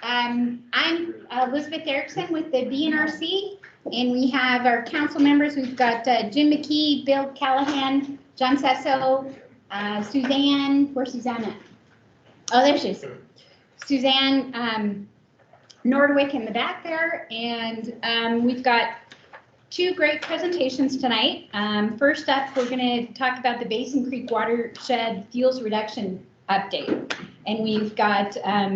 I'm Elizabeth Erickson with the BNRC, and we have our council members. We've got Jim McKee, Bill Callahan, John Sesso, Suzanne. Where's Suzanne at? Oh, there she is. Suzanne Nordwick in the back there, and we've got two great presentations tonight. First up, we're going to talk about the Basin Creek Watershed Fuels Reduction Update. And we've got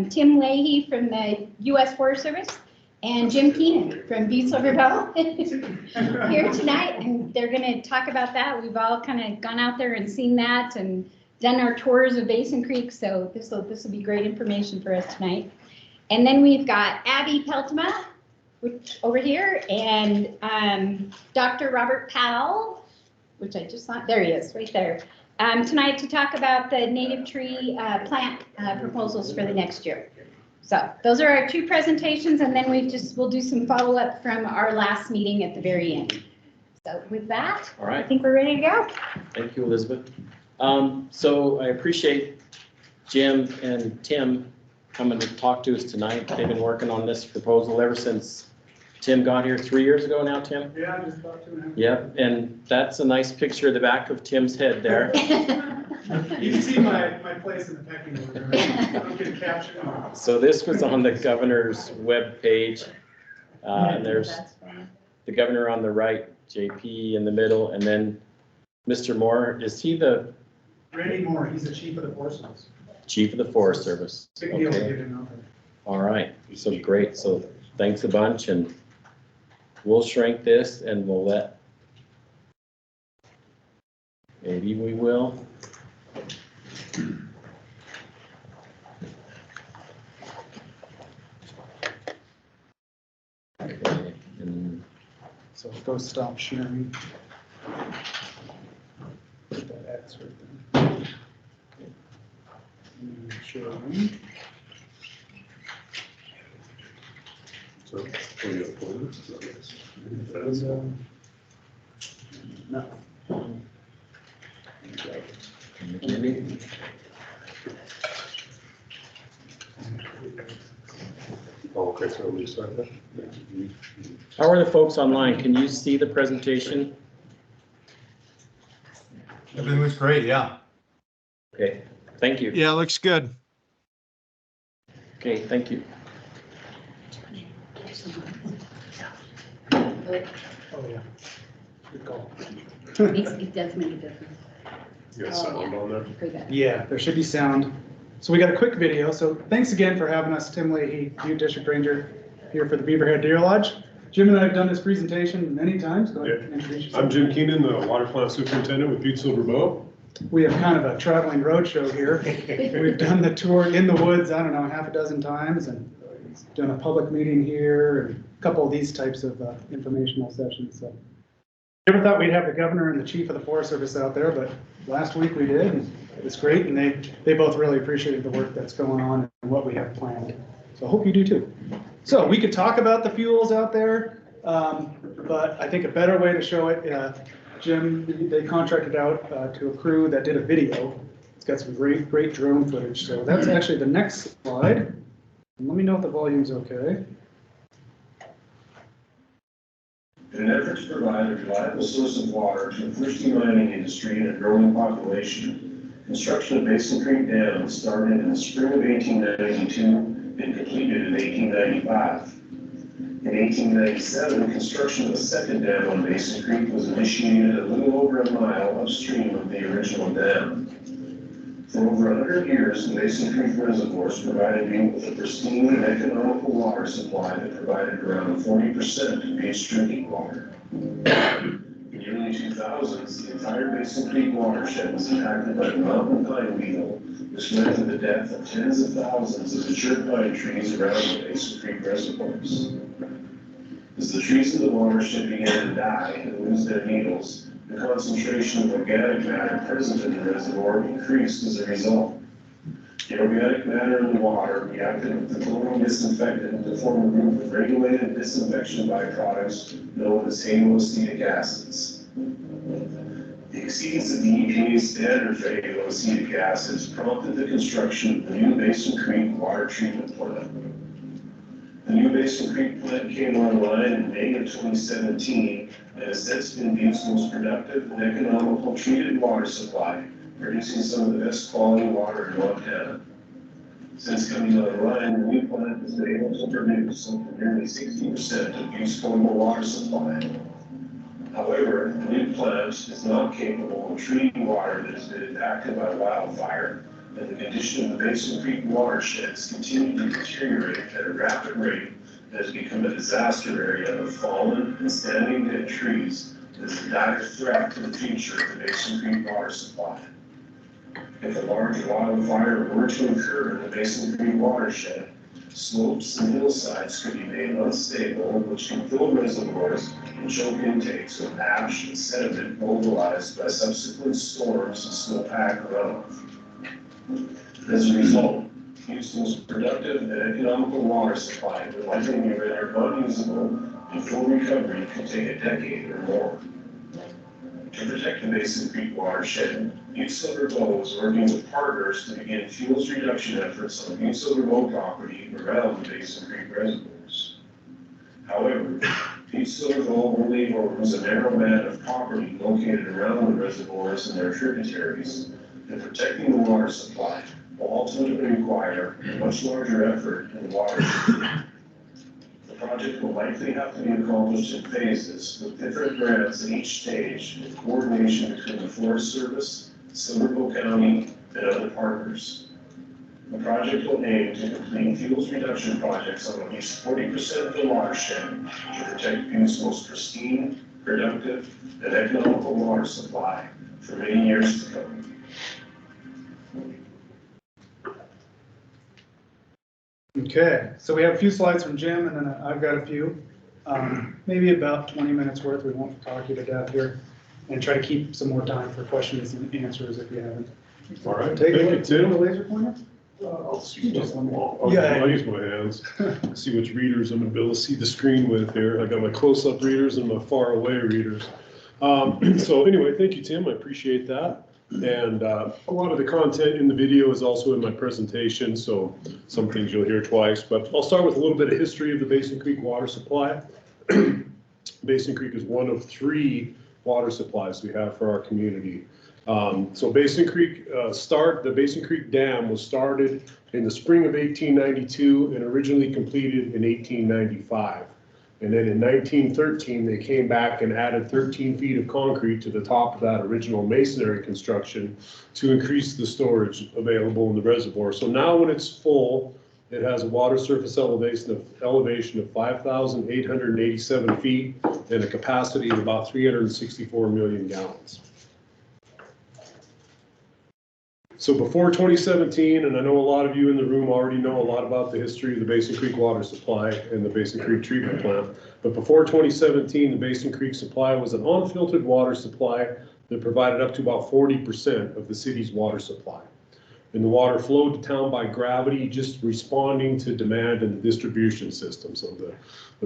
Tim Leahy from the U.S. Forest Service and Jim Keenan from Butte Silver Bell here tonight. And they're going to talk about that. We've all kind of gone out there and seen that and done our tours of Basin Creek. So this will be great information for us tonight. And then we've got Abby Peltema over here and Dr. Robert Powell, which I just saw. There he is, right there. Tonight to talk about the native tree plant proposals for the next year. So those are our two presentations, and then we'll do some follow-up from our last meeting at the very end. So with that, all right, I think we're ready to go. Thank you, Elizabeth. So I appreciate Jim and Tim coming to talk to us tonight. They've been working on this proposal ever since Tim got here 3 years ago now, Tim? Yeah, just about 2.5. Yep, and that's a nice picture of the back of Tim's head there. You can see my place in the pecking order. I'm going to capture it. So this was on the governor's web page. And there's the governor on the right, JP in the middle, and then Mr. Moore. Is he the? Randy Moore, he's the chief of the Forest Service. Chief of the Forest Service. Big deal to get him out there. All right, so great. So thanks a bunch, and we'll shrink this and we'll let, maybe we will. Okay, and So go stop sharing. Put that X right there. And sharing. So, what do you upload? No. Oh, okay, so we start that? how are the folks online? Can you see the presentation? Everything looks great, yeah. Okay, thank you. Yeah, looks good. Okay, thank you. Oh, yeah. Good call. It does make a difference. You got sound on there? For that. Yeah, there should be sound. So we got a quick video. So thanks again for having us, Tim Leahy, Butte District Ranger, here for the Beaverhead Deer Lodge. Jim and I have done this presentation many times. Go ahead and introduce yourself. I'm Jim Keenan, the water plant superintendent with Butte Silver Bow. We have kind of a traveling road show here. We've done the tour in the woods, I don't know, half a dozen times, and done a public meeting here and a couple of these types of informational sessions. So never thought we'd have the governor and the chief of the Forest Service out there, but last week we did, and it was great, and they both really appreciated the work that's going on and what we have planned. So I hope you do too. So we could talk about the fuels out there, but I think a better way to show it, Jim, they contracted out to a crew that did a video. It's got some great drone footage. So that's actually the next slide. And let me know if the volume's okay. In an effort to provide a reliable source of water to a thirsty mining industry and a growing population, construction of Basin Creek Dam started in the spring of 1892 and completed in 1895. In 1897, construction of a second dam on Basin Creek was initiated a little over a mile upstream of the original dam. For over 100 years, the Basin Creek reservoirs provided Butte with a pristine and economical water supply that provided around 40% of Butte's drinking water. In the early 2000s, the entire Basin Creek watershed was impacted by the mountain pine beetle, which led to the death of tens of thousands of mature pine trees around the Basin Creek reservoirs. As the trees in the watershed began to die and lose their needles, the concentration of organic matter present in the reservoir increased as a result. The organic matter in the water reacted with the chlorine disinfectant to form a group of regulated disinfection byproducts known as haloacetic acids. The exceedance of the EPA's standard for haloacetic acids prompted the construction of the new Basin Creek water treatment plant. new Basin Creek plant came online in May of 2017 and has since been Butte's most productive and economical treated water supply, producing some of the best quality water in Montana. Since coming online, the new plant has been able to produce nearly 60% of Butte's potable water supply. However, the new plant is not capable of treating water that has been impacted by wildfire, and the condition of the Basin Creek watersheds continue to deteriorate at a rapid rate that has become a disaster area of fallen and standing dead trees that is a dire threat to the future of the Basin Creek water supply. If a large wildfire were to occur in the Basin Creek watershed, slopes and hillsides could be made unstable, which can fill reservoirs and choke intakes with ash and sediment mobilized by subsequent storms and snowpack runoff. As a result, Houston's productive and economical water supply would likely be rendered unusable, and full recovery could take a decade or more. To protect the Basin Creek watershed, Butte Silver Bow is working with partners to begin fuels reduction efforts on Butte Silver Bow property around the Basin Creek reservoirs. However, Butte Silver Bow only owns a narrow band of property located around the reservoirs and their tributaries, and protecting the water supply will ultimately require a much larger effort in the watershed. The project will likely have to be accomplished in phases with different grants at each stage in coordination between the Forest Service, Silver Bow County, and other partners. The project will aim to complete fuels reduction projects on at least 40% of the watershed to protect Butte's most pristine, productive, and economical water supply for many years to come. Okay, so we have a few slides from Jim, and then I've got a few, maybe about 20 minutes worth. We won't talk you to death here, and try to keep some more time for questions and answers if you haven't. All right, Take thank a you, look. Tim. The laser pointer? I'll see, Just one minute. I'll use my hands, see which readers I'm gonna be able to see the screen with here. I got my close-up readers and my far-away readers. So anyway, thank you, Tim, I appreciate that. And a lot of the content in the video is also in my presentation, so some things you'll hear twice. But I'll start with a little bit of history of the Basin Creek water supply. Basin Creek is one of 3 water supplies we have for our community. So Basin Creek the Basin Creek Dam was started in the spring of 1892 and originally completed in 1895. And then in 1913, they came back and added 13 feet of concrete to the top of that original masonry construction to increase the storage available in the reservoir. So now when it's full, it has a water surface elevation of 5,887 feet and a capacity of about 364 million gallons. So before 2017, and I know a lot of you in the room already know a lot about the history of the Basin Creek water supply and the Basin Creek treatment plant, but before 2017, the Basin Creek supply was an unfiltered water supply that provided up to about 40% of the city's water supply. And the water flowed to town by gravity, just responding to demand in the distribution system. So the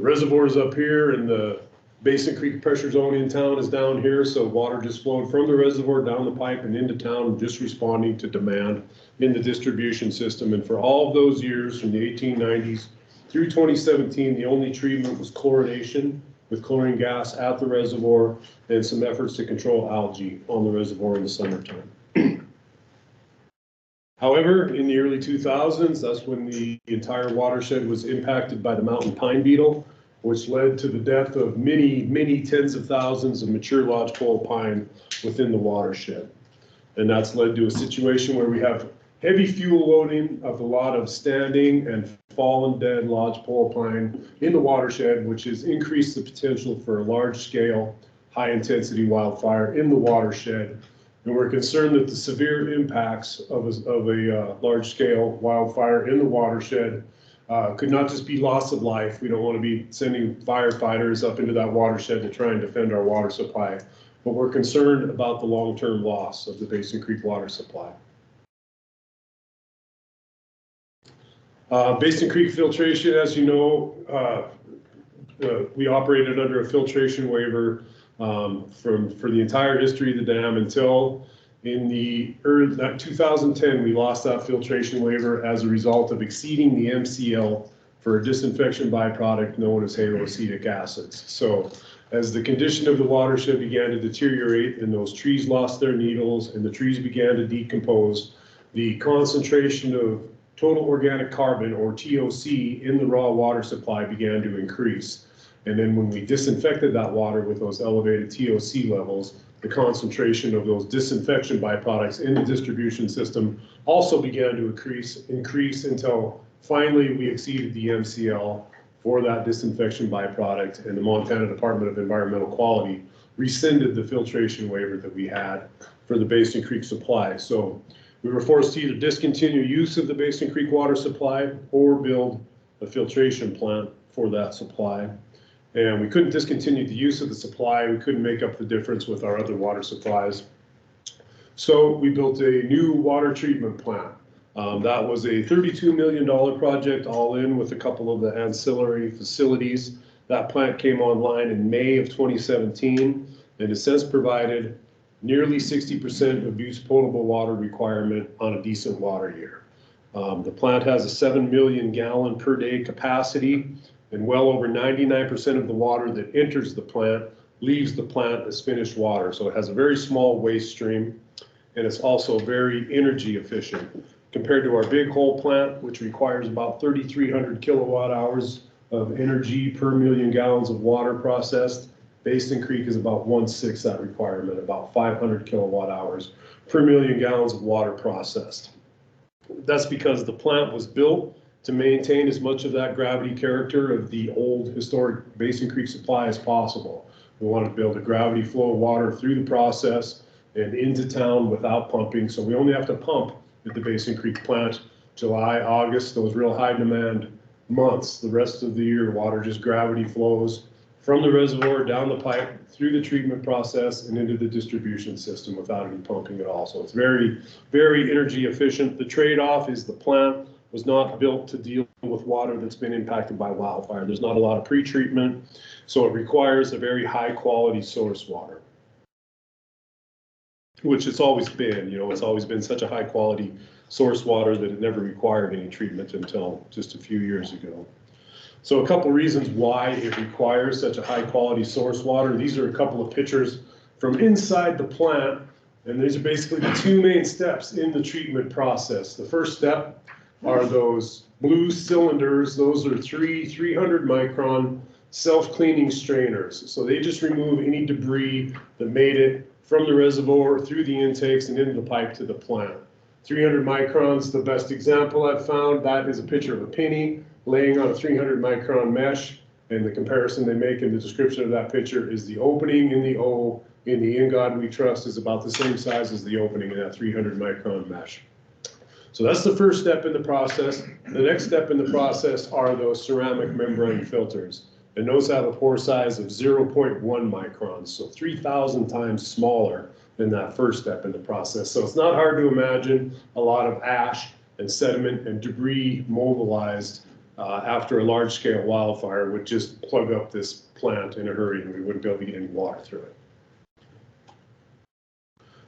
reservoir's up here and the Basin Creek pressure zone in town is down here, so water just flowed from the reservoir down the pipe and into town, just responding to demand in the distribution system. And for all of those years, from the 1890s through 2017, the only treatment was chlorination with chlorine gas at the reservoir and some efforts to control algae on the reservoir in the summertime. However, in the early 2000s, that's when the entire watershed was impacted by the mountain pine beetle, which led to the death of many tens of thousands of mature lodgepole pine within the watershed. And that's led to a situation where we have heavy fuel loading of a lot of standing and fallen dead lodgepole pine in the watershed, which has increased the potential for a large-scale, high-intensity wildfire in the watershed. And we're concerned that the severe impacts of a large-scale wildfire in the watershed could not just be loss of life. We don't want to be sending firefighters up into that watershed to try and defend our water supply, but we're concerned about the long-term loss of the Basin Creek water supply. Basin Creek filtration, as you know, we operated under a filtration waiver for the entire history of the dam until in the early 2010, we lost that filtration waiver as a result of exceeding the MCL for a disinfection byproduct known as haloacetic acids. So as the condition of the watershed began to deteriorate and those trees lost their needles and the trees began to decompose, the concentration of total organic carbon, or TOC, in the raw water supply began to increase. And then when we disinfected that water with those elevated TOC levels, the concentration of those disinfection byproducts in the distribution system also began to increase until finally we exceeded the MCL for that disinfection byproduct, and the Montana Department of Environmental Quality rescinded the filtration waiver that we had for the Basin Creek supply. So we were forced to either discontinue use of the Basin Creek water supply or build a filtration plant for that supply. And we couldn't discontinue the use of the supply. We couldn't make up the difference with our other water supplies. So we built a new water treatment plant. That was a $32 million project, all in with a couple of the ancillary facilities. That plant came online in May of 2017 and has since provided nearly 60% of Butte's potable water requirement on a decent water year. The plant has a 7 million gallon per day capacity, and well over 99% of the water that enters the plant leaves the plant as finished water. So it has a very small waste stream, and it's also very energy efficient. Compared to our Big Hole plant, which requires about 3,300 kilowatt hours of energy per million gallons of water processed, Basin Creek is about 1/6 that requirement, about 500 kilowatt hours per million gallons of water processed. That's because the plant was built to maintain as much of that gravity character of the old historic Basin Creek supply as possible. We wanted to be able to gravity flow water through the process and into town without pumping. So we only have to pump at the Basin Creek plant July, August, those real high demand months. The rest of the year, water just gravity flows from the reservoir down the pipe through the treatment process and into the distribution system without any pumping at all. So it's very, very energy efficient. The trade-off is the plant was not built to deal with water that's been impacted by wildfire. There's not a lot of pre-treatment, so it requires a very high quality source water, which it's always been. You know, it's always been such a high quality source water that it never required any treatment until just a few years ago. So a couple reasons why it requires such a high quality source water. These are a couple of pictures from inside the plant, and these are basically the two main steps in the treatment process. The first step are those blue cylinders. Those are 300 micron self-cleaning strainers. So they just remove any debris that made it from the reservoir through the intakes and into the pipe to the plant. 300 microns, the best example I've found. That is a picture of a penny laying on a 300 micron mesh, and the comparison they make in the description of that picture is the opening in the O in the In God We Trust is about the same size as the opening in that 300 micron mesh. So that's the first step in the process. The next step in the process are those ceramic membrane filters, and those have a pore size of 0.1 microns, so 3,000 times smaller than that first step in the process. So it's not hard to imagine a lot of ash and sediment and debris mobilized after a large-scale wildfire would just plug up this plant in a hurry, and we wouldn't be able to get any water through it.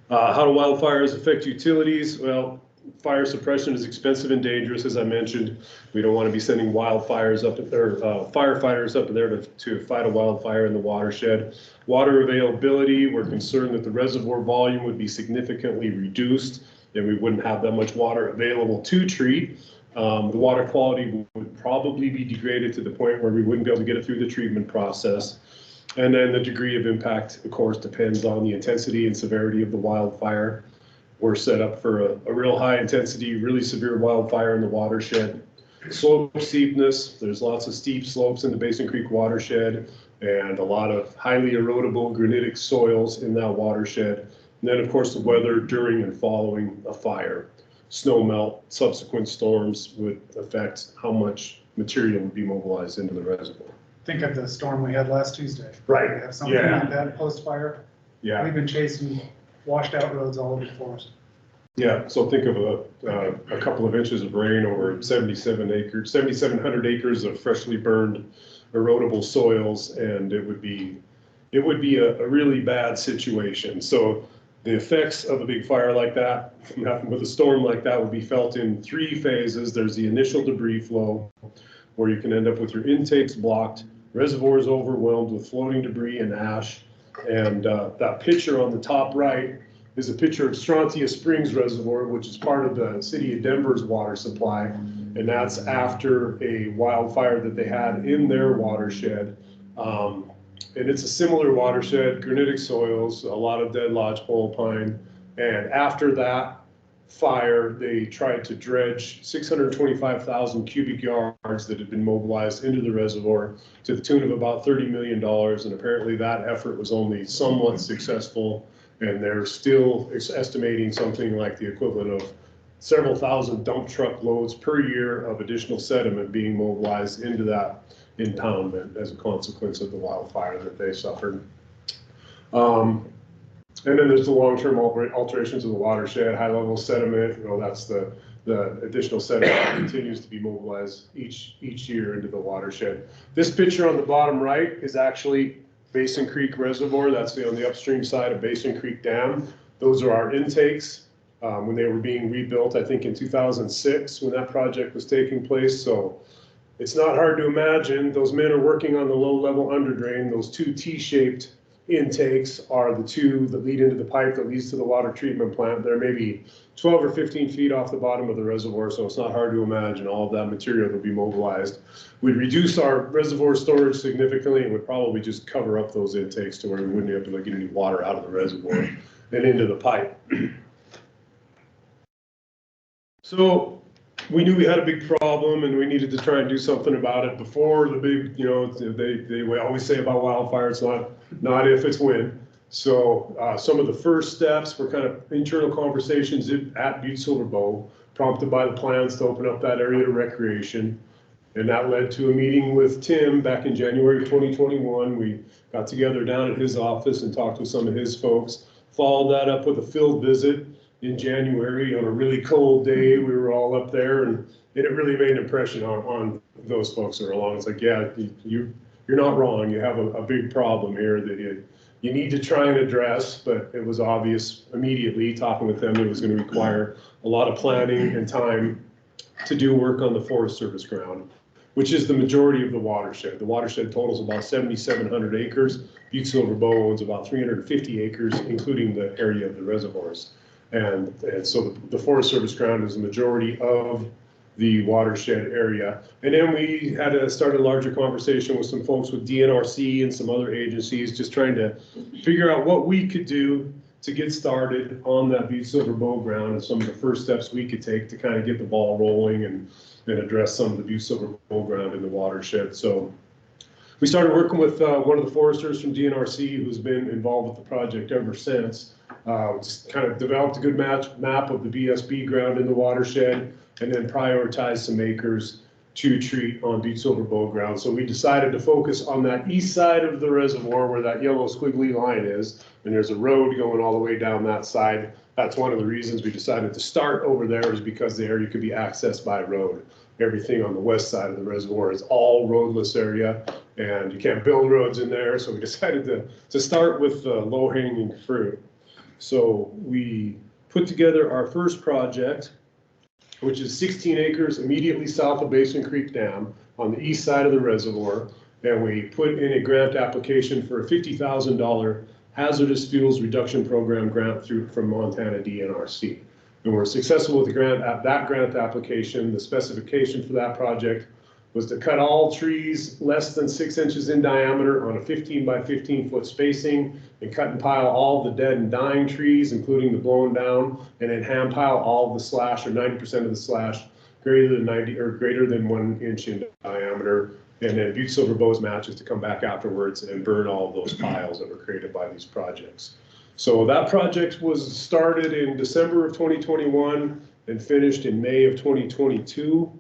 How do wildfires affect utilities? Well, fire suppression is expensive and dangerous, as I mentioned. We don't want to be sending wildfires up there, firefighters up there to fight a wildfire in the watershed. Water availability, we're concerned that the reservoir volume would be significantly reduced, and we wouldn't have that much water available to treat. The water quality would probably be degraded to the point where we wouldn't be able to get it through the treatment process. And then the degree of impact, of course, depends on the intensity and severity of the wildfire. We're set up for a real high intensity, really severe wildfire in the watershed. Slope steepness, there's lots of steep slopes in the Basin Creek watershed and a lot of highly erodible granitic soils in that watershed. And then, of course, the weather during and following a fire. Snow melt, subsequent storms would affect how much material would be mobilized into the reservoir. Think of the storm we had last Tuesday. Right. We have something like that post-fire. Yeah. We've been chasing washed out roads all over the forest. Yeah, so think of a couple of inches of rain over 7,700 acres of freshly burned erodible soils, and it would be a really bad situation. So the effects of a big fire like that, with a storm like that, would be felt in 3 phases. There's the initial debris flow. where you can end up with your intakes blocked, reservoirs overwhelmed with floating debris and ash. And that picture on the top right is a picture of Strontia Springs Reservoir, which is part of the city of Denver's water supply. And that's after a wildfire that they had in their watershed. And it's a similar watershed, granitic soils, a lot of dead lodgepole pine. And after that fire, they tried to dredge 625,000 cubic yards that had been mobilized into the reservoir to the tune of about $30 million. And apparently that effort was only somewhat successful. And they're still estimating something like the equivalent of several thousand dump truck loads per year of additional sediment being mobilized into that impoundment as a consequence of the wildfire that they suffered. And then there's the long-term alterations of the watershed, high-level sediment. That's the additional sediment that continues to be mobilized each year into the watershed. This picture on the bottom right is actually Basin Creek Reservoir. That's on the upstream side of Basin Creek Dam. Those are our intakes when they were being rebuilt, I think in 2006 when that project was taking place. So it's not hard to imagine. Those men are working on the low-level underdrain. Those two T-shaped intakes are the two that lead into the pipe that leads to the water treatment plant. They're maybe 12 or 15 feet off the bottom of the reservoir, so it's not hard to imagine all of that material will be mobilized. We'd reduce our reservoir storage significantly and would probably just cover up those intakes to where we wouldn't have to get any water out of the reservoir and into the pipe. So we knew we had a big problem and we needed to try and do something about it before the big, they always say about wildfire, it's not if, it's when. So some of the first steps were kind of internal conversations at Butte Silver Bow, prompted by the plans to open up that area to recreation. And that led to a meeting with Tim back in January 2021. We got together down at his office and talked with some of his folks. Followed that up with a field visit in January on a really cold day. We were all up there and it really made an impression on those folks that were along. It's like, yeah, you're not wrong. You have a big problem here that you need to try and address, but it was obvious immediately talking with them, it was going to require a lot of planning and time to do work on the Forest Service ground, which is the majority of the watershed. The watershed totals about 7,700 acres. Butte Silver Bow owns about 350 acres, including the area of the reservoirs. And so the Forest Service ground is the majority of the watershed area. And then we had to start a larger conversation with some folks with BNRC and some other agencies, just trying to figure out what we could do to get started on that Butte Silver Bow ground and some of the first steps we could take to kind of get the ball rolling and address some of the Butte Silver Bow ground in the watershed. So we started working with one of the foresters from DNRC who's been involved with the project ever since. Just kind of developed a good map of the BSB ground in the watershed and then prioritized some acres to treat on Butte Silver Bow ground. So we decided to focus on that east side of the reservoir where that yellow squiggly line is, and there's a road going all the way down that side. That's one of the reasons we decided to start over there, is because the area could be accessed by road. Everything on the west side of the reservoir is all roadless area, and you can't build roads in there, so we decided to start with the low-hanging fruit. So we put together our first project, which is 16 acres immediately south of Basin Creek Dam on the east side of the reservoir. And we put in a grant application for a $50,000 hazardous fuels reduction program grant from Montana DNRC. And we're successful with the grant. That grant application, the specification for that project was to cut all trees less than 6 inches in diameter on a 15 by 15 foot spacing, and cut and pile all the dead and dying trees, including the blown down, and then hand pile all of the slash, or 90% of the slash, greater than 90 or greater than 1 inch in diameter. And then Butte Silver Bow's match is to come back afterwards and burn all of those piles that were created by these projects. So that project was started in December of 2021 and finished in May of 2022.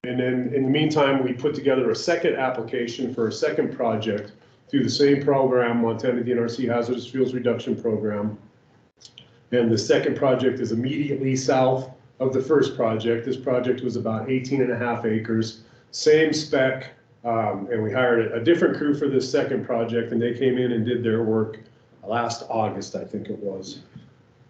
And then in the meantime, we put together a second application for a second project through the same program, Montana DNRC Hazardous Fuels Reduction Program. And the second project is immediately south of the first project. This project was about 18.5 acres, same spec. And we hired a different crew for this second project, and they came in and did their work last August, I think it was.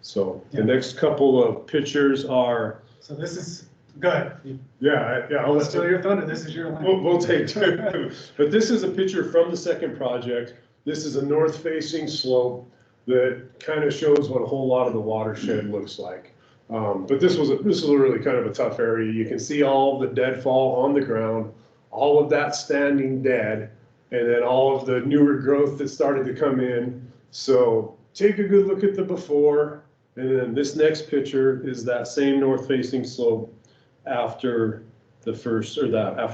So the next couple of pictures are. So this is Good. Yeah, I'll steal your thunder. This is your land. We'll take two. But this is a picture from the second project. This is a north-facing slope that kind of shows what a whole lot of the watershed looks like. But this was a really kind of a tough area. You can see all the deadfall on the ground, all of that standing dead, and then all of the newer growth that started to come in. So take a good look at the before, and then this next picture is that same north-facing slope after after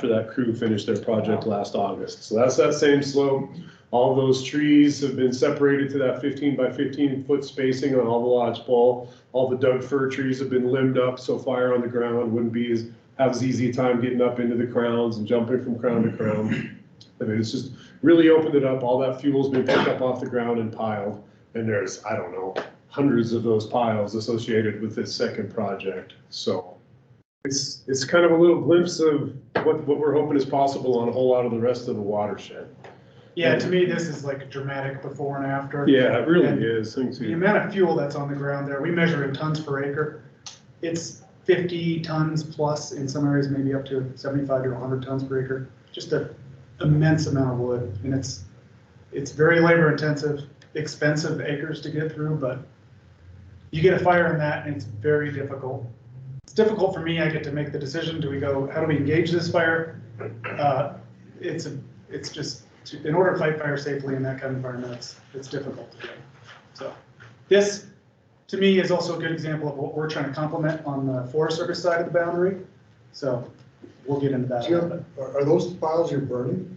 that crew finished their project last August. So that's that same slope. All those trees have been separated to that 15 by 15 foot spacing on all the lodgepole. All the Doug fir trees have been limbed up, so fire on the ground wouldn't have as easy a time getting up into the crowns and jumping from crown to crown. I mean, it's just really opened it up. All that fuel's been picked up off the ground and piled. And there's, I don't know, hundreds of those piles associated with this second project. So it's kind of a little glimpse of what we're hoping is possible on a whole lot of the rest of the watershed. Yeah, to me, this is like a dramatic before and after. Yeah, it really And is. the amount of fuel that's on the ground there, we measure in tons per acre. It's 50 tons plus, in some areas maybe up to 75 to 100 tons per acre. Just an immense amount of wood, and it's very labor intensive, expensive acres to get through, but you get a fire in that and it's very difficult. It's difficult for me. I get to make the decision. Do we go, how do we engage this fire? It's just, in order to fight fire safely in that kind of environment, it's difficult to do. So this, to me, is also a good example of what we're trying to complement on the Forest Service side of the boundary. So we'll get into that. Jim, are those piles you're burning?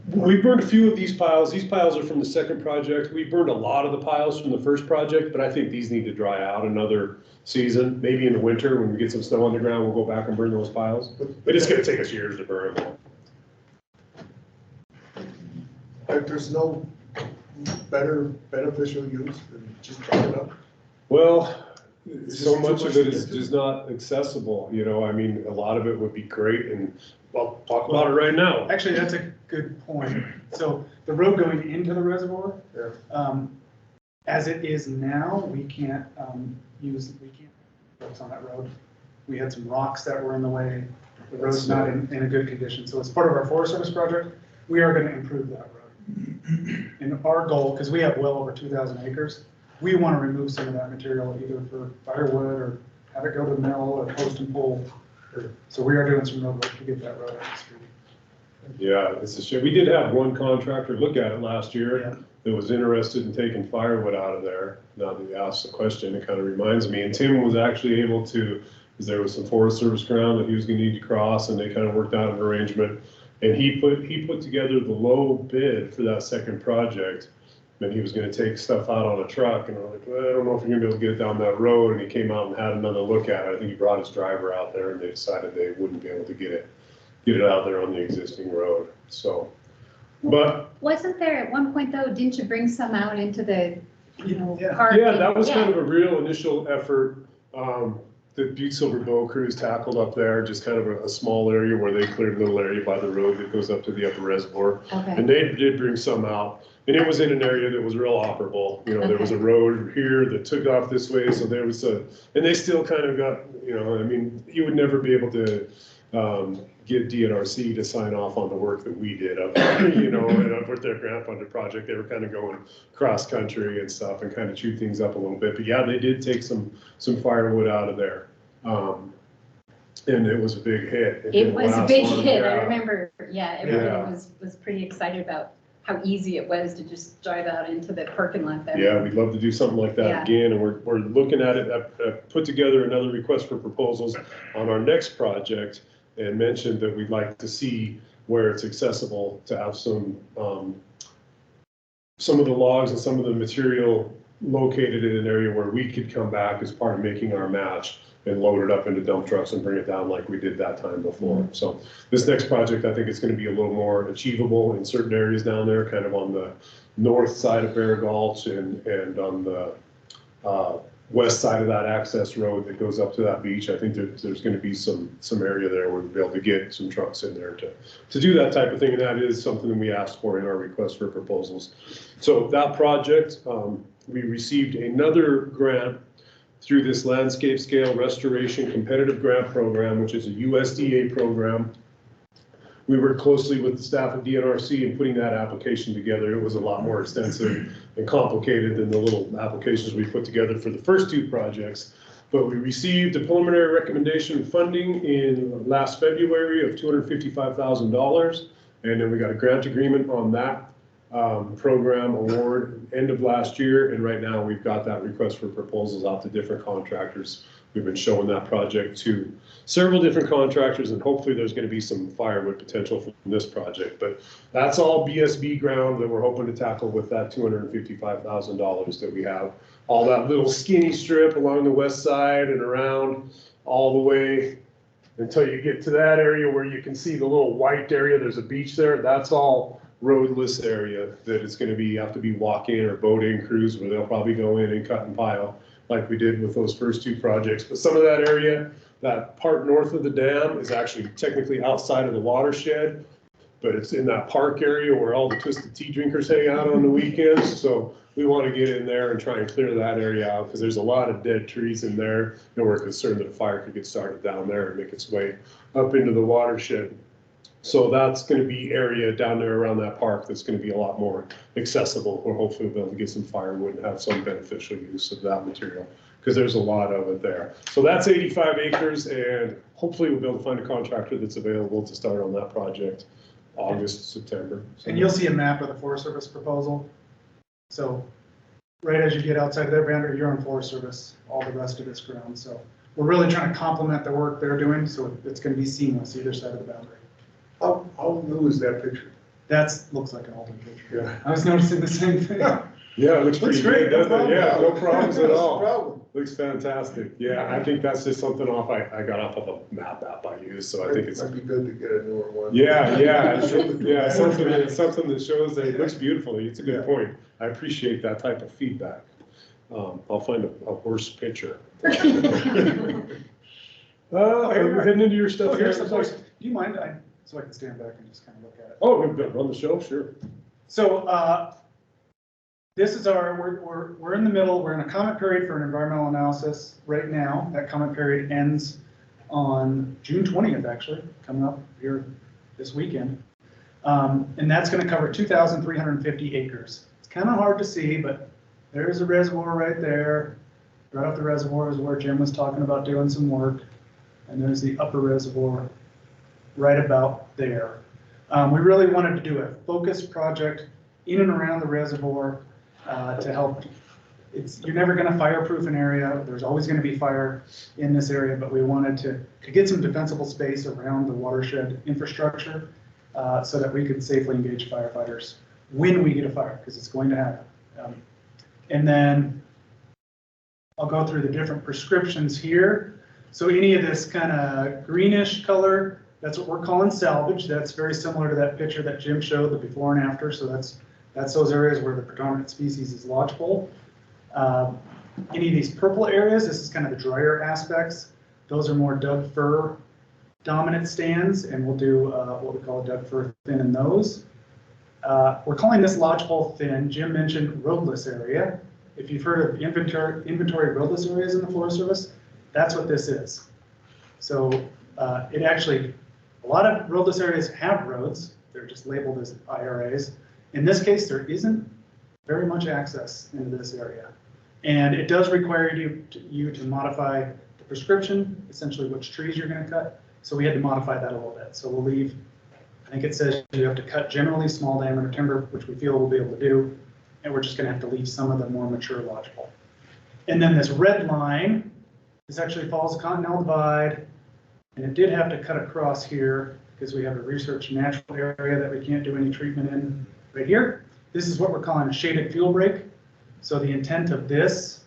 We burned a few of these piles. These piles are from the second project. We burned a lot of the piles from the first project, but I think these need to dry out another season. Maybe in the winter when we get some snow on the ground, we'll go back and burn those piles. But it's gonna take us years to burn them. There's no better beneficial use than just burning up? Well, It's so just too much of much it to is get to. just not accessible, you know, I mean, a lot of it would be great and I'll talk about it right now. Actually, that's a good point. So the road going into the reservoir, Yeah. as it is now, we can't focus on that road. We had some rocks that were in the way. The road's not in a good condition. So as part of our Forest Service project, we are going to improve that road. And our goal, because we have well over 2,000 acres, we want to remove some of that material either for firewood or have it go to the mill or post and pole. So we are doing some road work to get that road out of the street. Yeah, it's a shame. We did have one contractor look at it last year Yeah. that was interested in taking firewood out of there. Now that you asked the question, it kind of reminds me, and Tim was actually able to, because there was some Forest Service ground that he was gonna need to cross, and they kind of worked out an arrangement. And he put together the low bid for that second project. And he was gonna take stuff out on a truck, and I'm like, well, I don't know if you're gonna be able to get it down that road. And he came out and had another look at it. I think he brought his driver out there, and they decided they wouldn't be able to get it out there on the existing road. So, but Wasn't there at one point though, didn't you bring some out into the, Yeah. park? yeah, that was Yeah. kind of a real initial effort. The Butte Silver Bow crews tackled up there, just kind of a small area where they cleared a little area by the road that goes up to the upper reservoir. Okay, And they did bring some out, and it was in an area that was real operable. You know, there was a Okay. road here that took off this way, so there was and they still kind of got, you know, I mean, you would never be able to get DNRC to sign off on the work that we did up there, you know, and up with their grant funded project. They were kind of going cross country and stuff and kind of chewed things up a little bit. But yeah, they did take some firewood out of there. And it was a big hit. it didn't was a last big long. hit, I Yeah. remember, yeah, everybody Yeah. was pretty excited about how easy it was to just drive out into the parking lot there. Yeah, we'd love to do something like that Yeah. again, and we're looking at it, put together another request for proposals on our next project and mentioned that we'd like to see where it's accessible to have some of the logs and some of the material located in an area where we could come back as part of making our match and load it up into dump trucks and bring it down like we did that time before. So this next project, I think it's gonna be a little more achievable in certain areas down there, kind of on the north side of Bear Gulch and on the west side of that access road that goes up to that beach. I think there's gonna be some area there where we'll be able to get some trucks in there to do that type of thing, and that is something that we asked for in our request for proposals. So that project, we received another grant through this landscape scale restoration competitive grant program, which is a USDA program. We worked closely with the staff at BNRC in putting that application together. It was a lot more extensive and complicated than the little applications we put together for the first two projects. But we received a preliminary recommendation funding in last February of $255,000. And then we got a grant agreement on that program award end of last year. And right now we've got that request for proposals out to different contractors. We've been showing that project to several different contractors, and hopefully there's going to be some firewood potential from this project. But that's all BSB ground that we're hoping to tackle with that $255,000 that we have. All that little skinny strip along the west side and around all the way until you get to that area where you can see the little white area. There's a beach there. That's all roadless area that is going to be have to be walk-in or boat-in crews where they'll probably go in and cut and pile like we did with those first two projects. But some of that area, that part north of the dam, is actually technically outside of the watershed, but it's in that park area where all the Twisted Tea drinkers hang out on the weekends. So we want to get in there and try and clear that area out because there's a lot of dead trees in there. And we're concerned that a fire could get started down there and make its way up into the watershed. So that's going to be area down there around that park that's going to be a lot more accessible. We're hopefully be able to get some firewood and have some beneficial use of that material because there's a lot of it there. So that's 85 acres, and hopefully we'll be able to find a contractor that's available to start on that project August, September. So. And you'll see a map of the Forest Service proposal. So right as you get outside of their boundary, you're on Forest Service, all the rest of this ground. So we're really trying to complement the work they're doing, so it's going to be seamless either side of the boundary. How new is that picture? Looks like an older picture. Yeah. I was noticing the same thing. Yeah, it looks pretty great, good, doesn't it? Yeah, no problems at That's all. the problem. Looks fantastic. Yeah, I think that's just something I got off of a map app I use, so I think it's. Might be good to get a newer one. Yeah, something that shows that it looks beautiful. It's a good point. I appreciate that type of feedback. I'll find a worse picture. Are we heading into your stuff here? Do you mind? So I can stand back and just kind of look at it. Oh, we've run the show, sure. So this is we're in the middle. We're in a comment period for an environmental analysis right now. That comment period ends on June 20th, actually, coming up here this weekend. And that's going to cover 2,350 acres. It's kind of hard to see, but there's a reservoir right there. Right off the reservoir is where Jim was talking about doing some work. And there's the upper reservoir right about there. We really wanted to do a focused project in and around the reservoir to help. You're never going to fireproof an area. There's always going to be fire in this area, but we wanted to get some defensible space around the watershed infrastructure so that we could safely engage firefighters when we get a fire, because it's going to happen. And then I'll go through the different prescriptions here. So any of this kind of greenish color, that's what we're calling salvage. That's very similar to that picture that Jim showed, the before and after. So that's those areas where the predominant species is lodgepole. Any of these purple areas, this is kind of the drier aspects. Those are more Doug fir dominant stands, and we'll do what we call a Doug fir thin in those. We're calling this lodgepole thin. Jim mentioned roadless area. If you've heard of inventory roadless areas in the Forest Service, that's what this is. So it actually, a lot of roadless areas have roads. They're just labeled as IRAs. In this case, there isn't very much access into this area. And it does require you to modify the prescription, essentially which trees you're going to cut. So we had to modify that a little bit. So we'll leave, I think it says you have to cut generally small diameter timber, which we feel we'll be able to do. And we're just going to have to leave some of the more mature lodgepole. And then this red line, this actually follows the Continental Divide. And it did have to cut across here because we have a research natural area that we can't do any treatment in right here. This is what we're calling a shaded fuel break. So the intent of this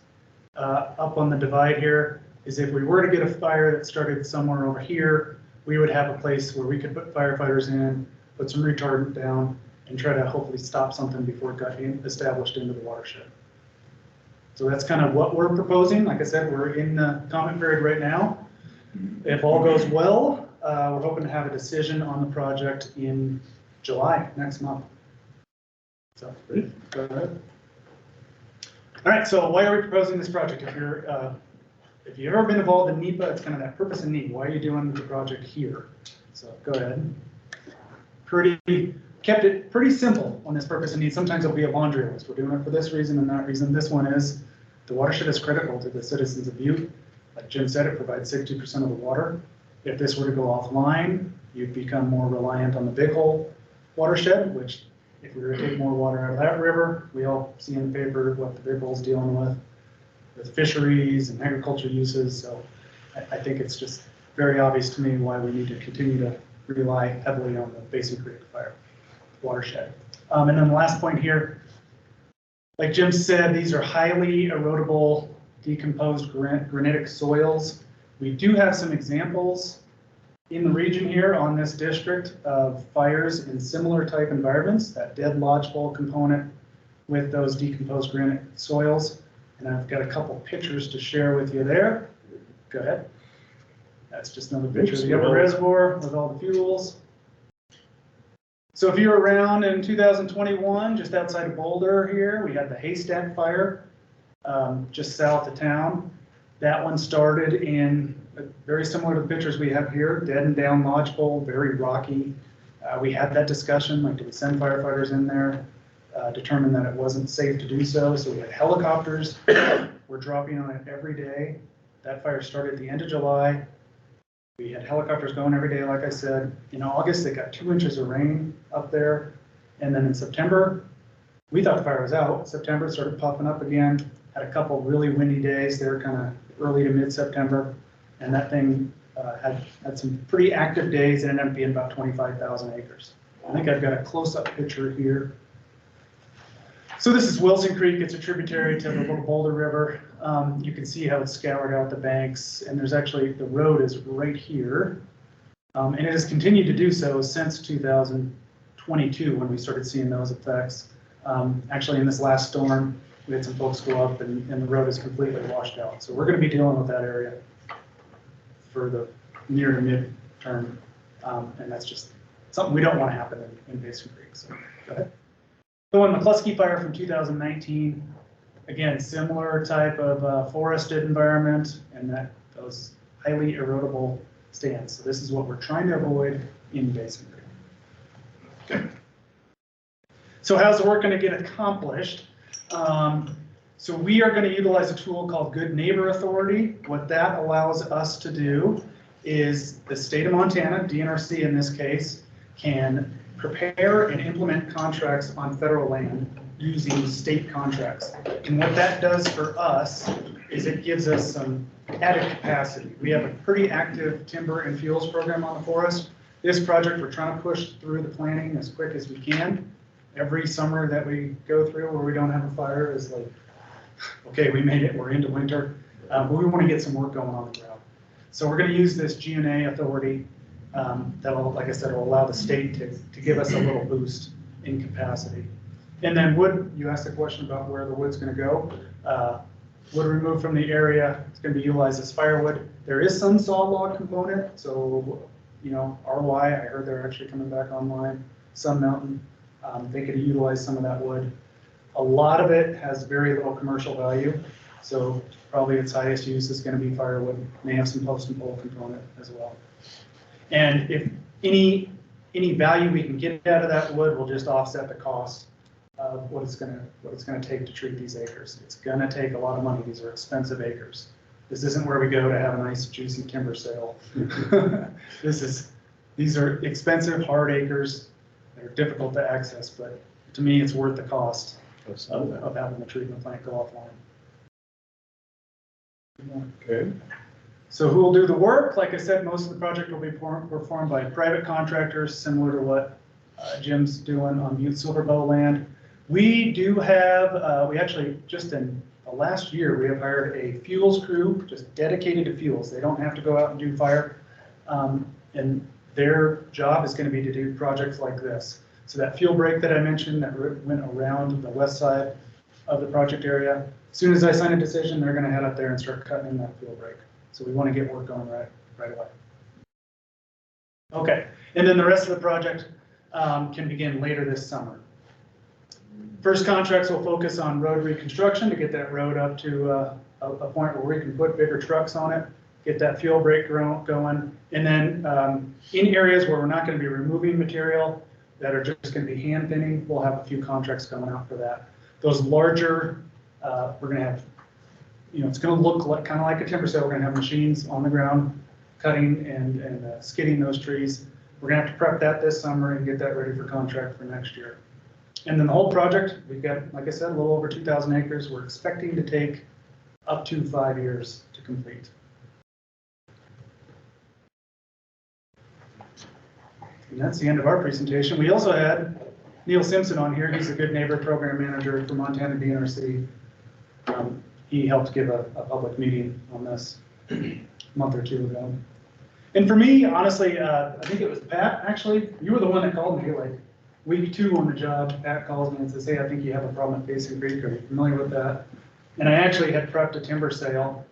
up on the divide here is if we were to get a fire that started somewhere over here, we would have a place where we could put firefighters in, put some retardant down, and try to hopefully stop something before it got established into the watershed. So that's kind of what we're proposing. Like I said, we're in the comment period right now. If all goes well, we're hoping to have a decision on the project in July, next month. So, go ahead. All right, so why are we proposing this project? If you're if you've ever been involved in NEPA, it's kind of that purpose in need. Why are you doing the project here? So go ahead. Kept it pretty simple on this purpose in need. Sometimes it'll be a laundry list. We're doing it for this reason and that reason. This one is the watershed is critical to the citizens of Butte. Like Jim said, it provides 60% of the water. If this were to go offline, you'd become more reliant on the Big Hole watershed, which if we were to take more water out of that river, we all see in the paper what the Big Hole's dealing with fisheries and agriculture uses. So I think it's just very obvious to me why we need to continue to rely heavily on the Basin Creek fire watershed. And then the last point here, like Jim said, these are highly erodible, decomposed granitic soils. We do have some examples in the region here on this district of fires in similar type environments, that dead lodgepole component with those decomposed granite soils. And I've got a couple pictures to share with you there. Go ahead. That's just another picture of the upper reservoir with all the fuels. So if you're around in 2021, just outside of Boulder here, we had the Haystack Fire just south of town. That one started in very similar to the pictures we have here, dead and down lodgepole, very rocky. We had that discussion, like, do we send firefighters in there? Determined that it wasn't safe to do so, so we had helicopters. We're dropping on it every day. That fire started at the end of July. We had helicopters going every day, like I said. In August, they got 2 inches of rain up there. And then in September, we thought the fire was out. September, it started popping up again. Had a couple really windy days there, kind of early to mid-September. And that thing had some pretty active days. It ended up being about 25,000 acres. I think I've got a close-up picture here. So this is Wilson Creek. It's a tributary to the Little Boulder River. You can see how it's scoured out the banks, and there's actually, the road is right here. And it has continued to do so since 2022 when we started seeing those effects. Actually, in this last storm, we had some folks go up and the road is completely washed out. So we're going to be dealing with that area for the near to mid-term. And that's just something we don't want to happen in Basin Creek. So go ahead. The one McCluskey Fire from 2019, again, similar type of forested environment and those highly erodible stands. So this is what we're trying to avoid in Basin Creek. Okay. So how's the work going to get accomplished? So we are going to utilize a tool called Good Neighbor Authority. What that allows us to do is the state of Montana, BNRC in this case, can prepare and implement contracts on federal land using state contracts. And what that does for us is it gives us some added capacity. We have a pretty active timber and fuels program on the forest. This project, we're trying to push through the planning as quick as we can. Every summer that we go through where we don't have a fire is like, okay, we made it, we're into winter. But we want to get some work going on the ground. So we're going to use this GNA authority that'll, like I said, will allow the state to give us a little boost in capacity. And then wood, you asked a question about where the wood's going to go. Wood removed from the area, it's going to be utilized as firewood. There is some saw log component, so, you know, RY, I heard they're actually coming back online. Sun Mountain, they could utilize some of that wood. A lot of it has very little commercial value, so probably its highest use is going to be firewood. May have some post and pole component as well. And if any value we can get out of that wood will just offset the cost of what it's going to take to treat these acres. It's going to take a lot of money. These are expensive acres. This isn't where we go to have a nice juicy timber sale. These are expensive, hard acres. They're difficult to access, but to me, it's worth the cost of having the treatment plant go offline. Okay. So who will do the work? Like I said, most of the project will be performed by private contractors, similar to what Jim's doing on Butte Silverbow land. We do have, we actually, just in the last year, we have hired a fuels crew, just dedicated to fuels. They don't have to go out and do fire. And their job is going to be to do projects like this. So that fuel break that I mentioned that went around the west side of the project area, as soon as I sign a decision, they're going to head up there and start cutting in that fuel break. So we want to get work going right away. Okay, and then the rest of the project can begin later this summer. First contracts will focus on road reconstruction to get that road up to a point where we can put bigger trucks on it, get that fuel break going. And then in areas where we're not going to be removing material that are just going to be hand thinning, we'll have a few contracts coming out for that. Those larger, we're going to have, it's going to look like kind of like a timber sale. We're going to have machines on the ground cutting and skidding those trees. We're going to have to prep that this summer and get that ready for contract for next year. And then the whole project, we've got, like I said, a little over 2,000 acres. We're expecting to take up to 5 years to complete. And that's the end of our presentation. We also had Neil Simpson on here. He's a Good Neighbor Program Manager for Montana BNRC. He helped give a public meeting on this a month or two ago. And for me, honestly, I think it was Pat, actually. You were the one that called me like week 2 on the job. Pat calls me and says, hey, I think you have a problem at Basin Creek. Are you familiar with that? And I actually had prepped a timber sale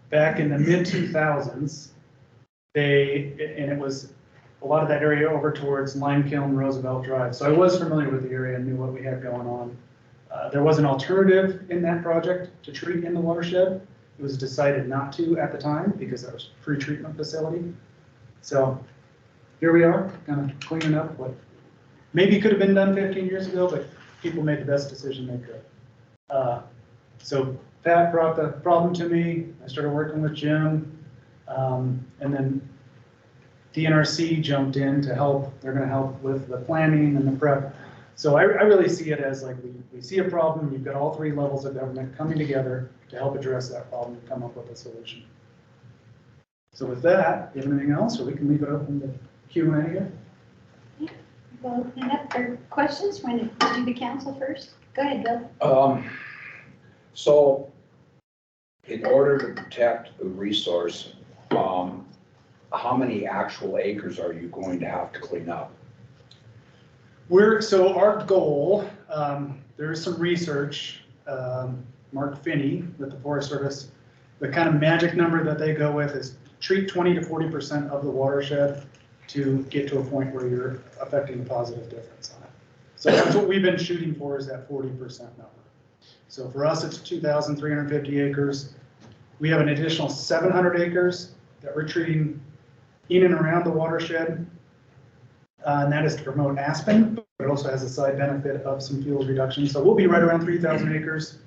back in the mid-2000s. And it was a lot of that area over towards Lime Kiln, Roosevelt Drive. So I was familiar with the area and knew what we had going on. There was an alternative in that project to treat in the watershed. It was decided not to at the time because that was a pre-treatment facility. So here we are, kind of cleaning up what maybe could have been done 15 years ago, but people made the best decision they could. So Pat brought the problem to me. I started working with Jim, and then BNRC jumped in to help. They're going to help with the planning and the prep. So I really see it as like we see a problem. You've got all 3 levels of government coming together to help address that problem and come up with a solution. So with that, do you have anything else, or we can leave it open to Q&A here? Yeah. We'll open up for questions. Want to do the council first? Go ahead, Bill. So in order to protect the resource, how many actual acres are you going to have to clean up? So our goal, there is some research, Mark Finney with the Forest Service, the kind of magic number that they go with is treat 20 to 40% of the watershed to get to a point where you're affecting a positive difference on it. So that's what we've been shooting for, is that 40% number. So for us, it's 2,350 acres. We have an additional 700 acres that we're treating in and around the watershed. And that is to promote aspen, but it also has a side benefit of some fuel reduction. So we'll be right around 3,000 acres,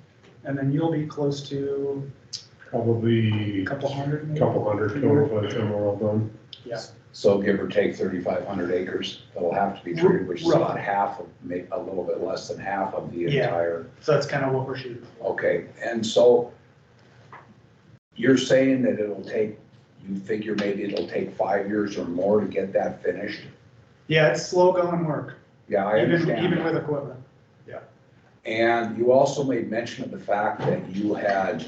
and then you'll be close to Probably a couple hundred. Maybe? couple hundred total by the time we're all done. Yeah. So give or take 3,500 acres that'll have to be treated, which is about half of, maybe a little bit less than half of the entire. So that's kind of what we're shooting for. Okay, and so you're saying that it'll take, you figure maybe it'll take 5 years or more to get that finished? Yeah, it's slow going work. Yeah, I understand. Even with equipment. Yeah. And you also made mention of the fact that you had,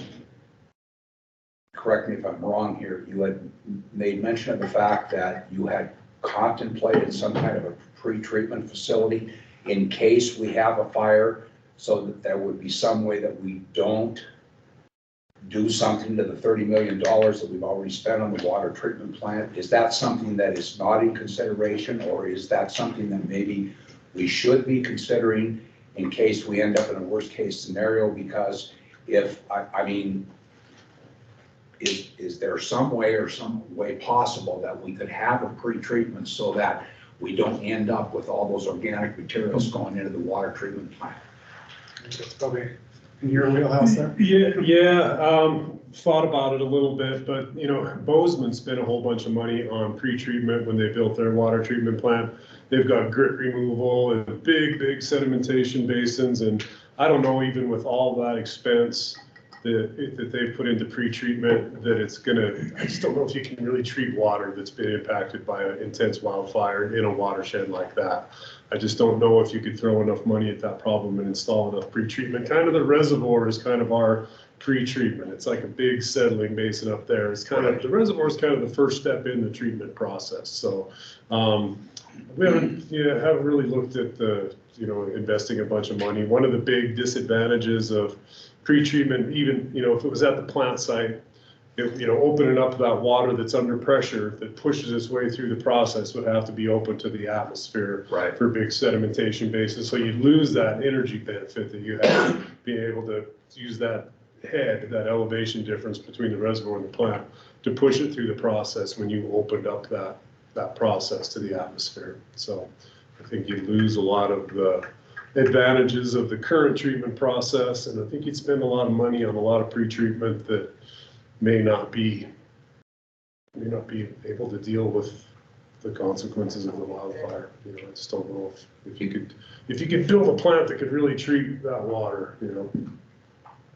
correct me if I'm wrong here, you had made mention of the fact that you had contemplated some kind of a pre-treatment facility in case we have a fire, so that there would be some way that we don't do something to the $30 million that we've already spent on the water treatment plant. Is that something that is not in consideration, or is that something that maybe we should be considering in case we end up in a worst case scenario? Because if, I mean, is there some way or some way possible that we could have a pre-treatment so that we don't end up with all those organic materials going into the water treatment plant? It's probably in your wheelhouse there. Yeah, thought about it a little bit, but Bozeman spent a whole bunch of money on pre-treatment when they built their water treatment plant. They've got grit removal and big sedimentation basins, and I don't know, even with all that expense that they've put into pre-treatment, that it's gonna, I just don't know if you can really treat water that's been impacted by an intense wildfire in a watershed like that. I just don't know if you could throw enough money at that problem and install enough pre-treatment. Kind of the reservoir is kind of our pre-treatment. It's like a big settling basin up there. It's kind of, the reservoir is kind of the first step in the treatment process. So we haven't really looked at the, investing a bunch of money. One of the big disadvantages of pre-treatment, even, if it was at the plant site, opening up that water that's under pressure that pushes its way through the process would have to be open to the atmosphere for big sedimentation basins. So you'd lose that energy benefit that you have, being able to use that head, that elevation difference between the reservoir and the plant, to push it through the process when you opened up that process to the atmosphere. So I think you lose a lot of the advantages of the current treatment process, and I think you'd spend a lot of money on a lot of pre-treatment that may not be able to deal with the consequences of the wildfire. You know, I just don't know if you could build a plant that could really treat that water, you know.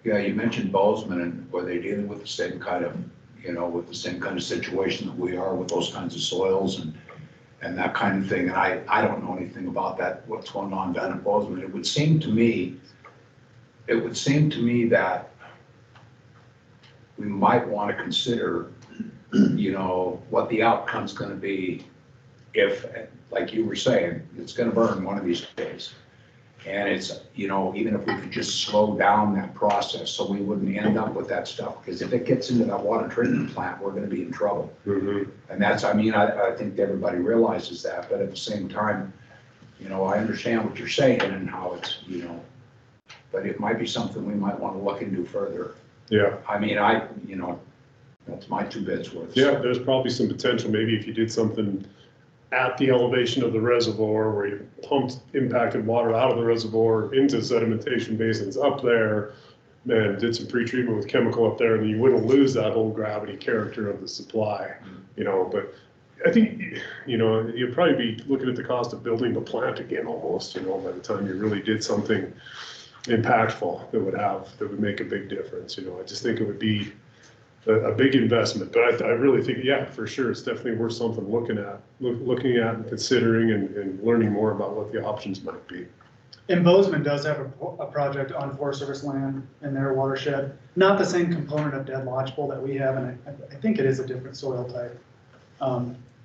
Yeah, you mentioned Bozeman, and were they dealing with the same kind of, you know, with the same kind of situation that we are with those kinds of soils and that kind of thing? And I don't know anything about that, what's going on down in Bozeman. It would seem to me that we might want to consider, you know, what the outcome's going to be if, like you were saying, it's going to burn one of these days. And it's, you know, even if we could just slow down that process so we wouldn't end up with that stuff, because if it gets into that water treatment plant, we're going to be in trouble. Mm-hmm. And that's, I mean, I think everybody realizes that, but at the same time, you know, I understand what you're saying and how it's, you know, but it might be something we might want to look into further. Yeah. I mean, you know, that's my 2 bits worth. Yeah, there's probably some potential, maybe if you did something at the elevation of the reservoir where you pumped impacted water out of the reservoir into sedimentation basins up there, and did some pre-treatment with chemical up there, and you wouldn't lose that whole gravity character of the supply, you know. But I think, you know, you'd probably be looking at the cost of building the plant again almost, you know, by the time you really did something impactful that would make a big difference. You know, I just think it would be a big investment, but I really think, yeah, for sure, it's definitely worth something looking at and considering and learning more about what the options might be. And Bozeman does have a project on Forest Service land in their watershed, not the same component of dead lodgepole that we have, and I think it is a different soil type,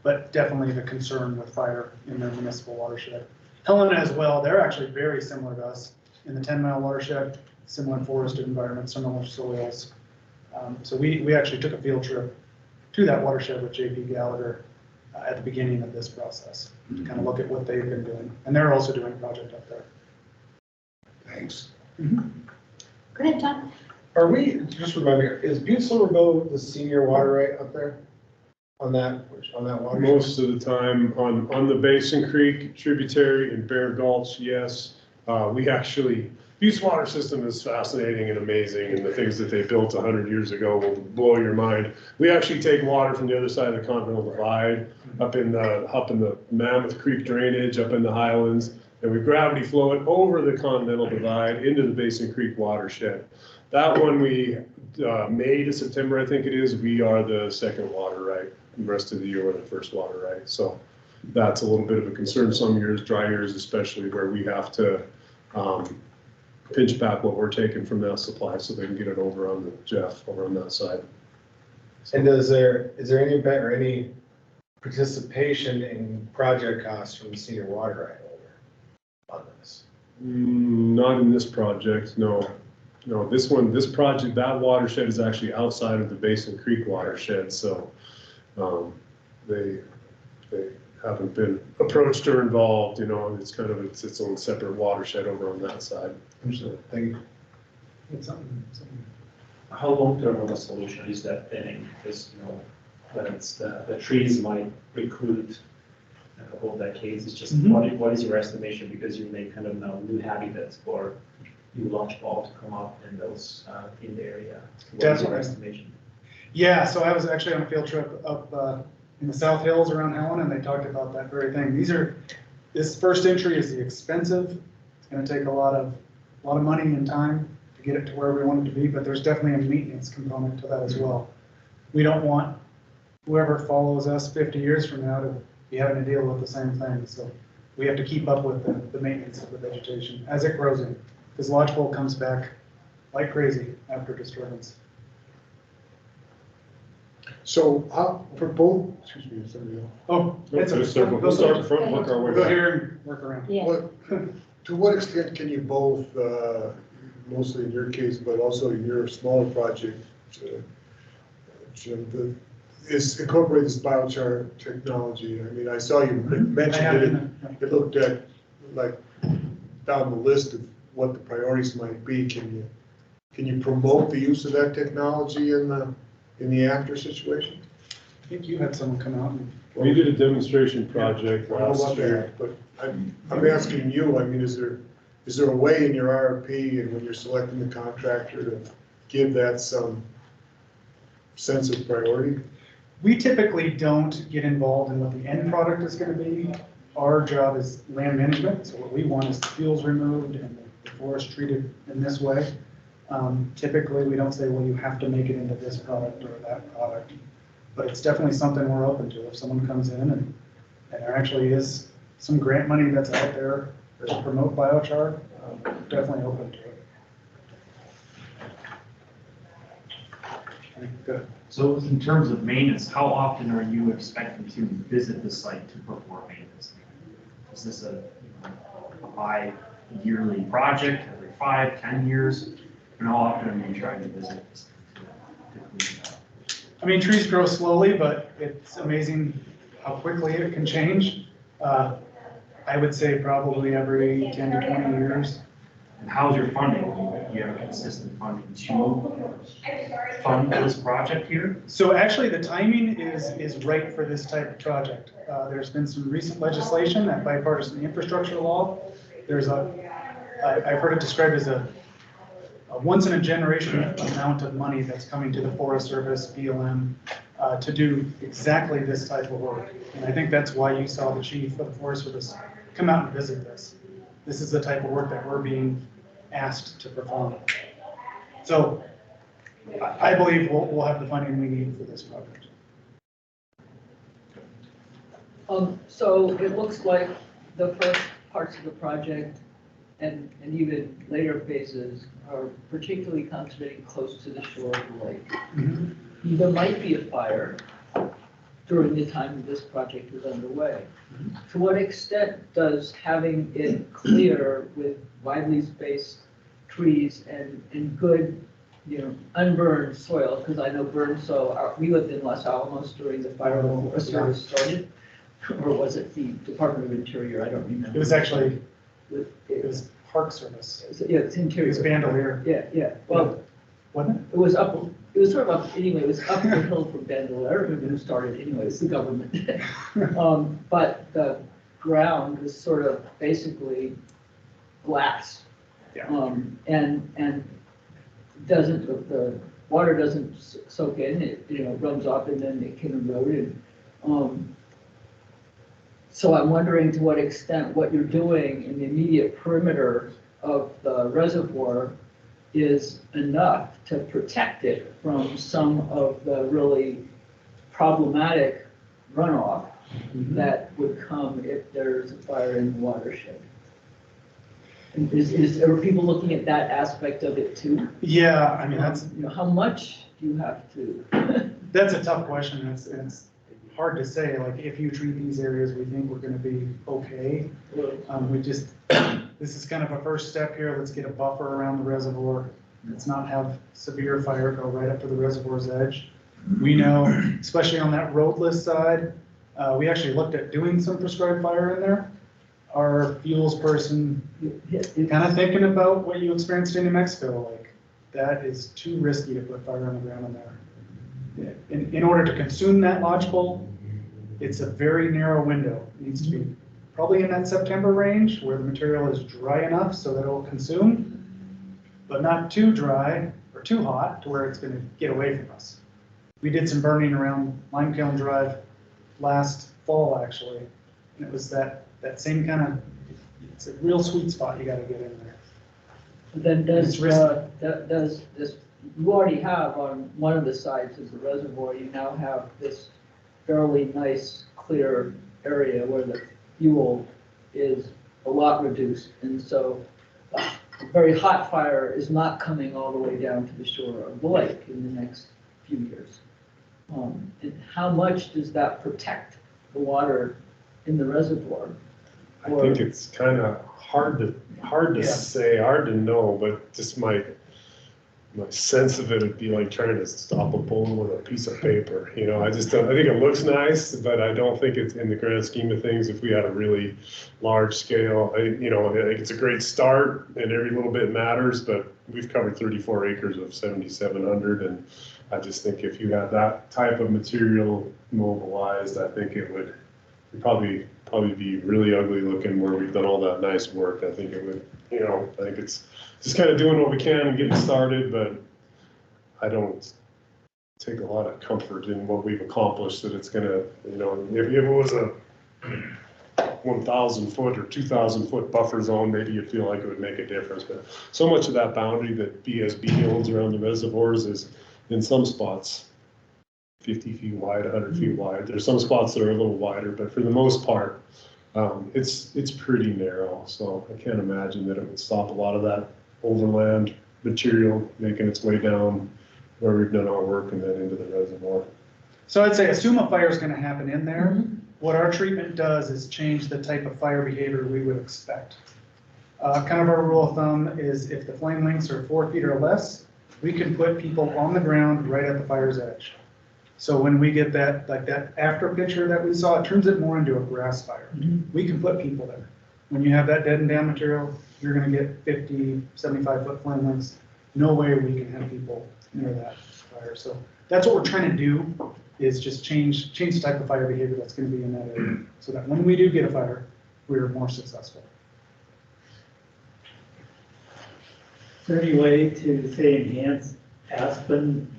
but definitely the concern with fire in their municipal watershed. Helena as well, they're actually very similar to us in the 10-mile watershed, similar forested environment, similar soils. So we actually took a field trip to that watershed with JP Gallagher at the beginning of this process to kind of look at what they've been doing. And they're also doing a project up there. Thanks. Go ahead, John. Are we, just remind me, is Butte Silverbow the senior water right up there on that water? Most of the time on the Basin Creek tributary in Bear Gulch, yes. We actually, Butte's water system is fascinating and amazing, and the things that they built 100 years ago will blow your mind. We actually take water from the other side of the Continental Divide, up in the Mammoth Creek drainage, up in the Highlands, and we gravity flow it over the Continental Divide into the Basin Creek watershed. That one we, May to September, I think it is, we are the second water right. The rest of the year we're the first water right. So that's a little bit of a concern some years, dry years especially, where we have to pinch back what we're taking from that supply so they can get it over on the Jeff over on that side. And is there any bet or any participation in project costs from the senior water right holder on this? Not in this project, no. No, this project, that watershed is actually outside of the Basin Creek watershed, so they haven't been approached or involved, you know. It's kind of its own separate watershed over on that side. Understood. Thank you. It's something. How long-term of a solution is that thinning? Because, you know, when it's the trees might recruit a couple of decades. It's just what is your estimation? Because you make kind of now new habitats for new lodgepole to come up in those in the area. What is your estimation? Yeah, so I was actually on a field trip up in the South Hills around Helena, and they talked about that very thing. This first entry is the expensive. It's going to take a lot of money and time to get it to where we want it to be, but there's definitely a maintenance component to that as well. We don't want whoever follows us 50 years from now to be having to deal with the same thing. So we have to keep up with the maintenance of the vegetation as it grows in, because lodgepole comes back like crazy after disturbance. So for both, excuse me, somebody else. Oh, We'll start in front, work our way Go back. here and work around. Yeah. To what extent can you both, mostly in your case, but also in your smaller project, Jim, is incorporate this biochar technology? I mean, I saw you mentioned it looked at like down the list of what the priorities might be. Can can you promote the use of that technology in the after situation? I think you had someone come out and. We did a demonstration project I don't know last about year. that, but I'm asking you, I mean, is there a way in your RFP and when you're selecting the contractor to give that some sense of priority? We typically don't get involved in what the end product is gonna be. Our job is land management, so what we want is the fuels removed and the forest treated in this way. Typically, we don't say, well, you have to make it into this product or that product, but it's definitely something we're open to. If someone comes in and there actually is some grant money that's out there to promote biochar, definitely open to it. Good. So in terms of maintenance, how often are you expecting to visit the site to perform maintenance? Is this a bi-yearly project, every 5, 10 years? And how often are you trying to visit this to clean it up? I mean, trees grow slowly, but it's amazing how quickly it can change. I would say probably every 10 to 20 years. And how's your funding? You have consistent funding to fund this project here? So actually, the timing is right for this type of project. There's been some recent legislation, that bipartisan infrastructure law. I've heard it described as a once in a generation amount of money that's coming to the Forest Service, BLM, to do exactly this type of work. And I think that's why you saw the chief of the Forest Service come out and visit this. This is the type of work that we're being asked to perform. So I believe we'll have the funding we need for this project. So it looks like the first parts of the project and even later phases are particularly concentrating close to the shore of the lake. Mm-hmm. There might be a fire during the time that this project is underway. Mm-hmm. To what extent does having it clear with widely spaced trees and good, unburned soil, because I know burned soil, we lived in Los Alamos during the fire when the Forest Service started, or was it the Department of Interior? I don't remember. It was actually, it was Park Service. Yeah, it's Interior. It was Bandelier. Yeah. Well, wasn't it? it was up, it was sort of up, anyway, it was up the hill from Bandelier. I don't remember who started anyway, it's the government. But the ground was sort of basically glass. Yeah. And the water doesn't soak in, it, runs off and then it can erode. And so I'm wondering to what extent what you're doing in the immediate perimeter of the reservoir is enough to protect it from some of the really problematic runoff that would come if there's a fire in the watershed. And are people looking at that aspect of it too? Yeah, I mean, that's, How much do you have to? that's a tough question. It's hard to say, like, if you treat these areas, we think we're gonna be okay. This is kind of a first step here. Let's get a buffer around the reservoir. Let's not have severe fire go right up to the reservoir's edge. We know, especially on that roadless side, we actually looked at doing some prescribed fire in there. Our fuels person kind of thinking about what you experienced in New Mexico, like, that is too risky to put fire on the ground in there. In order to consume that lodgepole, it's a very narrow window. It needs to be probably in that September range where the material is dry enough so that it will consume, but not too dry or too hot to where it's going to get away from us. We did some burning around Lime Kiln Drive last fall, actually, and it was that same kind of, it's a real sweet spot you got to get in there. Then does this, you already have on one of the sides of the reservoir, you now have this fairly nice, clear area where the fuel is a lot reduced. And so a very hot fire is not coming all the way down to the shore of the lake in the next few years. And how much does that protect the water in the reservoir? I think it's kind of hard to say, hard to know, but just my my sense of it would be like trying to stop a bull with a piece of paper, you know, I just don't, I think it looks nice, but I don't think it's in the grand scheme of things, if we had a really large scale, you know, I think it's a great start and every little bit matters, but we've covered 34 acres of 7,700, and I just think if you had that type of material mobilized, I think it would probably be really ugly looking where we've done all that nice work. I think it would, you know, I think it's just kind of doing what we can and getting started, but I don't take a lot of comfort in what we've accomplished, that it's gonna, you know, if it was a 1,000 foot or 2,000 foot buffer zone, maybe you feel like it would make a difference, but so much of that boundary that BSB holds around the reservoirs is in some spots 50 feet wide, 100 feet wide. There's some spots that are a little wider, but for the most part, it's pretty narrow. So I can't imagine that it would stop a lot of that overland material making its way down where we've done our work and then into the reservoir. So I'd say assume a fire is going to happen in there. What our treatment does is change the type of fire behavior we would expect. Kind of our rule of thumb is if the flame lengths are 4 feet or less, we can put people on the ground right at the fire's edge. So when we get that, like that after picture that we saw, it turns it more into a grass fire. We can put people there. When you have that dead down material, you're going to get 50, 75 foot flame lengths. No way we can have people near that fire. So that's what we're trying to do, is just change the type of fire behavior that's going to be in that area, so that when we do get a fire, we're more successful. Is there any way to, say, enhance aspen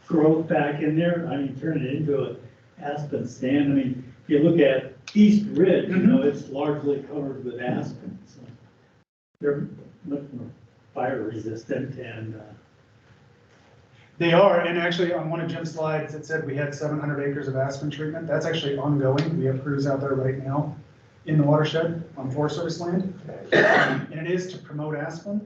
growth back in there? I mean, turn it into an aspen stand. I mean, if you look at East Ridge, you know, it's largely covered with aspen. So they're much more fire resistant, and They are, and actually on one of Jim's slides, it said we had 700 acres of aspen treatment. That's actually ongoing. We have crews out there right now in the watershed on Forest Service land. And it is to promote aspen,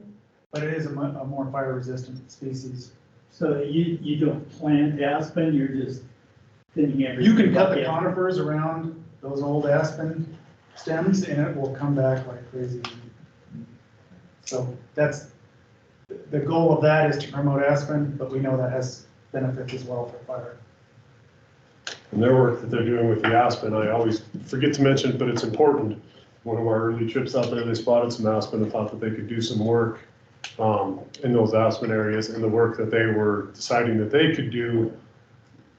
but it is a more fire resistant species. so you don't plant aspen, you're just thinking every. You can cut the conifers around those old aspen stems and it will come back like crazy. So that's, the goal of that is to promote aspen, but we know that has benefits as well for fire. And their work that they're doing with the aspen, I always forget to mention it, but it's important. One of our early trips out there, they spotted some aspen and thought that they could do some work in those aspen areas, and the work that they were deciding that they could do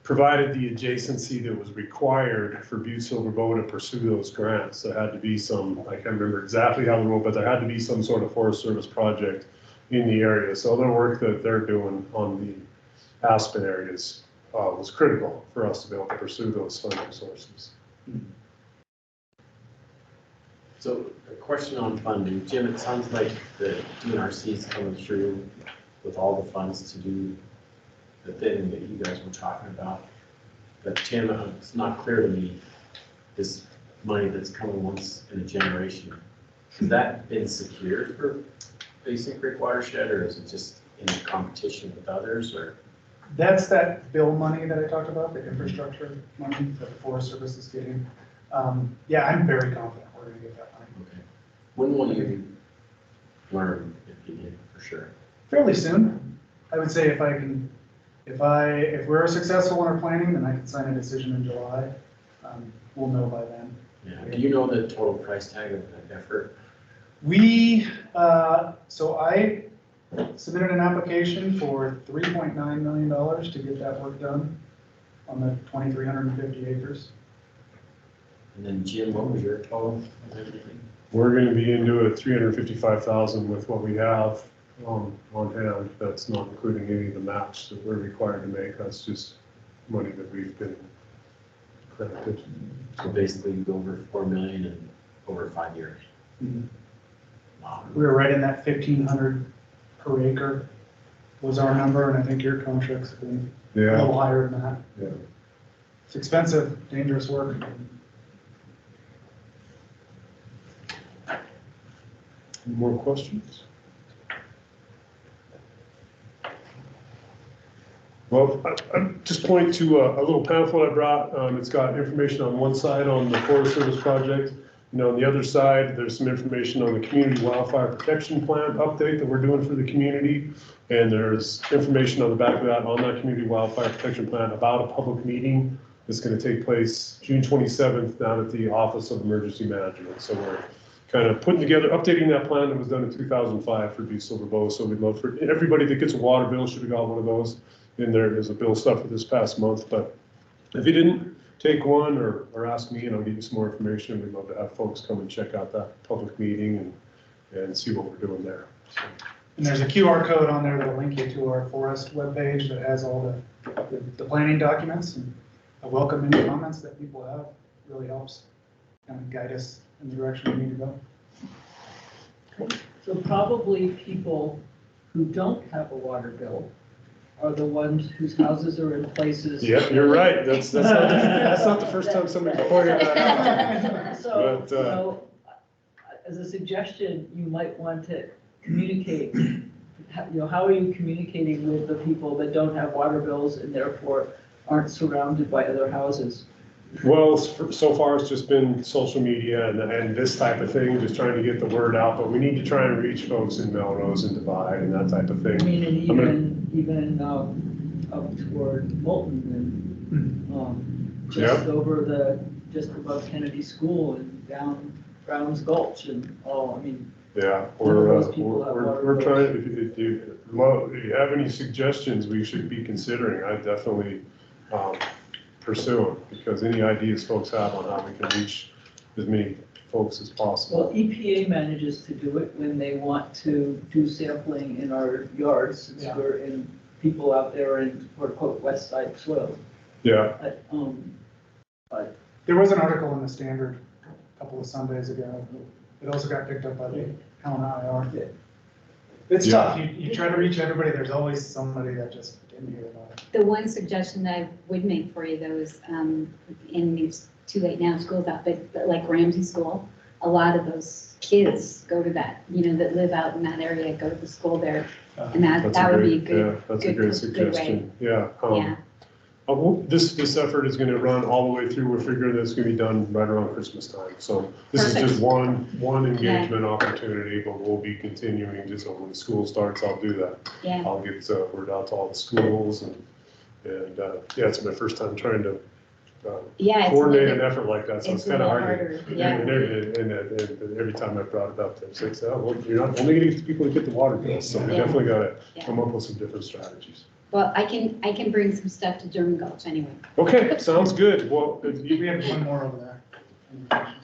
provided the adjacency that was required for Butte Silver Bow to pursue those grants. There had to be some, I can't remember exactly how the rule, but there had to be some sort of Forest Service project in the area. So the work that they're doing on the aspen areas was critical for us to be able to pursue those funding sources. So a question on funding. Jim, it sounds like the BNRC is coming through with all the funds to do the thing that you guys were talking about. But Tim, it's not clear to me, this money that's coming once in a generation, has that been secured for Basin Creek Watershed, or is it just in competition with others, or? That's that bill money that I talked about, the infrastructure money that the Forest Service is getting. Yeah, I'm very confident we're gonna get that money. Okay. When will you learn if you did, for sure? Fairly soon. I would say if we're successful in our planning, then I can sign a decision in July. We'll know by then. Yeah. Do you know the total price tag of that effort? So I submitted an application for $3.9 million to get that work done on the 2,350 acres. And then Jim, what was your total of everything? We're going to be into it 355,000 with what we have on hand. That's not including any of the match that we're required to make. That's just money that we've been credited. So basically you go over 4 million in over 5 years. Mm-hmm. Wow. We were right in that 1,500 per acre was our number, and I think your contract's been a little higher than that. Yeah. It's expensive, dangerous work. Any more questions? Well, I just point to a little pamphlet I brought. It's got information on one side on the Forest Service project, On the other side, there's some information on the community wildfire protection plan update that we're doing for the community. And there's information on the back of that, on that community wildfire protection plan about a public meeting that's going to take place June 27th down at the Office of Emergency Management. So we're kind of putting together, updating that plan that was done in 2005 for Butte Silver Bow. So we'd love for everybody that gets a water bill should have got one of those. In there's a bill stuff for this past month, but if you didn't take one or ask me and I'll give you some more information, we'd love to have folks come and check out that public meeting and see what we're doing there. So. And there's a QR code on there that'll link you to our forest webpage that has all the planning documents, and I welcome any comments that people have. It really helps kind of guide us in the direction we need to go. So probably people who don't have a water bill are the ones whose houses are in places. Yep, you're right. That's not the first time somebody's pointed that out. So, But, as a suggestion, you might want to communicate, how are you communicating with the people that don't have water bills and therefore aren't surrounded by other houses? Well, so far it's just been social media and this type of thing, just trying to get the word out, but we need to try and reach folks in Melrose and Divide and that type of thing. I mean, and even up toward Moulton and just just above Kennedy School and down Brown's Gulch and all, I mean. Yeah, we're trying, if you have any suggestions we should be considering, I definitely pursue them, because any ideas folks have on how we can reach as many folks as possible. Well, EPA manages to do it when they want to do sampling in our yards, since we're in, people out there in quote west side soil. Yeah. But there was an article in the Standard a couple of Sundays ago. It also got picked up by the Helena IR. It's tough. You try to reach everybody. There's always somebody that just didn't hear about it. The one suggestion that I would make for you though is, and it's too late now, school's out, but like Ramsey School, a lot of those kids go to that, that live out in that area, go to the school there. And that would be a good, yeah, that's a great suggestion. Yeah. Yeah. This effort is going to run all the way through. We're figuring that it's going to be done right around Christmas time. So this is just one engagement opportunity, but we'll be continuing just when the school starts. I'll do that. Yeah. I'll get word out to all the schools and it's my first time trying to coordinate an effort like that. So it's kind of hard. And every time I brought it up, they say, "Oh, well, you're not only going to get people to get the water bills, so we definitely got to come up with some different strategies." Well, I can bring some stuff to German Gulch anyway. Okay, sounds good. Well, we have one more over there.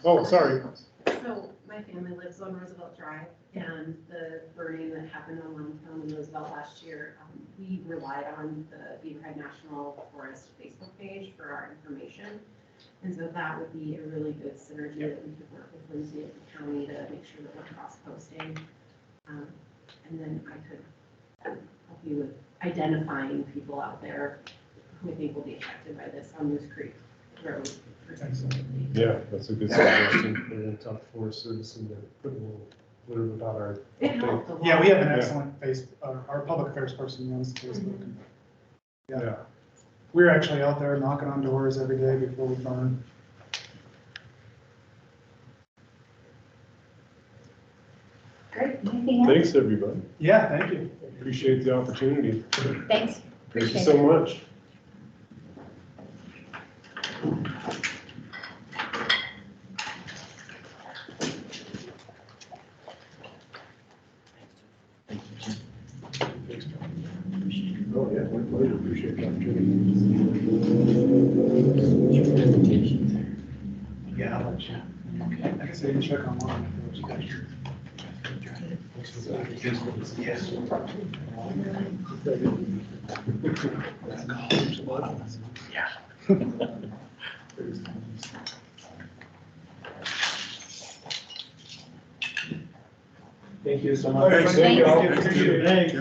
Oh, sorry. So my family lives on Roosevelt Drive, and the burning that happened on Limetown and Roosevelt last year, we relied on the Beaverhead National Forest Facebook page for our information. And so that would be a really good synergy that we could work with Lindsay at the county to make sure that we're cross-posting. And then I could help you with identifying people out there who I think will be affected by this on Moose Creek Road. Yeah, that's a good suggestion. We're going to talk to Forest Service and put a little about our. Yeah, we have an excellent our public affairs person runs Facebook. Yeah. We're actually out there knocking on doors every day before we burn. Great. Anything else? Thanks, everybody. Yeah, thank you. Appreciate the opportunity. Thanks. Thank you so much. Oh, yeah, my pleasure. Appreciate the opportunity. Yeah, I'll let you. Okay. Like I said, you can check online. Yes. Yeah. Thank you so much. Thank you. Appreciate it. Thanks.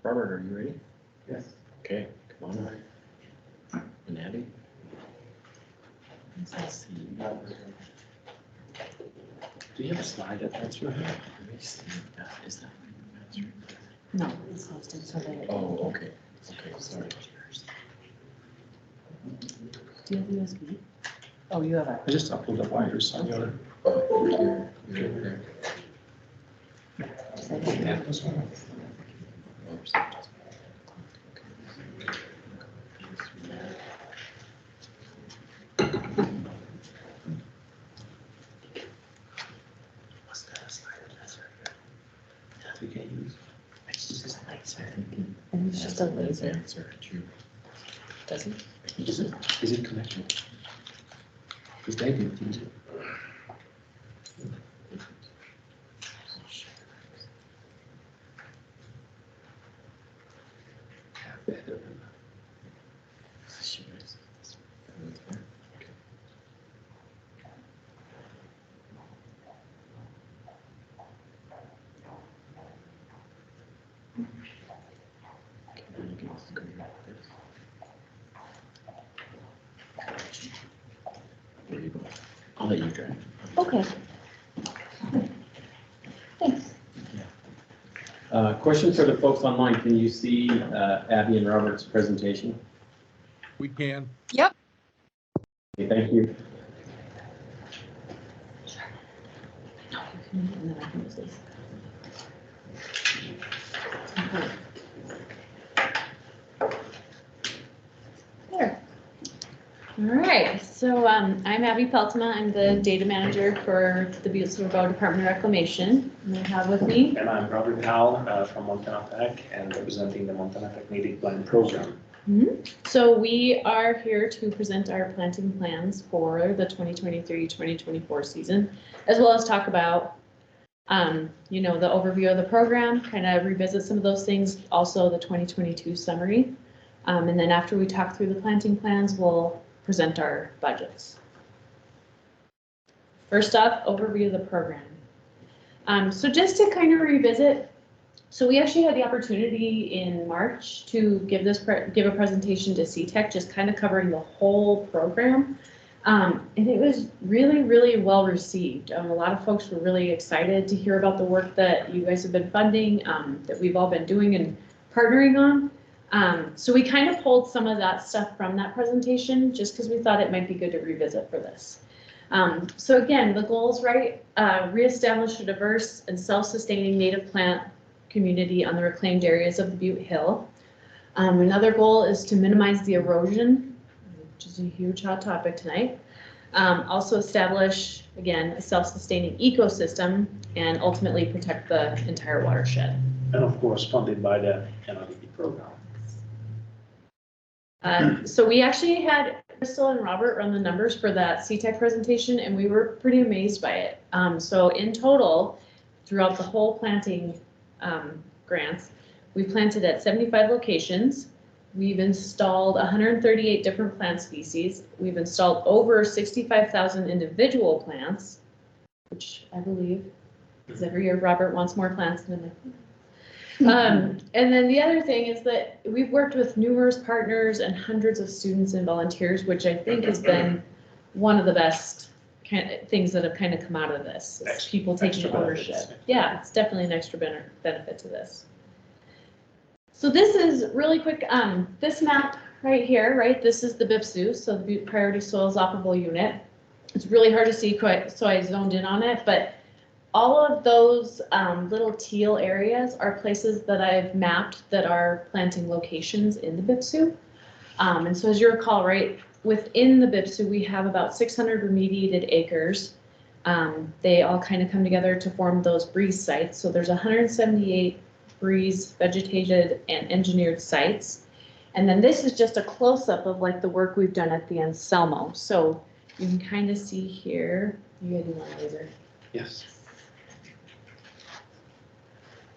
Robert, are you ready? Yes. Okay, come on. And Abby? Do you have a slide that that's right? Is that? No, it's hosted so that. Oh, okay. Okay, sorry. Do you have USB? Oh, you have a. I just pulled up wires on the other. We can't use. It's just a laser. And it's just a laser. Does it? Is it connected? Because they didn't use it. There you go. I'll let you drive. Okay. Thanks. Question for the folks online. Can you see Abby and Robert's presentation? We can. Yep. Okay, thank you. No, you can, and then I can use this. Okay. There. All right, so I'm Abby Peltma. I'm the data manager for the Butte Hill Department of Reclamation. And I have with me. And I'm Robert Powell from Montana Tech and representing the Montana Tech Native Plant Program. So we are here to present our planting plans for the 2023-2024 season, as well as talk about, you know, the overview of the program, kind of revisit some of those things, also the 2022 summary. And then after we talk through the planting plans, we'll present our budgets. First up, overview of the program. So just to kind of revisit, so we actually had the opportunity in March to give a presentation to CTEC, just kind of covering the whole program. And it was really, really well received. A lot of folks were really excited to hear about the work that you guys have been funding, that we've all been doing and partnering on. So we kind of pulled some of that stuff from that presentation just because we thought it might be good to revisit for this. So again, the goals, right? Reestablish a diverse and self-sustaining native plant community on the reclaimed areas of the Butte Hill. Another goal is to minimize the erosion, which is a huge hot topic tonight. Also establish, again, a self-sustaining ecosystem and ultimately protect the entire watershed. And of course, funded by the NRDP program. So we actually had Crystal and Robert run the numbers for that CTEC presentation, and we were pretty amazed by it. So in total, throughout the whole planting grants, we planted at 75 locations. We've installed 138 different plant species. We've installed over 65,000 individual plants, which I believe is every year Robert wants more plants than and then the other thing is that we've worked with numerous partners and hundreds of students and volunteers, which I think has been one of the best kind of things that have kind of come out of this. Is people taking ownership. Yeah, it's definitely an extra benefit to this. So this is really quick. This map right here, right? This is the BIPSU, so the Butte Priority Soils Operable Unit. It's really hard to see quite, so I zoned in on it, but all of those little teal areas are places that I've mapped that are planting locations in the BIPSU. And so as you recall, right, within the BIPSU, we have about 600 remediated acres. They all kind of come together to form those breeze sites. So there's 178 breeze vegetated and engineered sites. And then this is just a close-up of like the work we've done at the Anselmo. So you can kind of see here, you gotta do one laser. Yes.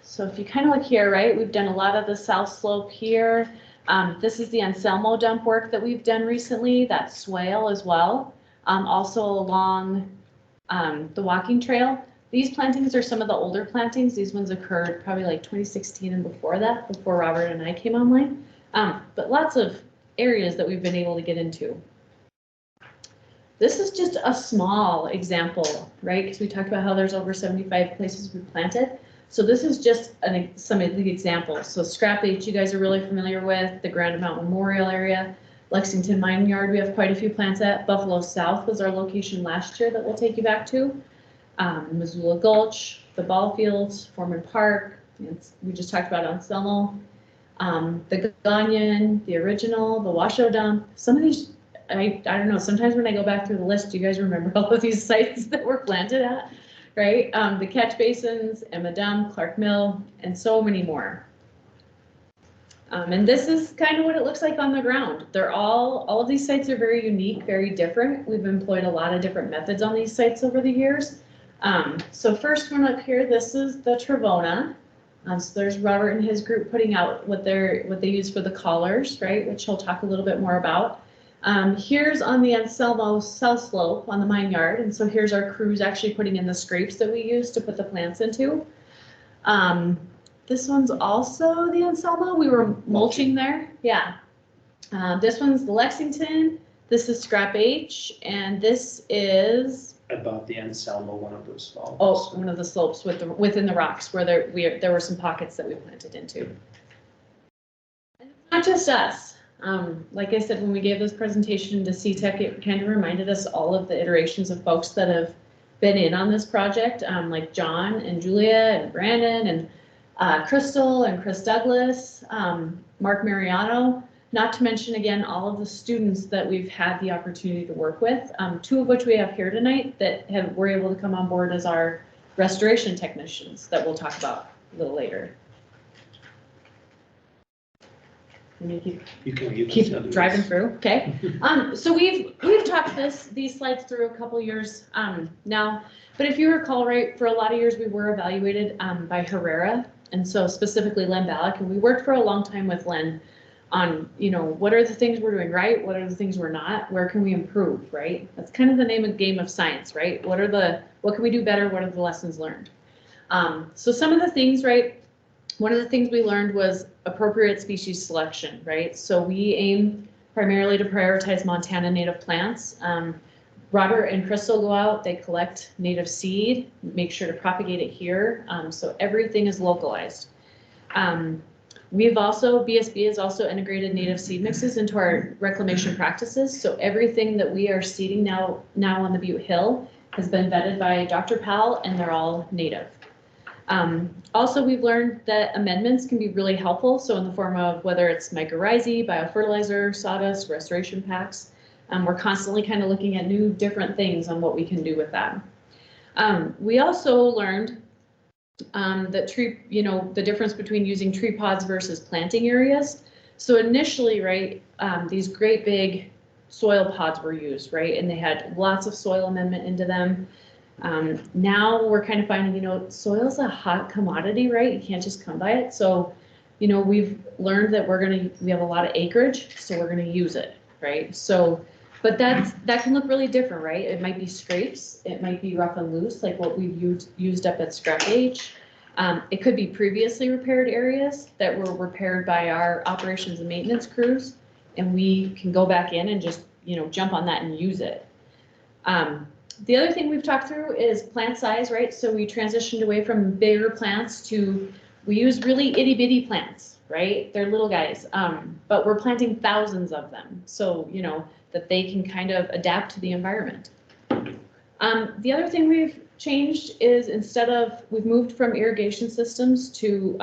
So if you kind of look here, right, we've done a lot of the south slope here. This is the Anselmo dump work that we've done recently, that swale as well. Also along the walking trail. These plantings are some of the older plantings. These ones occurred probably like 2016 and before that, before Robert and I came online. But lots of areas that we've been able to get into. This is just a small example, right? Because we talked about how there's over 75 places we planted. So this is just some of the examples. So Scrap H, you guys are really familiar with, the Grand Mountain Memorial area. Lexington Mine Yard, we have quite a few plants at. Buffalo South was our location last year that we'll take you back to. Missoula Gulch, the ball fields, Foreman Park, we just talked about Anselmo. The Ganyan, the original, the Washoe Dump. Some of these, I don't know, sometimes when I go back through the list, do you guys remember all of these sites that were planted at, right? The catch basins, Emma Dump, Clark Mill, and so many more. And this is kind of what it looks like on the ground. They're all of these sites are very unique, very different. We've employed a lot of different methods on these sites over the years. So first one up here, this is the Trevona. So there's Robert and his group putting out what they use for the collars, right, which he'll talk a little bit more about. Here's on the Anselmo south slope on the mine yard, and so here's our crews actually putting in the scrapes that we use to put the plants into. This one's also the Anselmo. We were mulching there. Yeah. This one's the Lexington. This is Scrap H, and this is About the Anselmo, one of those slopes. oh, one of the slopes within the rocks where there were some pockets that we planted into. And it's not just us. Like I said, when we gave this presentation to CTEC, it kind of reminded us all of the iterations of folks that have been in on this project, like John and Julia and Brandon and Crystal and Chris Douglas, Mark Mariano, not to mention again all of the students that we've had the opportunity to work with, two of which we have here tonight that were able to come on board as our restoration technicians that we'll talk about a little later. You can keep driving through, okay? So we've talked these slides through a couple years now, but if you recall, right, for a lot of years we were evaluated by Herrera, and so specifically Len Ballack, and we worked for a long time with Len on, you know, what are the things we're doing right, what are the things we're not, where can we improve, right? That's kind of the name of game of science, right? What can we do better, what are the lessons learned? So some of the things, right, one of the things we learned was appropriate species selection, right? So we aim primarily to prioritize Montana native plants. Robert and Crystal go out, they collect native seed, make sure to propagate it here. So everything is localized. BSB has also integrated native seed mixes into our reclamation practices. So everything that we are seeding now on the Butte Hill has been vetted by Dr. Powell, and they're all native. Also, we've learned that amendments can be really helpful. So in the form of whether it's mycorrhizae, biofertilizer, sawdust, restoration packs, we're constantly kind of looking at new different things on what we can do with that. We also learned that the difference between using tree pods versus planting areas. So initially, right, these great big soil pods were used, right, and they had lots of soil amendment into them. Now we're kind of finding, soil's a hot commodity, right? You can't just come by it. So, we've learned that we have a lot of acreage, so we're going to use it, right? So, but that can look really different, right? It might be scrapes, it might be rough and loose, like what we've used up at Scrap H. It could be previously repaired areas that were repaired by our operations and maintenance crews, and we can go back in and just, jump on that and use it. The other thing we've talked through is plant size, right? So we transitioned away from bigger plants we use really itty bitty plants, right? They're little guys, but we're planting thousands of them. So, that they can kind of adapt to the environment. The other thing we've changed is we've moved from irrigation systems to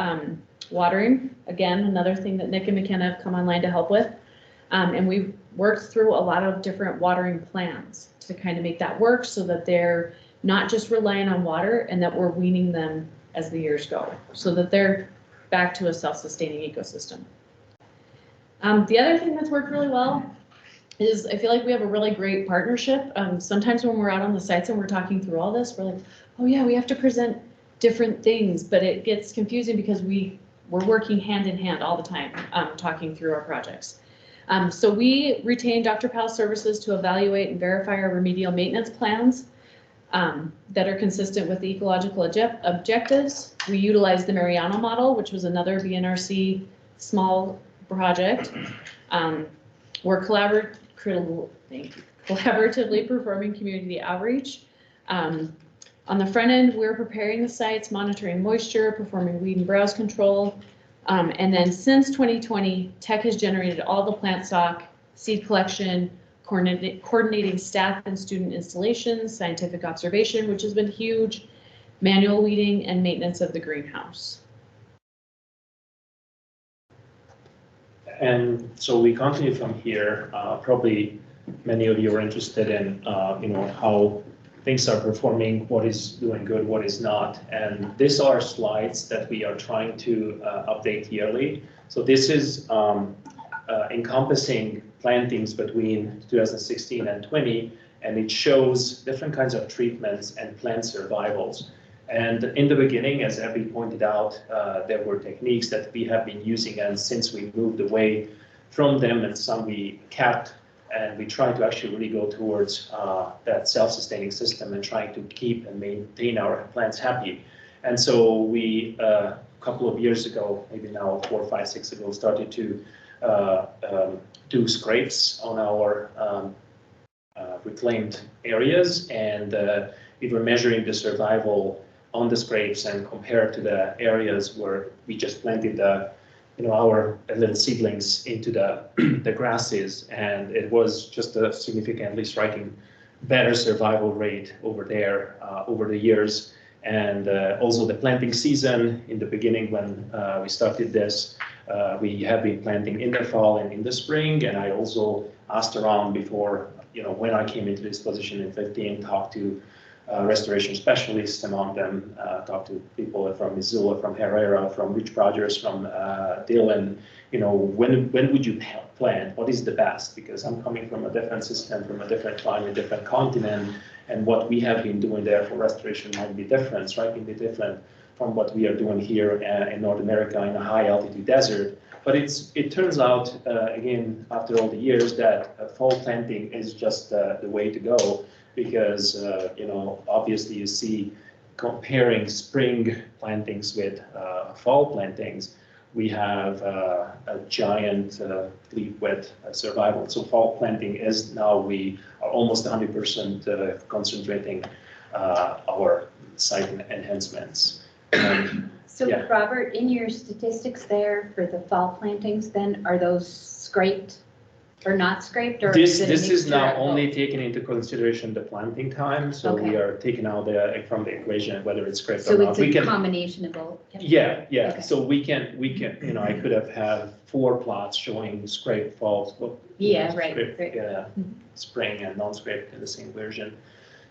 watering. Again, another thing that Nick and McKenna have come online to help with. And we've worked through a lot of different watering plans to kind of make that work so that they're not just relying on water and that we're weaning them as the years go so that they're back to a self-sustaining ecosystem. The other thing that's worked really well is I feel like we have a really great partnership. Sometimes when we're out on the sites and we're talking through all this, we're like, oh yeah, we have to present different things, but it gets confusing because we're working hand in hand all the time talking through our projects. So we retain Dr. Powell's services to evaluate and verify our remedial maintenance plans that are consistent with the ecological objectives. We utilize the Mariano model, which was another BNRC small project. We're collaboratively performing community outreach. On the front end, we're preparing the sites, monitoring moisture, performing weed and browse control. And then since 2020, Tech has generated all the plant stock, seed collection, coordinating staff and student installations, scientific observation, which has been huge, manual weeding, and maintenance of the greenhouse. And so we continue from here. Probably many of you are interested in, how things are performing, what is doing good, what is not. And these are slides that we are trying to update yearly. So this is encompassing plantings between 2016 and 20, and it shows different kinds of treatments and plant survivals. And in the beginning, as Abby pointed out, there were techniques that we have been using, and since we moved away from them, and some we kept, and we try to actually really go towards that self-sustaining system and trying to keep and maintain our plants happy. And so we, a couple of years ago, maybe now 4, 5, 6 ago, started to do scrapes on our reclaimed areas, and we were measuring the survival on the scrapes and compare to the areas where we just planted the, our little seedlings into the grasses, and it was just a significantly striking better survival rate over there over the years. And also the planting season in the beginning when we started this, we have been planting in the fall and in the spring, and I also asked around before, when I came into this position in 15, talked to restoration specialists, among them talked to people from Missoula, from Herrera, from Rich Rogers, from Dillon. When would you plant? What is the best? Because I'm coming from a different system, from a different climate, different continent, and what we have been doing there for restoration might be different, strikingly different from what we are doing here in North America in a high altitude desert. But it turns out, again, after all the years, that fall planting is just the way to go, because obviously you see comparing spring plantings with fall plantings, we have a giant leap with survival. So fall planting is now, we are almost 100% concentrating our site enhancements. So yeah. Robert, in your statistics there for the fall plantings, then are those scraped or not scraped, or This is is now both? only taking into consideration the planting time, so we Okay. are taking out from the equation whether it's scraped So or not. it's We a can, combination of both? yeah. Okay. So we can, I could have had 4 plots showing scraped fall. Yeah, right. Scraped, spring and non-scraped in the same version.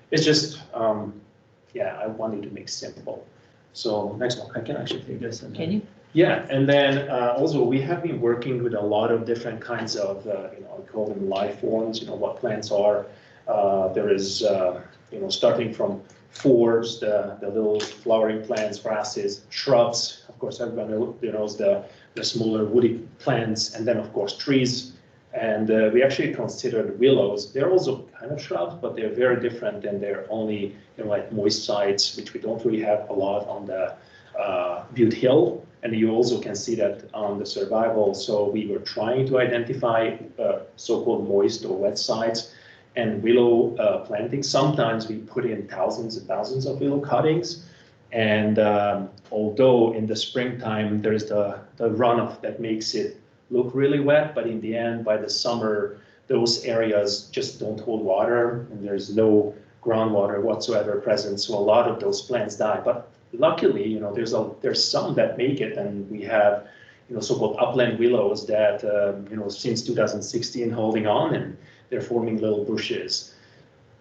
It's just, I wanted to make it simple. So next one, I can actually take this. Can you? Yeah, and then also we have been working with a lot of different kinds of, I call them life forms, what plants are. There is, starting from forbs, the little flowering plants, grasses, shrubs. Of course, everyone knows the smaller woody plants, and then of course trees. And we actually considered willows. They're also kind of shrubs, but they're very different, and they're only like moist sites, which we don't really have a lot on the Butte Hill. And you also can see that on the survival. So we were trying to identify so-called moist or wet sites and willow plantings. Sometimes we put in thousands and thousands of willow cuttings. And although in the springtime, there's the runoff that makes it look really wet, but in the end, by the summer, those areas just don't hold water, and there's no groundwater whatsoever present. So a lot of those plants die. But luckily, there's some that make it, and we have, so-called upland willows that, since 2016 holding on, and they're forming little bushes.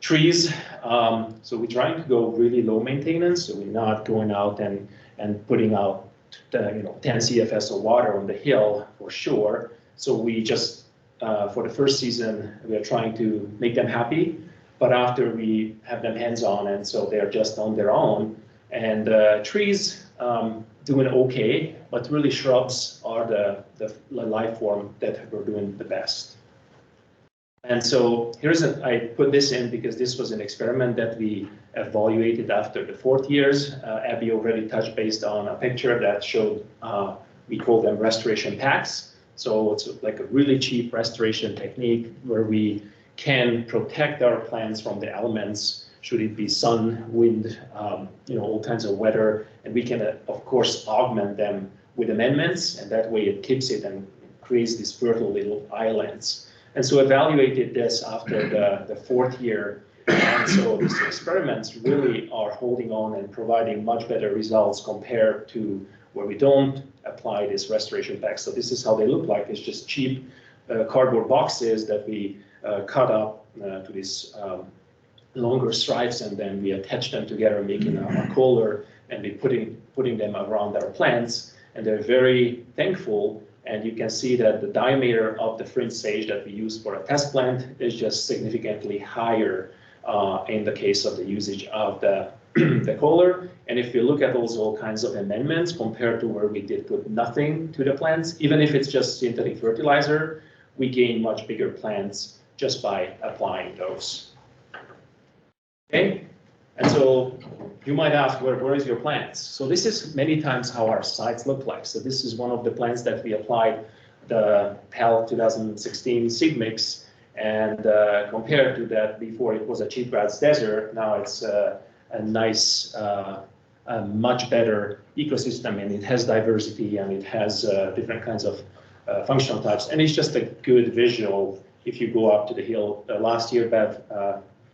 Trees, so we're trying to go really low maintenance, so we're not going out and putting out 10 CFS of water on the hill for sure. So we just, for the first season, we are trying to make them happy, but after we have them hands-on, and so they're just on their own. And trees doing okay, but really shrubs are the life form that we're doing the best. And so I put this in because this was an experiment that we evaluated after the 4th years. Abby already touched based on a picture that showed, we call them restoration packs. So it's like a really cheap restoration technique where we can protect our plants from the elements, should it be sun, wind, all kinds of weather, and we can, of course, augment them with amendments, and that way it keeps it and creates these fertile little islands. And so evaluated this after the 4th year, and so these experiments really are holding on and providing much better results compared to where we don't apply this restoration pack. So this is how they look like. It's just cheap cardboard boxes that we cut up to these longer stripes, and then we attach them together, making a collar, and we putting them around our plants. And they're very thankful. And you can see that the diameter of the fringe sage that we use for a test plant is just significantly higher in the case of the usage of the collar. And if you look at also all kinds of amendments compared to where we did put nothing to the plants, even if it's just synthetic fertilizer, we gain much bigger plants just by applying those. Okay, and so you might ask, where is your plants? So this is many times how our sites look like. So this is one of the plants that we applied the PAL 2016 seed mix, and compared to that, before it was a cheatgrass desert, now it's a nice, a much better ecosystem, and it has diversity, and it has different kinds of functional types, and it's just a good visual if you go up to the hill. Last year,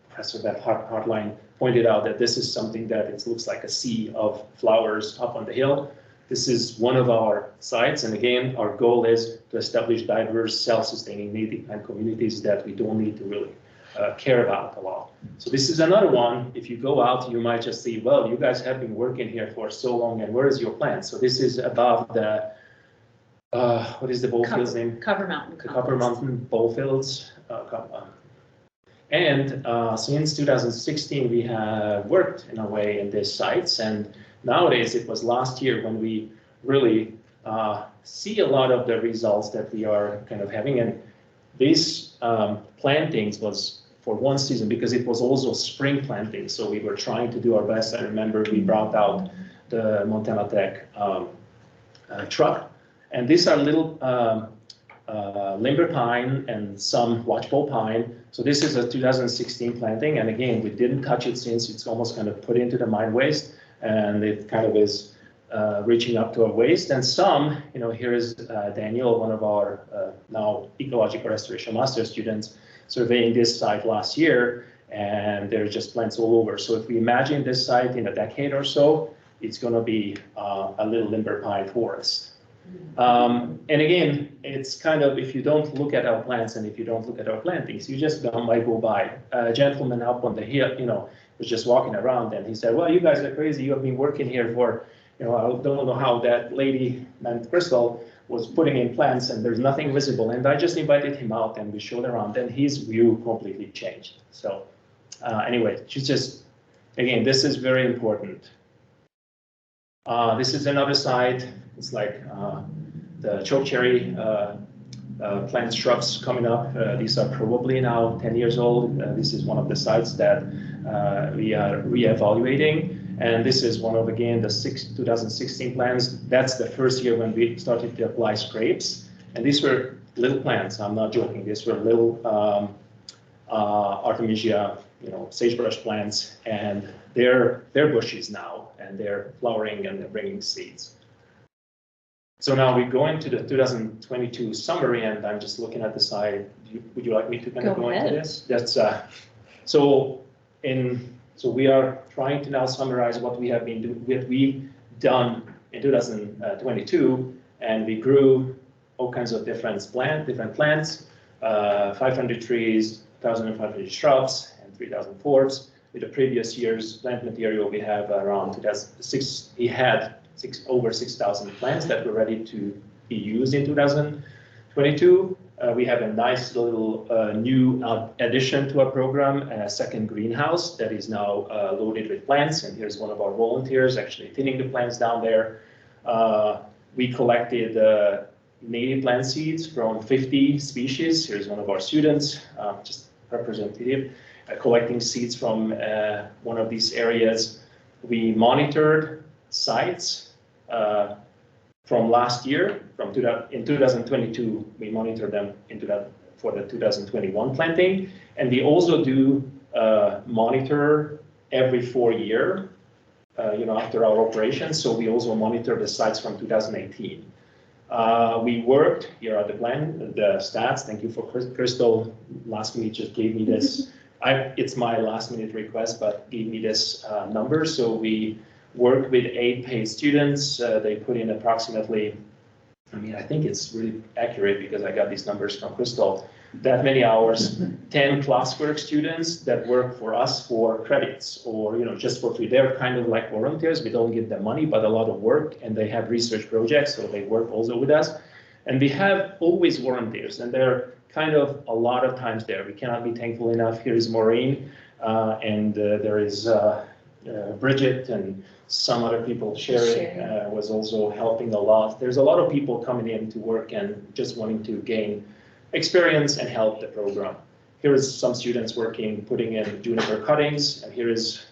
Professor Bev Hartline pointed out that this is something that it looks like a sea of flowers up on the hill. This is one of our sites, and again, our goal is to establish diverse, self-sustaining native plant communities that we don't need to really care about a lot. So this is another one. If you go out, you might just see, well, you guys have been working here for so long, and where is your plant? So this is above the, what is the bowl field's name? Copper Mountain. The Copper Mountain bowl fields. And since 2016, we have worked in a way in these sites, and nowadays it was last year when we really see a lot of the results that we are kind of having. And these plantings was for one season because it was also spring planting, so we were trying to do our best. I remember we brought out the Montana Tech truck, and these are little limber pine and some watchpole pine. So this is a 2016 planting, and again, we didn't touch it since it's almost kind of put into the mine waste, and it kind of is reaching up to our waist. And some, here is Daniel, one of our now ecological restoration master students, surveying this site last year, and there's just plants all over. So if we imagine this site in a decade or so, it's going to be a little limber pine forest. And again, it's kind of, if you don't look at our plants and if you don't look at our plantings, you just might go by. A gentleman up on the hill, was just walking around, and he said, well, you guys are crazy. You have been working here for, I don't know how that lady named Crystal was putting in plants, and there's nothing visible. And I just invited him out, and we showed around, and his view completely changed. So anyway, she's just, again, this is very important. This is another site. It's like the chokecherry plant shrubs coming up. These are probably now 10 years old. This is one of the sites that we are re-evaluating. And this is one of, again, the 2016 plants. That's the first year when we started to apply scrapes. And these were little plants. I'm not joking. These were little Artemisia, sagebrush plants. And they're bushes now, and they're flowering and they're bringing seeds. So now we go into the 2022 summary, and I'm just looking at the side. Would you like me to kind of go into this? That's so we are trying to now summarize what we have been doing, what we done in 2022, and we grew all kinds of different plants, 500 trees, 1,500 shrubs, and 3,000 forbs. With the previous year's plant material, we have around 2006. We had over 6,000 plants that were ready to be used in 2022. We have a nice little new addition to our program, a second greenhouse that is now loaded with plants. And here's one of our volunteers actually thinning the plants down there. We collected native plant seeds from 50 species. Here's one of our students, just representative, collecting seeds from one of these areas. We monitored sites from last year, in 2022, we monitored them in for the 2021 planting. And we also do monitor every 4 years, after our operation. So we also monitor the sites from 2018. We worked, here are the stats. Thank you for Crystal. Last minute just gave me this. It's my last minute request, but gave me this number. So we worked with 8 paid students. They put in approximately, I think it's really accurate because I got these numbers from Crystal, that many hours, 10 classwork students that work for us for credits or, just for free. They're kind of like volunteers. We don't give them money, but a lot of work, and they have research projects, so they work also with us. And we have always volunteers, and they're kind of a lot of times there. We cannot be thankful enough. Here is Maureen, and there is Bridget, and some other people. Sherry was also helping a lot. There's a lot of people coming in to work and just wanting to gain experience and help the program. Here is some students working, putting in juniper cuttings, and here is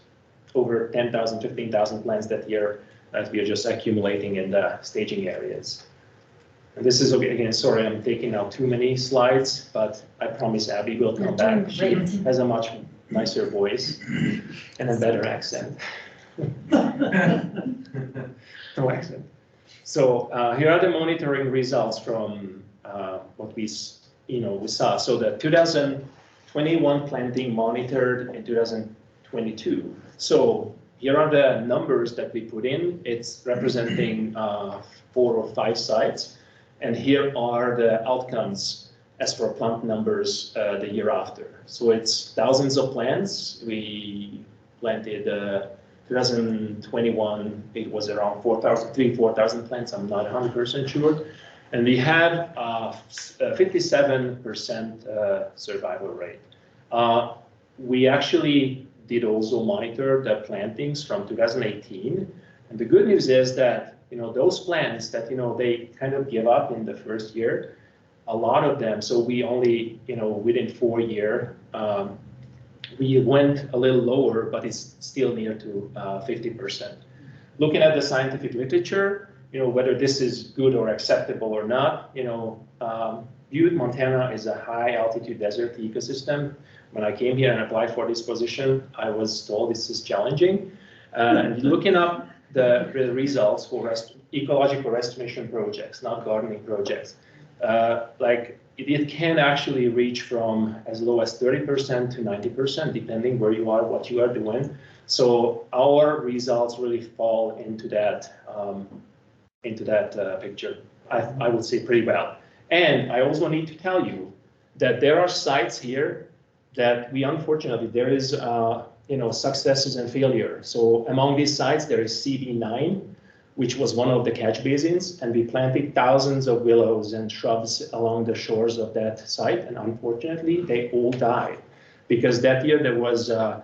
over 10,000, 15,000 plants that year that we are just accumulating in the staging areas. And this is, again, sorry, I'm taking out too many slides, but I promise Abby will come back. She has a much nicer voice and a better accent. No accent. So here are the monitoring results from what we saw. So the 2021 planting monitored in 2022. So here are the numbers that we put in. It's representing 4 or 5 sites. And here are the outcomes as for plant numbers the year after. So it's thousands of plants. We planted 2021, it was around 4,000 plants. I'm not 100% sure. And we had 57% survival rate. We actually did also monitor the plantings from 2018. And the good news is that, those plants that, they kind of give up in the first year, a lot of them, so we only, within 4 years, we went a little lower, but it's still near to 50%. Looking at the scientific literature, whether this is good or acceptable or not, Butte, Montana is a high altitude desert ecosystem. When I came here and applied for this position, I was told this is challenging. And looking up the results for ecological restoration projects, not gardening projects, it can actually reach from as low as 30% to 90%, depending where you are, what you are doing. So our results really fall into that picture, I would say pretty well. And I also need to tell you that there are sites here that we unfortunately, there is successes and failure. So among these sites, there is CV9, which was one of the catch basins, and we planted thousands of willows and shrubs along the shores of that site, and unfortunately, they all died because that year there was a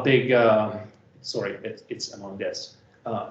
big, it's among this.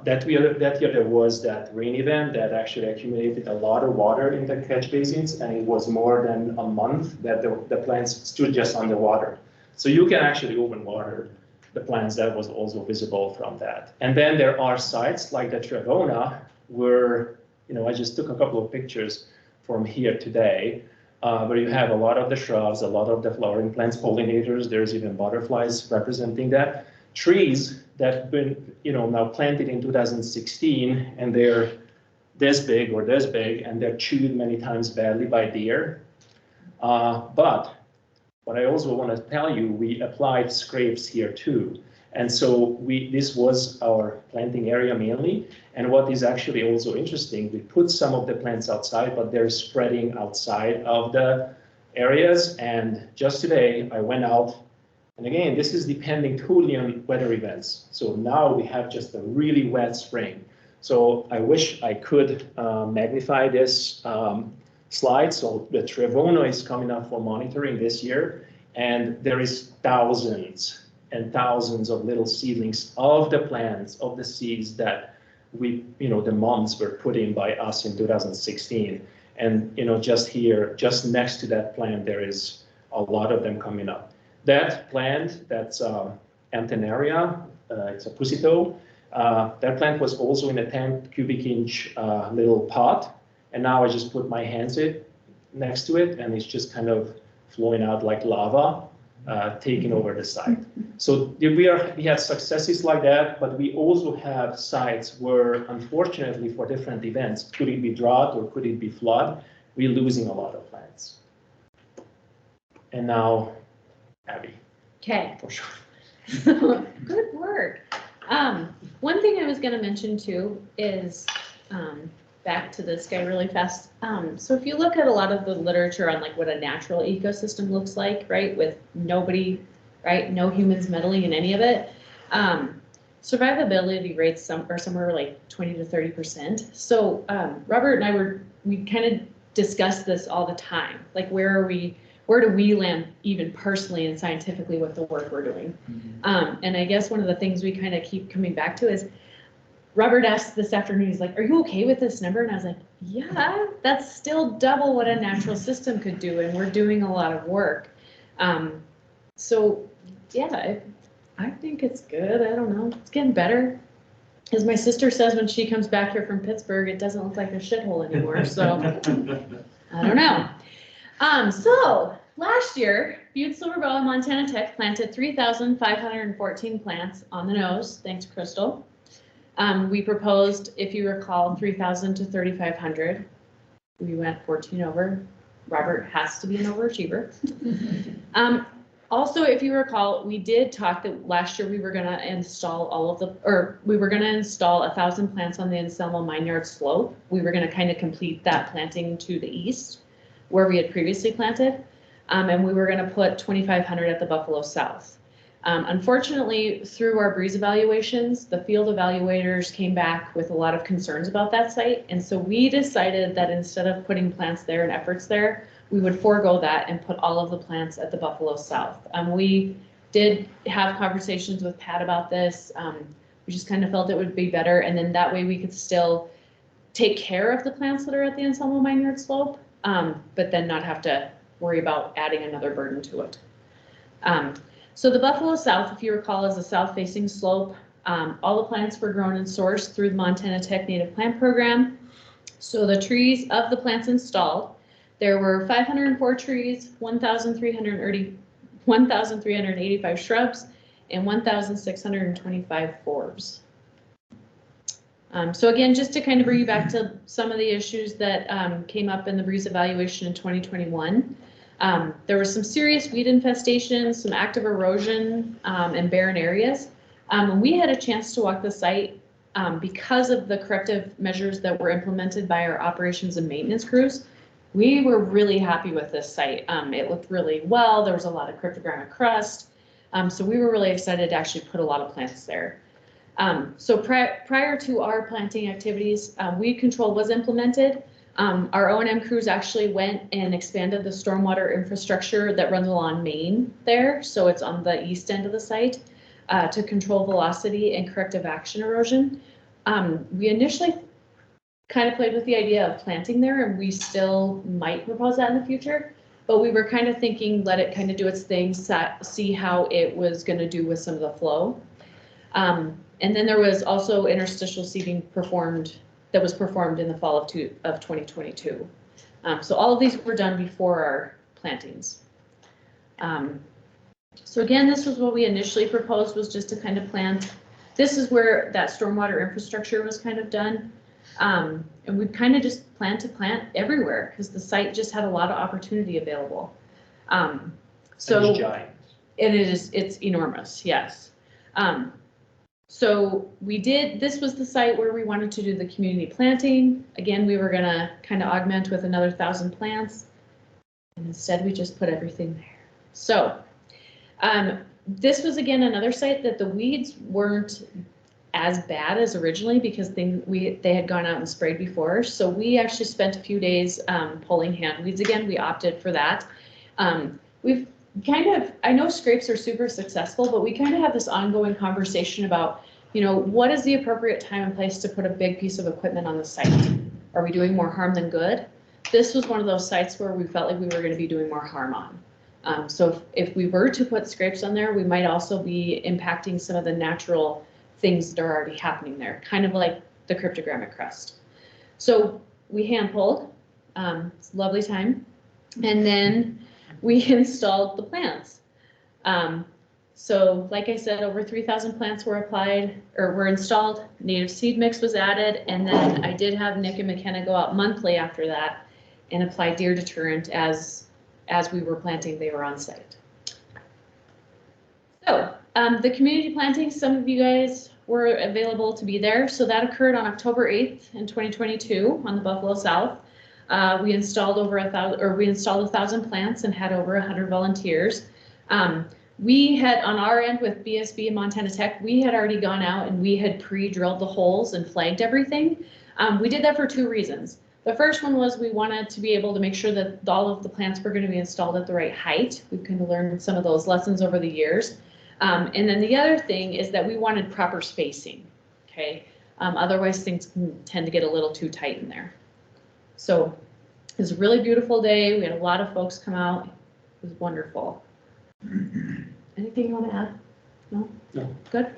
That year there was that rain event that actually accumulated a lot of water in the catch basins, and it was more than a month that the plants stood just underwater. So you can actually overwater the plants. That was also visible from that. And then there are sites like the Trevona where, I just took a couple of pictures from here today, where you have a lot of the shrubs, a lot of the flowering plants, pollinators, there's even butterflies representing that. Trees that have been, now planted in 2016, and they're this big or this big, and they're chewed many times badly by deer. But what I also want to tell you, we applied scrapes here too. And so this was our planting area mainly. And what is actually also interesting, we put some of the plants outside, but they're spreading outside of the areas. And just today I went out, and again, this is depending totally on weather events. So now we have just a really wet spring. So I wish I could magnify this slide. So the Trevona is coming up for monitoring this year, and there is thousands and thousands of little seedlings of the plants, of the seeds that we, the moms were put in by us in 2016. And, just here, just next to that plant, there is a lot of them coming up. That plant, that's Antenaria, it's a pussytoe. That plant was also in a 10 cubic inch little pot. And now I just put my hands next to it, and it's just kind of flowing out like lava, taking over the site. So we have successes like that, but we also have sites where, unfortunately, for different events, could it be drought or could it be flood, we're losing a lot of plants. And now, Abby. Okay. For sure. Good work. One thing I was gonna mention too is, back to this guy really fast. So if you look at a lot of the literature on like what a natural ecosystem looks like, right, with nobody, right, no humans meddling in any of it, survivability rates are somewhere like 20 to 30%. So Robert and I we kind of discuss this all the time, like where do we land even personally and scientifically with the work we're doing? And I guess one of the things we kind of keep coming back to is, Robert asked this afternoon, he's like, are you okay with this number? And I was like, yeah, that's still double what a natural system could do, and we're doing a lot of work. So yeah, I think it's good. I don't know, it's getting better. As my sister says when she comes back here from Pittsburgh, it doesn't look like a shithole anymore, so I don't know. So last year, Butte Silver Bow and Montana Tech planted 3,514 plants on the nose, thanks Crystal. We proposed, if you recall, 3,000 to 3,500. We went 14 over. Robert has to be an overachiever. Also, if you recall, we did talk that last year we were gonna install we were gonna install 1,000 plants on the Anselmo Mineyard slope. We were gonna kind of complete that planting to the east, where we had previously planted. And we were gonna put 2,500 at the Buffalo South. Unfortunately, through our breeze evaluations, the field evaluators came back with a lot of concerns about that site. And so we decided that instead of putting plants there and efforts there, we would forego that and put all of the plants at the Buffalo South. We did have conversations with Pat about this. We just kind of felt it would be better. And then that way we could still take care of the plants that are at the Anselmo Mineyard slope, but then not have to worry about adding another burden to it. So the Buffalo South, if you recall, is a south-facing slope. All the plants were grown and sourced through the Montana Tech Native Plant Program. So the trees of the plants installed, there were 504 trees, 1,385 shrubs, and 1,625 forbs. So again, just to kind of bring you back to some of the issues that came up in the breeze evaluation in 2021. There was some serious weed infestation, some active erosion, and barren areas. When we had a chance to walk the site, because of the corrective measures that were implemented by our operations and maintenance crews, we were really happy with this site. It looked really well. There was a lot of cryptogrammic crust. So we were really excited to actually put a lot of plants there. So prior to our planting activities, weed control was implemented. Our O&M crews actually went and expanded the stormwater infrastructure that runs along Main there. So it's on the east end of the site to control velocity and corrective action erosion. We initially kind of played with the idea of planting there, and we still might propose that in the future, but we were kind of thinking, let it kind of do its thing, see how it was going to do with some of the flow. And then there was also interstitial seeding that was performed in the fall of 2022. So all of these were done before our plantings. So again, this was what we initially proposed, was just to kind of plant. This is where that stormwater infrastructure was kind of done. And we kind of just plan to plant everywhere because the site just had a lot of opportunity available. So it's giant. It's enormous, yes. So this was the site where we wanted to do the community planting. Again, we were gonna kind of augment with another 1,000 plants. And instead we just put everything there. So this was again another site that the weeds weren't as bad as originally because they had gone out and sprayed before. So we actually spent a few days pulling hand weeds again. We opted for that. We've I know scrapes are super successful, but we kind of have this ongoing conversation about, what is the appropriate time and place to put a big piece of equipment on the site? Are we doing more harm than good? This was one of those sites where we felt like we were going to be doing more harm on. So if we were to put scrapes on there, we might also be impacting some of the natural things that are already happening there, kind of like the cryptogrammic crust. So we hand pulled. It's a lovely time. And then we installed the plants. So like I said, over 3,000 plants were applied or were installed, native seed mix was added, and then I did have Nick and McKenna go out monthly after that and apply deer deterrent as we were planting, they were on site. So the community planting, some of you guys were available to be there. So that occurred on October 8th in 2022 on the Buffalo South. We installed 1,000 plants and had over 100 volunteers. We had, on our end with BSB and Montana Tech, we had already gone out and we had pre-drilled the holes and flagged everything. We did that for 2 reasons. The first one was we wanted to be able to make sure that all of the plants were going to be installed at the right height. We've kind of learned some of those lessons over the years. And then the other thing is that we wanted proper spacing, okay? Otherwise things can tend to get a little too tight in there. So it was a really beautiful day. We had a lot of folks come out. It was wonderful. Anything you want to add? No? No. Good.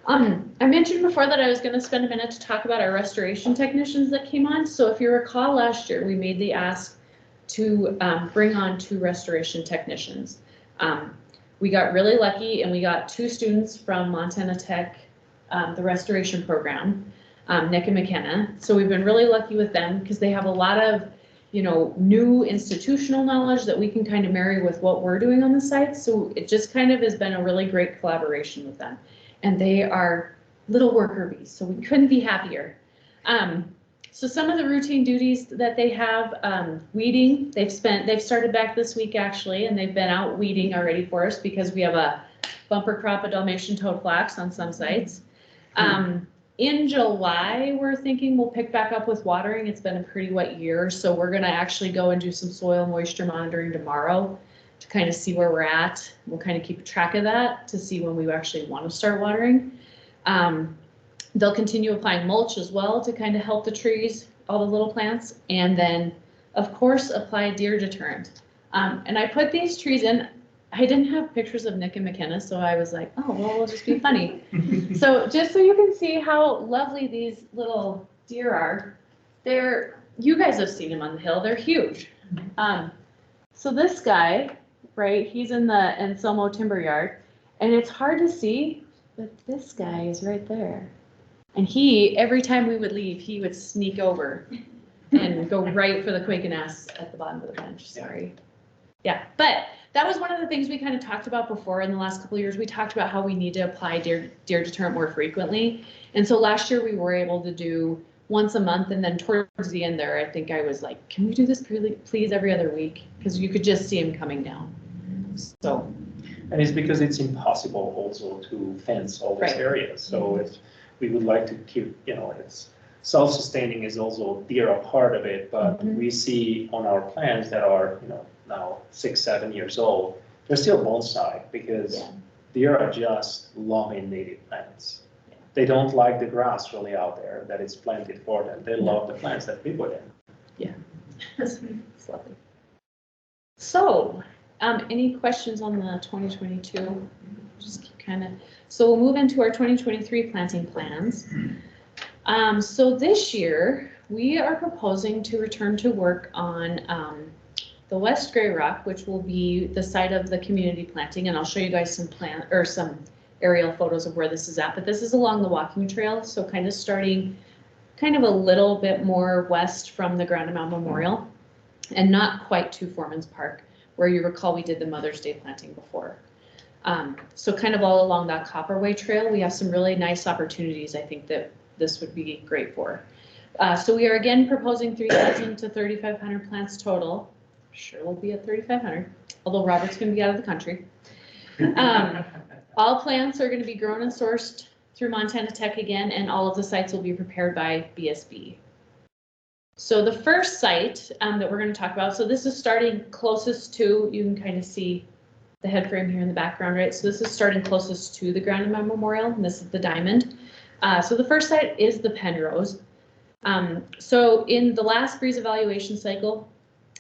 I mentioned before that I was going to spend a minute to talk about our restoration technicians that came on. So if you recall last year, we made the ask to bring on 2 restoration technicians. We got really lucky and we got 2 students from Montana Tech, the restoration program, Nick and McKenna. So we've been really lucky with them because they have a lot of, you know, new institutional knowledge that we can kind of marry with what we're doing on the site. So it just kind of has been a really great collaboration with them. And they are little worker bees, so we couldn't be happier. So some of the routine duties that they have, weeding, they've started back this week actually, and they've been out weeding already for us because we have a bumper crop of Dalmatian toad flax on some sites. In July, we're thinking we'll pick back up with watering. It's been a pretty wet year, so we're gonna actually go and do some soil moisture monitoring tomorrow to kind of see where we're at. We'll kind of keep track of that to see when we actually want to start watering. They'll continue applying mulch as well to kind of help the trees, all the little plants, and then of course apply deer deterrent. And I put these trees in. I didn't have pictures of Nick and McKenna, so I was like, oh, well, we'll just be funny. So just so you can see how lovely these little deer are, you guys have seen them on the hill, they're huge. So this guy, right, he's in the Anselmo Timber Yard, and it's hard to see, but this guy is right there. And every time we would leave, he would sneak over and go right for the quaking ass at the bottom of the bench, sorry. Yeah, but that was one of the things we kind of talked about before in the last couple of years. We talked about how we need to apply deer deterrent more frequently. And so last year we were able to do once a month, and then towards the end there, I think I was like, can we do this please every other week? Because you could just see him coming down. So. And it's because it's impossible also to fence all these areas. So if we would like to keep, you know, it's self-sustaining is also deer a part of it, but we see on our plants that are, you know, now 6, 7 years old, they're still bonsai because deer are just loving native plants. They don't like the grass really out there that is planted for them. They love the plants that we put in. Yeah, it's lovely. So, any questions on the 2022? Just kind of, so we'll move into our 2023 planting plans. So this year, we are proposing to return to work on the West Grey Rock, which will be the site of the community planting, and I'll show you guys some aerial photos of where this is at, but this is along the walking trail, so kind of starting kind of a little bit more west from the Grand Amount Memorial, and not quite to Foreman's Park, where you recall we did the Mother's Day planting before. So kind of all along that Copperway Trail, we have some really nice opportunities I think that this would be great for. So we are again proposing 3,000 to 3,500 plants total. Sure we'll be at 3,500, although Robert's going to be out of the country. All plants are going to be grown and sourced through Montana Tech again, and all of the sites will be prepared by BSB. So the first site that we're going to talk about, so this is starting closest to, you can kind of see the head frame here in the background, right? So this is starting closest to the Grand Amount Memorial, and this is the diamond. So the first site is the Penrose. So in the last breeze evaluation cycle,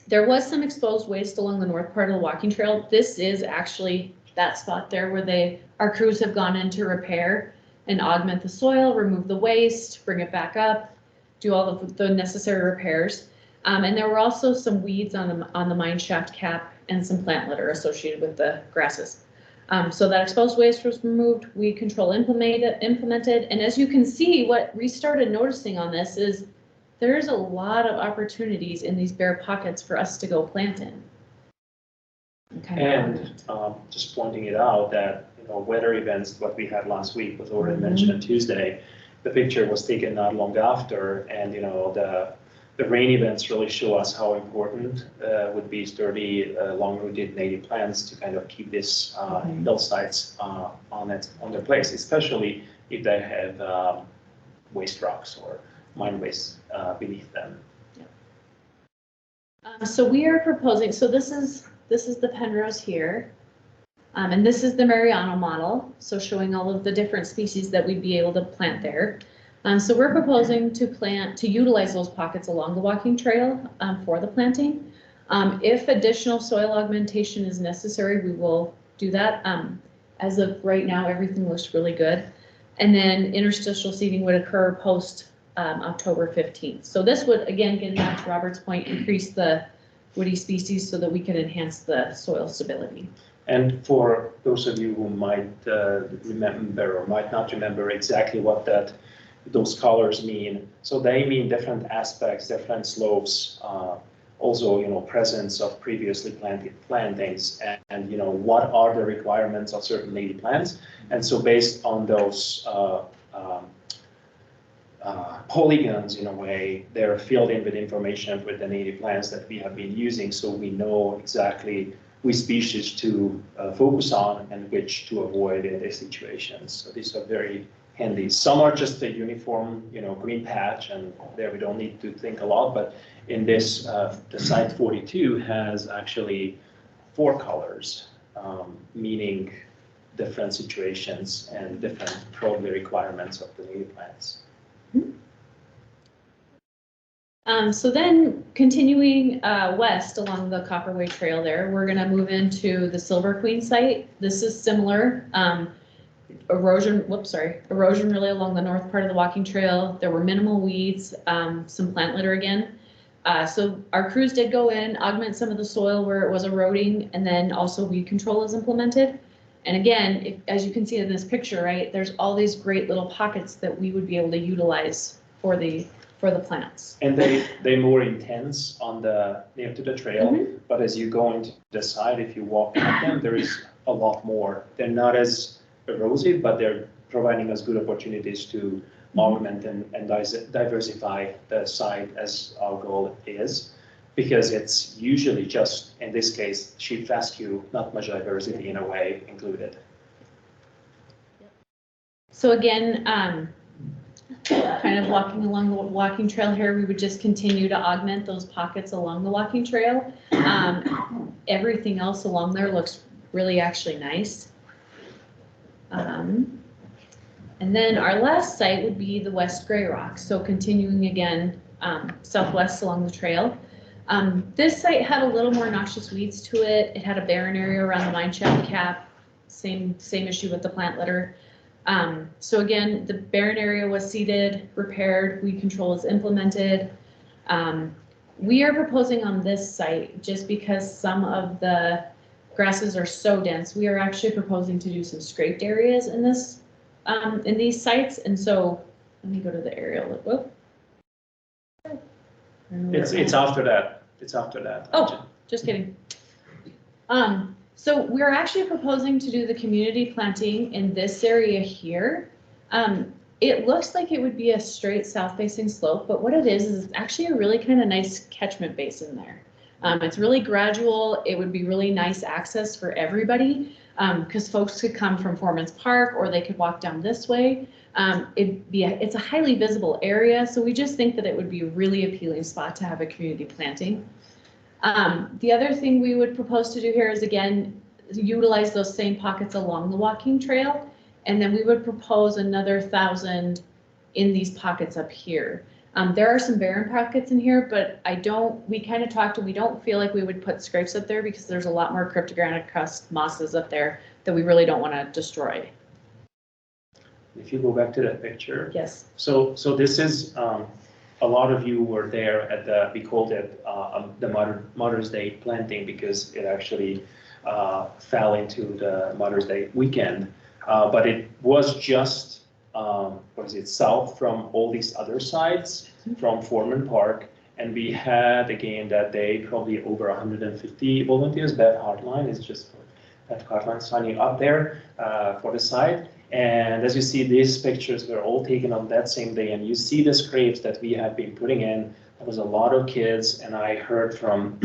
there was some exposed waste along the north part of the walking trail. This is actually that spot there where our crews have gone in to repair and augment the soil, remove the waste, bring it back up, do all of the necessary repairs. And there were also some weeds on the mine shaft cap and some plant litter associated with the grasses. So that exposed waste was removed, weed control implemented, and as you can see, what we started noticing on this is there's a lot of opportunities in these bare pockets for us to go plant in. Okay. And just pointing it out that, weather events, what we had last week was already mentioned on Tuesday. The picture was taken not long after, and the rain events really show us how important would be sturdy, long-rooted native plants to kind of keep this hillsides on their place, especially if they have waste rocks or mine waste beneath them. So we are proposing, so this is the Penrose here, and this is the Mariano model, so showing all of the different species that we'd be able to plant there. So we're proposing to utilize those pockets along the walking trail for the planting. If additional soil augmentation is necessary, we will do that. As of right now, everything looks really good. And then interstitial seeding would occur post October 15th. So this would, again, getting back to Robert's point, increase the woody species so that we can enhance the soil stability. And for those of you who might remember or might not remember exactly what those colors mean, so they mean different aspects, different slopes, also presence of previously planted plantings, and what are the requirements of certain native plants. And so based on those polygons, in a way, they're filled in with information with the native plants that we have been using, so we know exactly which species to focus on and which to avoid in these situations. So these are very handy. Some are just a uniform, green patch, and there we don't need to think a lot, but in this, the site 42 has actually 4 colors, meaning different situations and different probably requirements of the native plants. So then continuing west along the Copperway Trail there, we're gonna move into the Silver Queen site. This is similar. Erosion really along the north part of the walking trail. There were minimal weeds, some plant litter again. So our crews did go in, augment some of the soil where it was eroding, and then also weed control is implemented. And again, as you can see in this picture, right, there's all these great little pockets that we would be able to utilize for the plants. And they're more intense on the near to the trail, but as you go into the side, if you walk at them, there is a lot more. They're not as erosive, but they're providing us good opportunities to augment and diversify the site as our goal is, because it's usually just, in this case, sheep fescue, not much diversity in a way included. So again, kind of walking along the walking trail here, we would just continue to augment those pockets along the walking trail. Everything else along there looks really actually nice. And then our last site would be the West Grey Rock. So continuing again, southwest along the trail. This site had a little more noxious weeds to it. It had a barren area around the mine shaft cap. Same issue with the plant litter. So again, the barren area was seeded, repaired, weed control is implemented. We are proposing on this site, just because some of the grasses are so dense, we are actually proposing to do some scraped areas in this, in these sites. And so, let me go to the aerial. Whoop. It's after that. It's after that. Oh, just kidding. So we're actually proposing to do the community planting in this area here. It looks like it would be a straight south-facing slope, but what it is it's actually a really kind of nice catchment basin there. It's really gradual. It would be really nice access for everybody, because folks could come from Foreman's Park, or they could walk down this way. It's a highly visible area, so we just think that it would be a really appealing spot to have a community planting. The other thing we would propose to do here is, again, utilize those same pockets along the walking trail, and then we would propose another 1,000 in these pockets up here. There are some barren pockets in here, but we kind of talked, and we don't feel like we would put scrapes up there because there's a lot more cryptogranite crust mosses up there that we really don't want to destroy. If you go back to that picture. Yes. So this is a lot of you were there at the, we called it the Mother's Day planting because it actually fell into the Mother's Day weekend. But it was just, south from all these other sites, from Foreman Park. And we had, again, that day, probably over 150 volunteers. Beth Hartline is just, Beth Hartline signing up there for the site. And as you see, these pictures were all taken on that same day. And you see the scrapes that we have been putting in. There was a lot of kids, and I heard from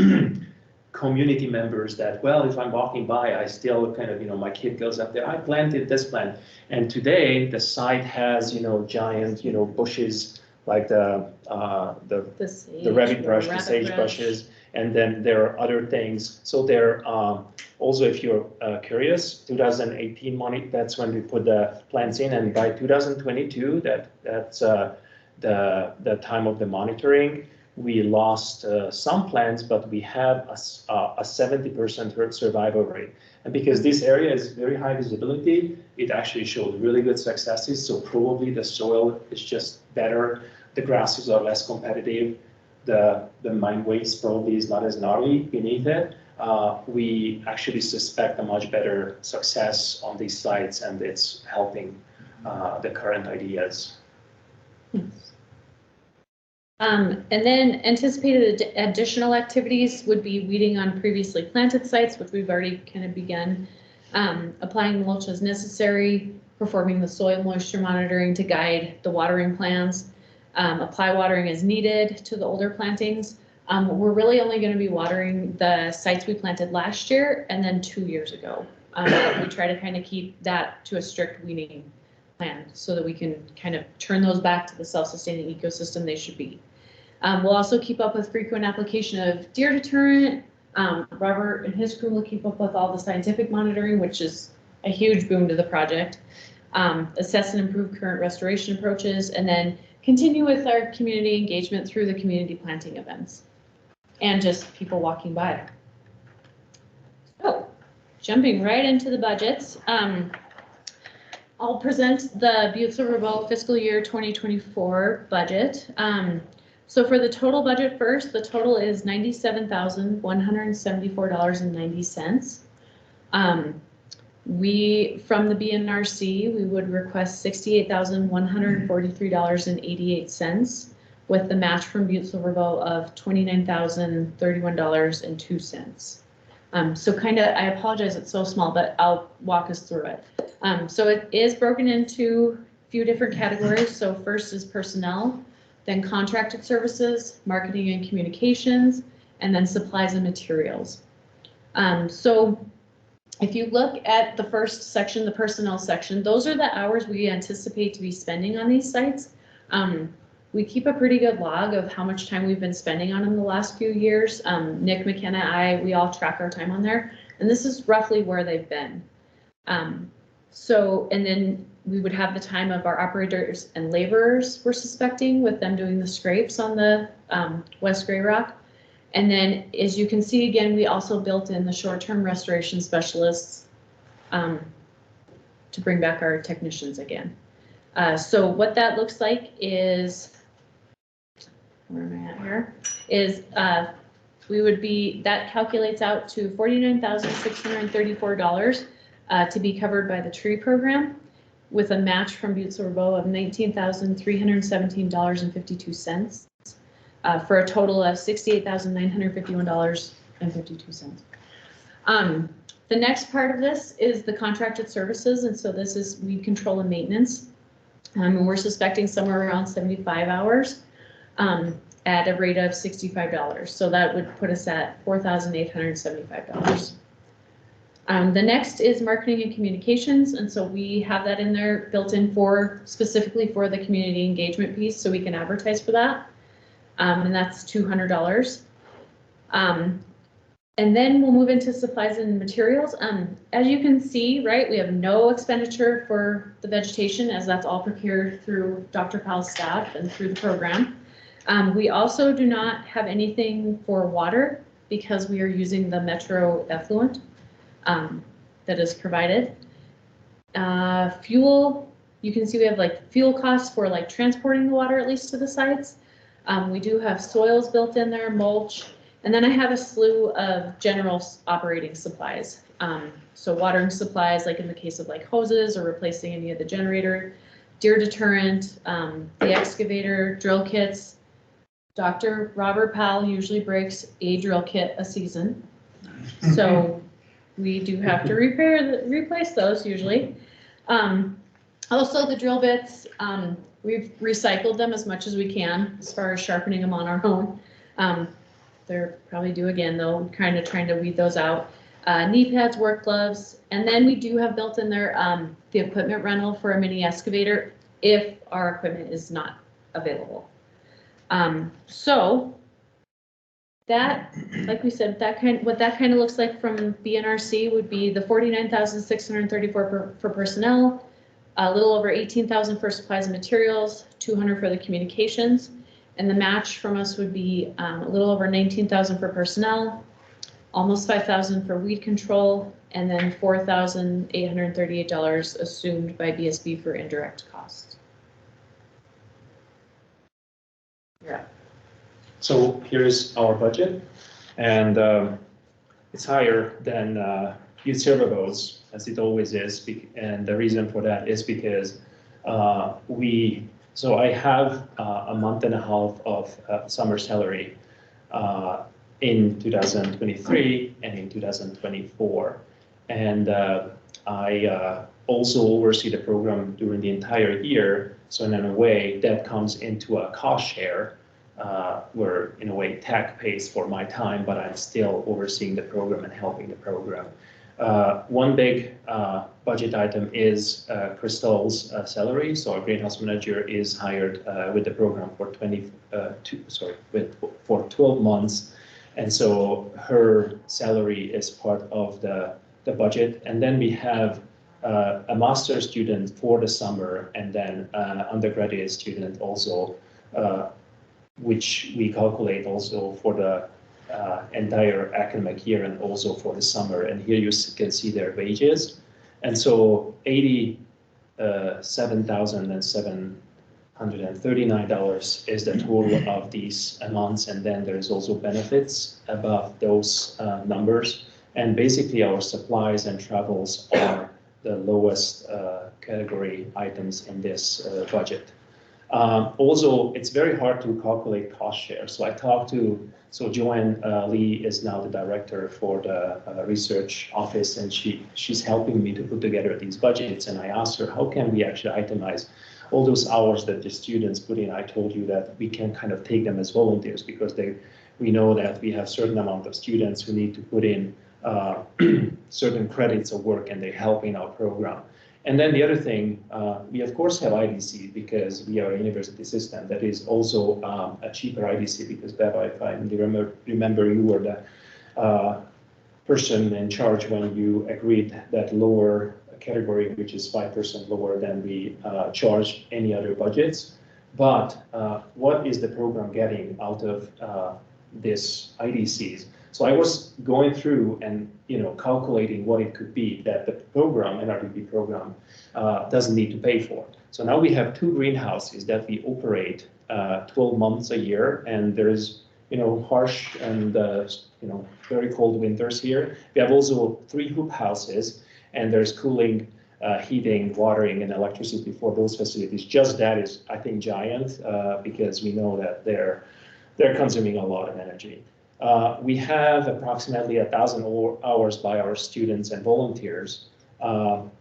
community members that, well, if I'm walking by, I still kind of, my kid goes up there, I planted this plant. And today, the site has, giant, bushes, like the rabbit brush, the sage bushes, and then there are other things. So there, also, if you're curious, 2018 money, that's when we put the plants in, and by 2022, that's the time of the monitoring. We lost some plants, but we have a 70% survival rate. And because this area is very high visibility, it actually showed really good successes. So probably the soil is just better. The grasses are less competitive. The mine waste probably is not as gnarly beneath it. We actually suspect a much better success on these sites, and it's helping the current ideas. And then anticipated additional activities would be weeding on previously planted sites, which we've already kind of begun, applying mulch as necessary, performing the soil moisture monitoring to guide the watering plans, apply watering as needed to the older plantings. We're really only going to be watering the sites we planted last year and then 2 years ago. We try to kind of keep that to a strict weeding plan so that we can kind of turn those back to the self-sustaining ecosystem they should be. We'll also keep up with frequent application of deer deterrent. Robert and his crew will keep up with all the scientific monitoring, which is a huge boon to the project. Assess and improve current restoration approaches, and then continue with our community engagement through the community planting events and just people walking by. So, jumping right into the budgets. I'll present the Butte Silver Bowl fiscal year 2024 budget. So for the total budget first, the total is $97,174.90. We, from the BNRC, we would request $68,143.88 with the match from Butte Silver Bowl of $29,031.02. So kind of, I apologize, it's so small, but I'll walk us through it. So it is broken into a few different categories. So first is personnel, then contracted services, marketing and communications, and then supplies and materials. So if you look at the first section, the personnel section, those are the hours we anticipate to be spending on these sites. We keep a pretty good log of how much time we've been spending on them the last few years. Nick, McKenna, we all track our time on there, and this is roughly where they've been. So, and then we would have the time of our operators and laborers we're suspecting with them doing the scrapes on the West Grey Rock. And then, as you can see, again, we also built in the short-term restoration specialists to bring back our technicians again. So what that looks like is, where am I at here, is we would be, that calculates out to $49,634 to be covered by the tree program, with a match from Butte Silver Bowl of $19,317.52, for a total of $68,951.52. The next part of this is the contracted services, and so this is weed control and maintenance. And we're suspecting somewhere around 75 hours at a rate of $65. So that would put us at $4,875. The next is marketing and communications, and so we have that in there built in for specifically for the community engagement piece, so we can advertise for that, and that's $200. And then we'll move into supplies and materials. As you can see, right, we have no expenditure for the vegetation, as that's all procured through Dr. Powell's staff and through the program. We also do not have anything for water because we are using the Metro effluent that is provided. Fuel, you can see we have like fuel costs for like transporting the water at least to the sites. We do have soils built in there, mulch, and then I have a slew of general operating supplies. So watering supplies, like in the case of like hoses or replacing any of the generator, deer deterrent, the excavator, drill kits. Dr. Robert Powell usually breaks a drill kit a season. So we do have to replace those usually. Also the drill bits, we've recycled them as much as we can as far as sharpening them on our own. They're probably due again though, kind of trying to weed those out. Knee pads, work gloves, and then we do have built in there the equipment rental for a mini excavator if our equipment is not available. So that, like we said, what that kind of looks like from BNRC would be the $49,634 for personnel, a little over $18,000 for supplies and materials, $200 for the communications, and the match from us would be a little over $19,000 for personnel, almost $5,000 for weed control, and then $4,838 assumed by BSB for indirect costs. Yeah. So here's our budget, and it's higher than youth server as it always is, and the reason for that is because so I have a month and a half of summer salary in 2023 and in 2024, and I also oversee the program during the entire year. So in a way that comes into a cost share where in a way TAC pays for my time, but I'm still overseeing the program and helping the program. One big budget item is Crystal's salary. So our greenhouse manager is hired with the program for 12 months. And so her salary is part of the budget. And then we have a master's student for the summer, and then undergraduate student also, which we calculate also for the entire academic year and also for the summer. And here you can see their wages. And so $87,739 is the total of these amounts. And then there's also benefits above those numbers. And basically our supplies and travels are the lowest category items in this budget. Also, it's very hard to calculate cost share. So so Joanne Lee is now the director for the research office, and she's helping me to put together these budgets. And I asked her, how can we actually itemize all those hours that the students put in? I told you that we can kind of take them as volunteers because we know that we have certain amount of students who need to put in certain credits of work, and they help in our program. And then the other thing, we of course have IDC because we are a university system. That is also a cheaper IDC because Beba, if I remember, you were the person in charge when you agreed that lower category, which is 5% lower than we charge any other budgets. But what is the program getting out of this IDCs? So I was going through and calculating what it could be that the program, NRDP program, doesn't need to pay for. So now we have 2 greenhouses that we operate 12 months a year, and there's harsh and very cold winters here. We have also 3 hoop houses, and there's cooling, heating, watering, and electricity for those facilities. Just that is, I think, giant because we know that they're consuming a lot of energy. We have approximately 1,000 hours by our students and volunteers.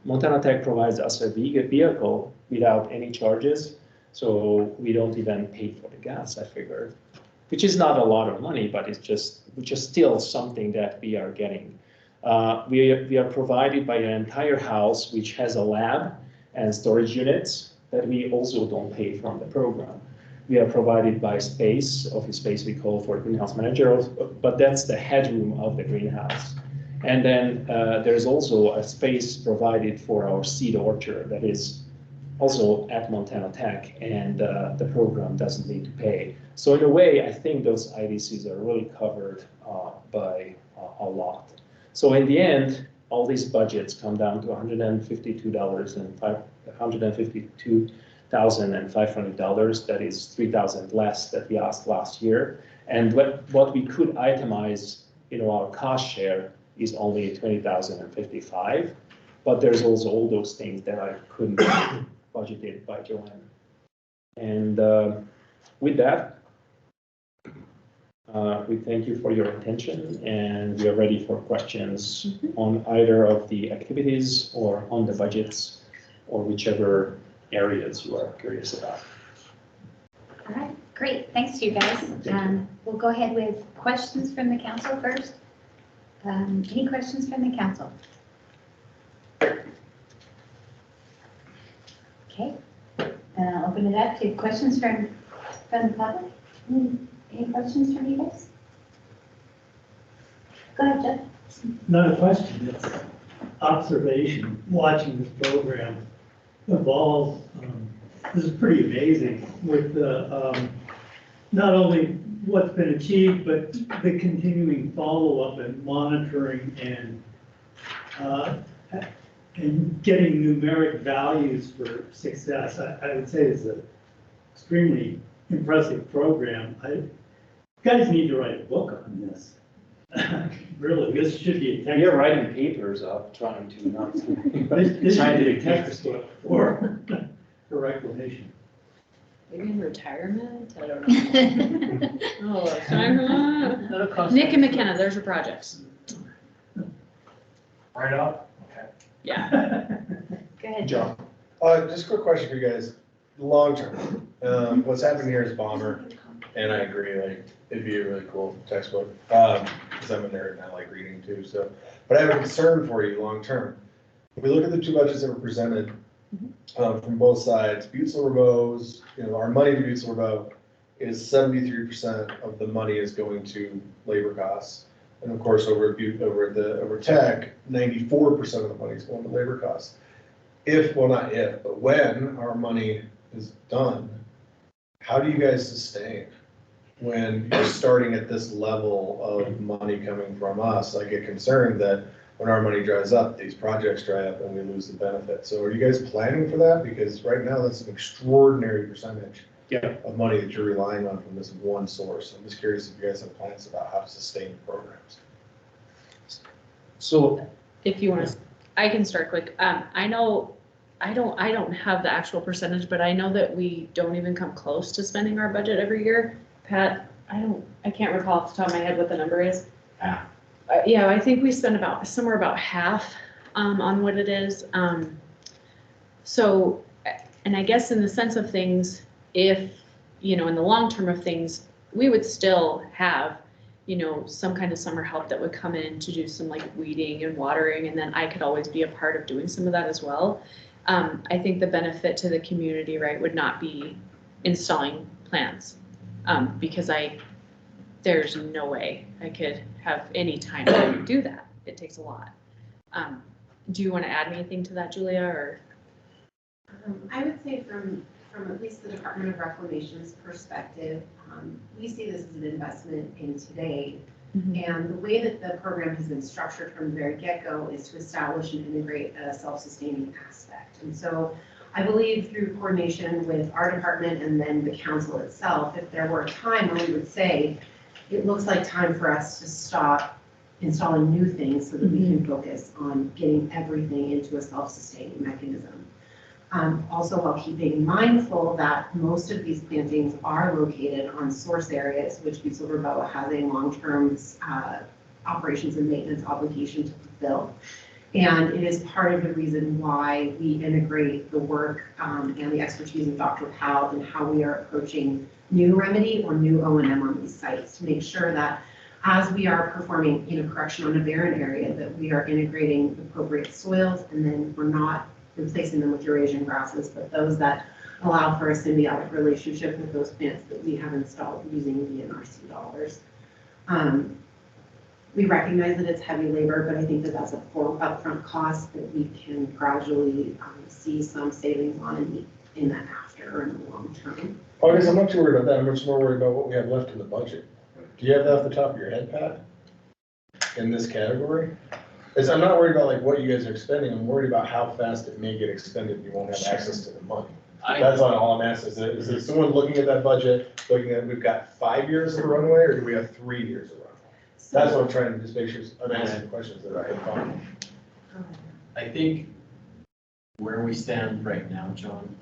Montana Tech provides us a vehicle without any charges, so we don't even pay for the gas, I figured, which is not a lot of money, but it's just still something that we are getting. We are provided by an entire house, which has a lab and storage units that we also don't pay from the program. We are provided by office space we call for greenhouse manager, but that's the headroom of the greenhouse. And then there's also a space provided for our seed orchard that is also at Montana Tech, and the program doesn't need to pay. So in a way, I think those IDCs are really covered by a lot. So in the end, all these budgets come down to $152 $1,500. That is $3,000 less that we asked last year. And what we could itemize, our cost share is only $20,055. But there's also all those things that I couldn't budgeted by Joanne. And with that, we thank you for your attention, and we are ready for questions on either of the activities or on the budgets or whichever areas you are curious about. All right, great. Thanks to you guys. We'll go ahead with questions from the council first. Any questions from the council? Okay, I'll open it up to questions from the public. Any questions from you guys? Go ahead, Jeff. Not a question, it's observation, watching this program evolve. This is pretty amazing with the, not only what's been achieved, but the continuing follow-up and monitoring and getting numeric values for success. I would say it's an extremely impressive program. You guys need to write a book on this. Really, this should be a textbook. You're writing papers up, trying to not. This should be a textbook for reclamation. Maybe in retirement, I don't know. Oh, it's time for Nick and McKenna, there's your projects. Right up? Okay. Yeah. Go ahead, John. Just a quick question for you guys. Long term, what's happening here is bomber, and I agree, like, it'd be a really cool textbook, because I'm a nerd and I like reading too, so. But I have a concern for you long term. If we look at the two budgets that were presented, from both sides, Butte Silver Bow's, our money to Butte Silver Bow is 73% of the money is going to labor costs. And of course, over Tech, 94% of the money is going to labor costs. Well, not if, but when our money is done, how do you guys sustain when you're starting at this level of money coming from us? I get concerned that when our money dries up, these projects dry up and we lose the benefit. So are you guys planning for that? Because right now that's an extraordinary percentage of money that you're relying on from this one source. I'm just curious if you guys have plans about how to sustain the programs. So if you want to, I can start quick. I know, I don't have the actual percentage, but I know that we don't even come close to spending our budget every year. Pat, I can't recall off the top of my head what the number is. Yeah, I think we spend somewhere about half on what it is. So, and I guess in the sense of things, if, in the long term of things, we would still have, some kind of summer help that would come in to do some like weeding and watering, and then I could always be a part of doing some of that as well. I think the benefit to the community, right, would not be installing plants, because there's no way I could have any time to do that. It takes a lot. Do you want to add anything to that, Julia, or? I would say from at least the Department of Reclamation's perspective, we see this as an investment in today. And the way that the program has been structured from the very get-go is to establish and integrate a self-sustaining aspect. And so I believe through coordination with our department and then the council itself, if there were a time where we would say, it looks like time for us to stop installing new things so that we can focus on getting everything into a self-sustaining mechanism. Also, while keeping mindful that most of these plantings are located on source areas, which Butte Silver Bow has a long-term operations and maintenance obligation to fulfill. And it is part of the reason why we integrate the work and the expertise of Dr. Powell and how we are approaching new remedy or new O&M on these sites to make sure that as we are performing correction on a barren area, that we are integrating appropriate soils, and then we're not replacing them with Eurasian grasses, but those that allow for a symbiotic relationship with those plants that we have installed using BNRC dollars. We recognize that it's heavy labor, but I think that that's a upfront cost that we can gradually see some savings on in the after or in the long term. Oh, I guess I'm not too worried about that. I'm much more worried about what we have left in the budget. Do you have that off the top of your head, Pat? In this category? I'm not worried about like what you guys are expending. I'm worried about how fast it may get expended. You won't have access to the money. That's all I'm asking, is there someone looking at that budget, looking at, we've got 5 years of runway, or do we have 3 years of runway? That's what I'm trying to just make sure, I'm asking questions that I can find. I think where we stand right now, John,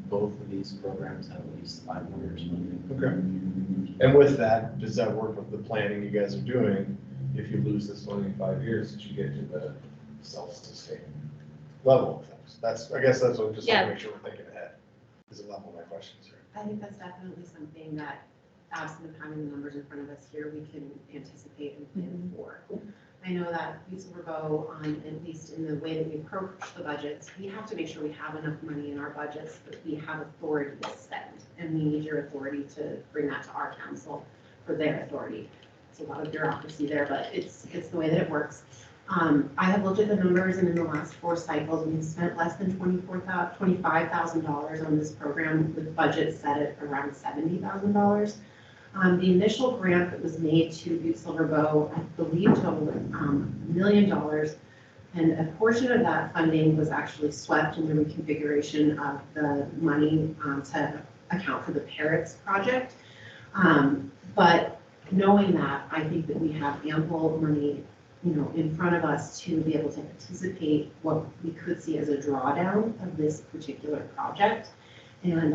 both of these programs have at least 5 more years funding. Okay. And with that, does that work with the planning you guys are doing? If you lose this money in 5 years, that you get to the self-sustaining level of things? I guess that's what, just want to make sure we're thinking ahead, is a level of my questions here. I think that's definitely something that, absent of having the numbers in front of us here, we can anticipate and plan for. I know that Butte Hill, at least in the way that we approach the budgets, we have to make sure we have enough money in our budgets that we have authority to spend. And we need your authority to bring that to our council for their authority. It's a lot of bureaucracy there, but it's the way that it works. I have looked at the numbers, and in the last 4 cycles, we've spent less than $25,000 on this program, with budgets set at around $70,000. The initial grant that was made to Butte Silver Bow, I believe, totaled $1 million, and a portion of that funding was actually swept in the reconfiguration of the money to account for the Parrot's project. But knowing that, I think that we have ample money, in front of us to be able to anticipate what we could see as a drawdown of this particular project, and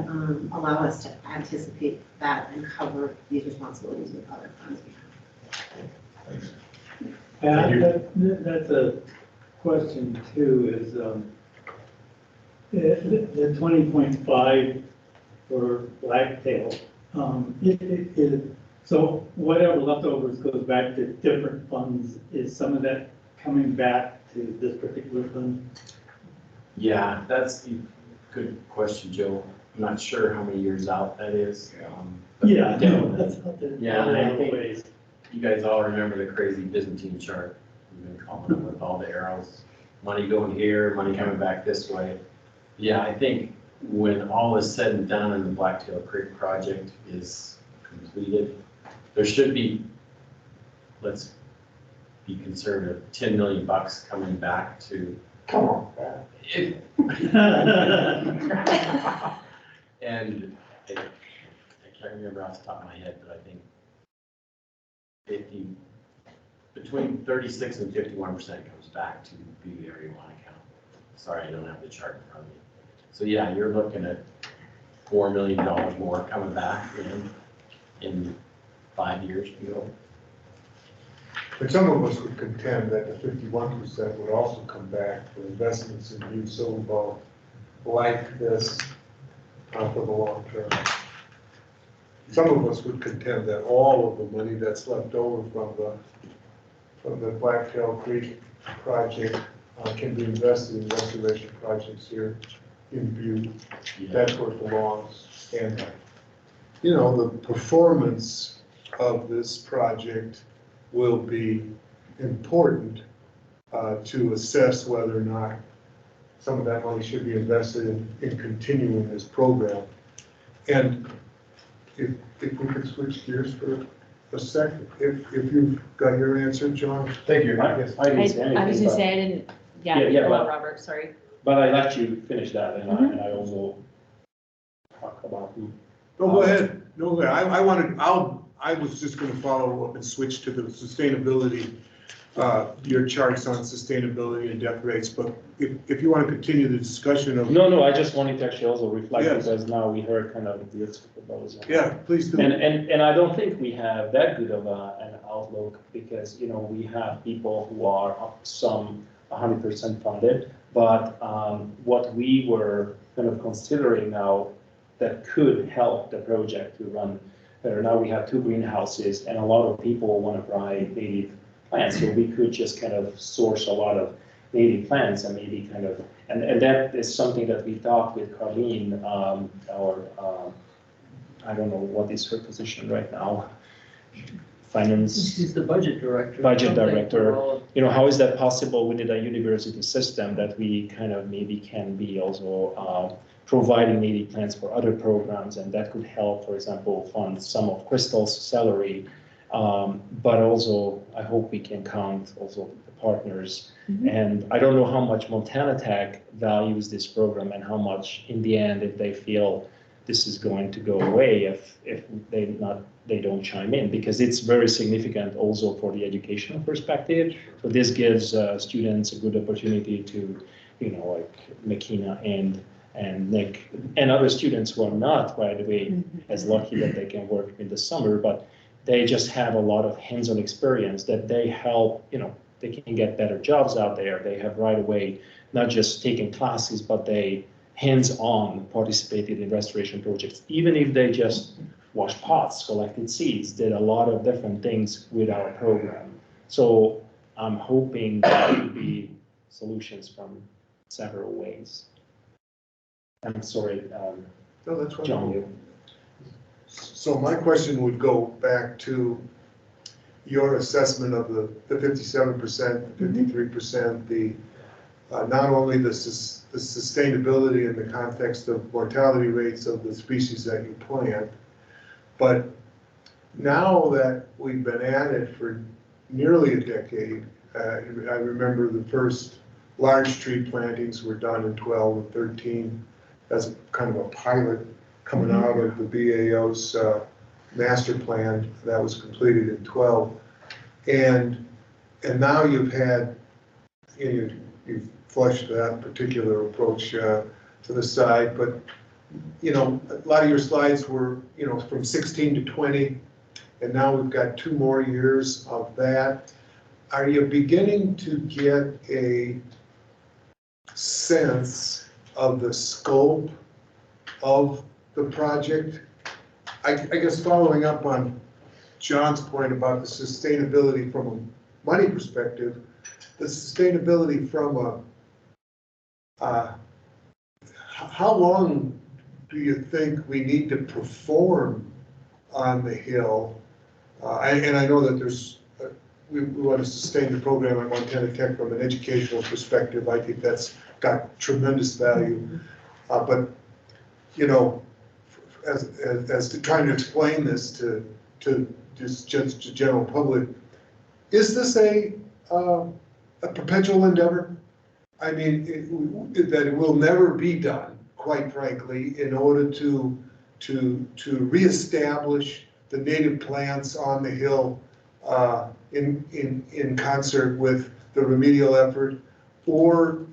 allow us to anticipate that and cover these responsibilities with other funds we have. That's a question too, is the 20.5 for Blacktail. So whatever leftovers goes back to different funds, is some of that coming back to this particular fund? Yeah, that's a good question, Joe. I'm not sure how many years out that is. Yeah, Yeah, I think you guys all remember the crazy Byzantine chart we've been calling it, with all the arrows, money going here, money coming back this way. Yeah, I think when all is said and done and the Blacktail Creek project is completed, there should be, let's be conservative, $10 million coming back to. Come on. And I can't remember off the top of my head, but I think between 36 and 51% comes back to Butte Area 1 account. Sorry, I don't have the chart in front of me. So yeah, you're looking at $4 million more coming back in 5 years to go. But some of us would contend that the 51% would also come back for investments in Butte Silver Bow like this for the long term. Some of us would contend that all of the money that's left over from the Blacktail Creek project can be invested in restoration projects here in Butte. Yeah. That's where it belongs. And, the performance of this project will be important to assess whether or not some of that money should be invested in continuing this program. And if we could switch gears for a second, if you've got your answer, John. Thank you. I was gonna say, I didn't, hello, Robert, sorry. But I let you finish that, and I also talk about the. No, go ahead. No, go ahead. I was just going to follow up and switch to the sustainability, your charts on sustainability and death rates. But if you want to continue the discussion of. No, I just wanted to actually also reflect, yes, because now we heard kind of the proposal. Yeah, please do. And I don't think we have that good of an outlook, because, we have people who are some 100% funded, but what we were kind of considering now that could help the project to run better. Now we have 2 greenhouses, and a lot of people want to buy native plants, so we could just kind of source a lot of native plants and maybe kind of, and that is something that we talked with Carlene, I don't know what is her position right now. Finance. She's the budget director. Budget director. How is that possible within a university system that we kind of maybe can be also providing native plants for other programs, and that could help, for example, fund some of Crystal's salary. But also, I hope we can count also the partners And I don't know how much Montana Tech values this program and how much in the end, if they feel this is going to go away, if they don't chime in, because it's very significant also for the educational perspective. So this gives students a good opportunity to, like McKenna and Nick and other students who are not, by the way, as lucky that they can work in the summer, but they just have a lot of hands-on experience that they help, they can get better jobs out there. They have right away, not just taken classes, but they hands-on participated in restoration projects, even if they just washed pots, collected seeds, did a lot of different things with our program. So I'm hoping that will be solutions from several ways. I'm sorry, No, that's John, wonderful. you. So my question would go back to your assessment of the 57%, the 53%, the not only the sustainability in the context of mortality rates of the species that you plant, but now that we've been at it for nearly a decade, I remember the first large tree plantings were done in 12 and 13 as kind of a pilot coming out of the BAO's master plan that was completed in 12. And now you've had, you've flushed that particular approach to the side, but a lot of your slides were, from 16 to 20, and now we've got 2 more years of that. Are you beginning to get a sense of the scope of the project? I guess following up on John's point about the sustainability from a money perspective, the sustainability from how long do you think we need to perform on the Hill? And I know that there's, we want to sustain the program at Montana Tech from an educational perspective. I think that's got tremendous value. But, as to trying to explain this to just the general public, is this a perpetual endeavor? I mean, that it will never be done, quite frankly, in order to reestablish the native plants on the Hill in concert with the remedial effort, or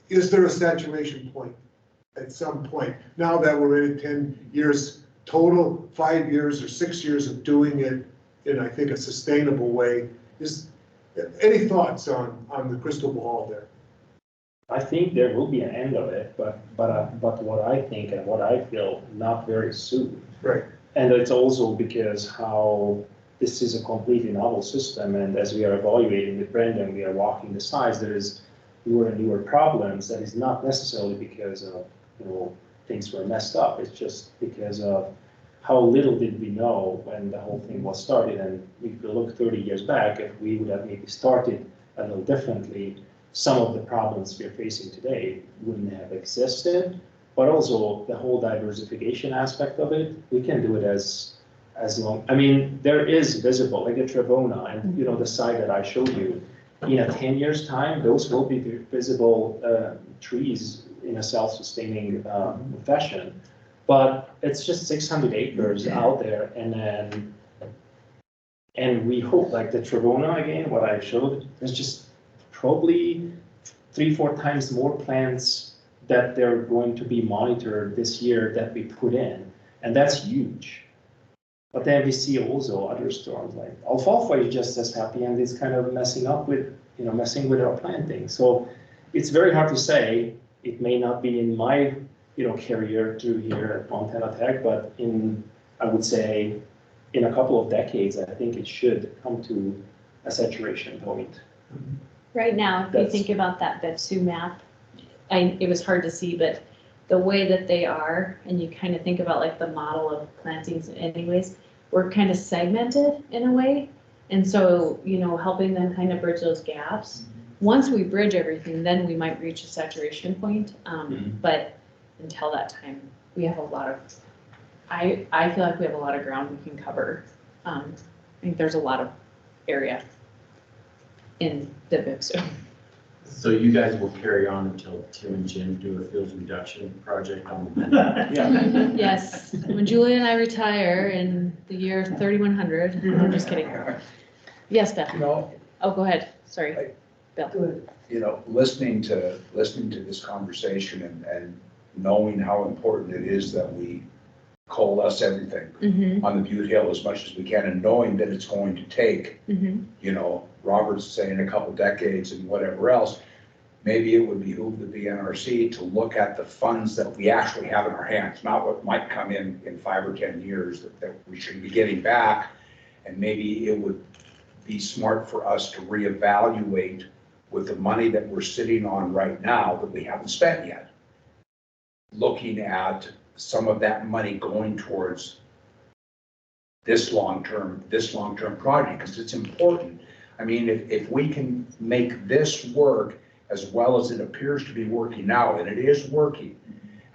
is there a saturation point at some point? Now that we're in 10 years total, 5 years or 6 years of doing it in, I think, a sustainable way, any thoughts on the crystal ball there? I think there will be an end of it, but what I think and what I feel, not very soon. Right. And it's also because how this is a completely novel system, and as we are evaluating with Brendan, we are walking the sides, there is newer and newer problems. That is not necessarily because of, things were messed up. It's just because of how little did we know when the whole thing was started. And if you look 30 years back, if we would have maybe started a little differently, some of the problems we're facing today wouldn't have existed. But also the whole diversification aspect of it, we can do it as long. I mean, there is visible, like the Trevona and the site that I showed you. In a 10 years time, those will be visible trees in a self-sustaining fashion. But it's just 600 acres out there, and we hope, like the Trevona again, what I showed, there's just probably 3-4 times more plants that they're going to be monitored this year that we put in, and that's huge. But then we see also other storms, like alfalfa is just as happy, and it's kind of messing with our planting. So it's very hard to say. It may not be in my career through here at Montana Tech, but I would say in a couple of decades, I think it should come to a saturation point. Right now, if you think about that Betsu map, it was hard to see, but the way that they are, and you kind of think about like the model of plantings anyways, we're kind of segmented in a way. And so, helping them kind of bridge those gaps. Once we bridge everything, then we might reach a saturation point. But until that time, we have a lot of, I feel like we have a lot of ground we can cover. I think there's a lot of area in the Betsu. So you guys will carry on until Tim and Jim do a fields reduction project on the. Yeah. Yes, when Julie and I retire in the year 3100, no, I'm just kidding. Yes, Beth. You know, Oh, go ahead, sorry. Bill. you know, listening to this conversation and knowing how important it is that we coalesce everything Mm-hmm, on the Butte Hill as much as we can, and knowing that it's going to take, mm-hmm. you know, Robert's saying a couple decades and whatever else, maybe it would behoove the BNRC to look at the funds that we actually have in our hands, not what might come in 5 or 10 years that we should be getting back. And maybe it would be smart for us to reevaluate with the money that we're sitting on right now that we haven't spent yet, looking at some of that money going towards this long-term project, because it's important. I mean, if we can make this work as well as it appears to be working now, and it is working,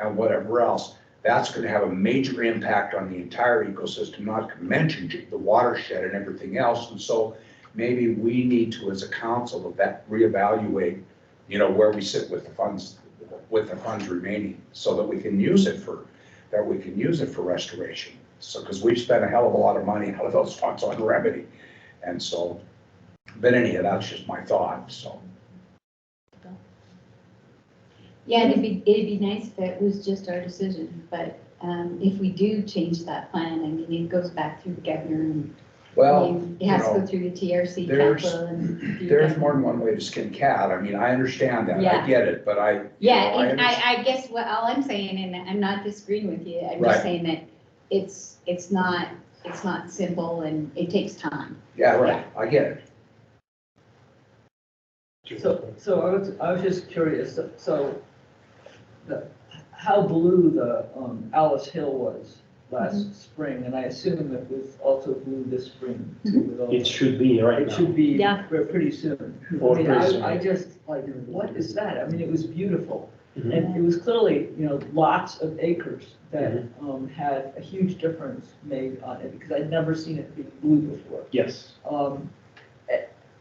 and whatever else, that's going to have a major impact on the entire ecosystem, not to mention the watershed and everything else. And so maybe we need to, as a council, of that reevaluate, you know, where we sit with the funds remaining, so that we can use it for restoration. So, because we've spent a hell of a lot of money out of those funds on remedy, and so, but anyhow, that's just my thought. So. Yeah, it'd be nice if it was just our decision, but if we do change that plan, I mean, it goes back through the governor and it has to go through the TRC council and. There's more than one way to skin cat. I mean, I understand that. Yeah. I get it, but I. I guess what all I'm saying, and I'm not disagreeing with you, I'm just saying that it's not simple and it takes time. Yeah, right. I get it. So I was just curious, so how blue the Alice Hill was last spring, and I assume it was also blue this spring too. With all It should be right now. It should be Yeah. Pretty soon. Or I mean, pretty soon. I just like, what is that? I mean, it was beautiful. Mhm. And it was clearly, you know, lots of acres that had a huge difference made on it, because I'd never seen it be blue before. Yes.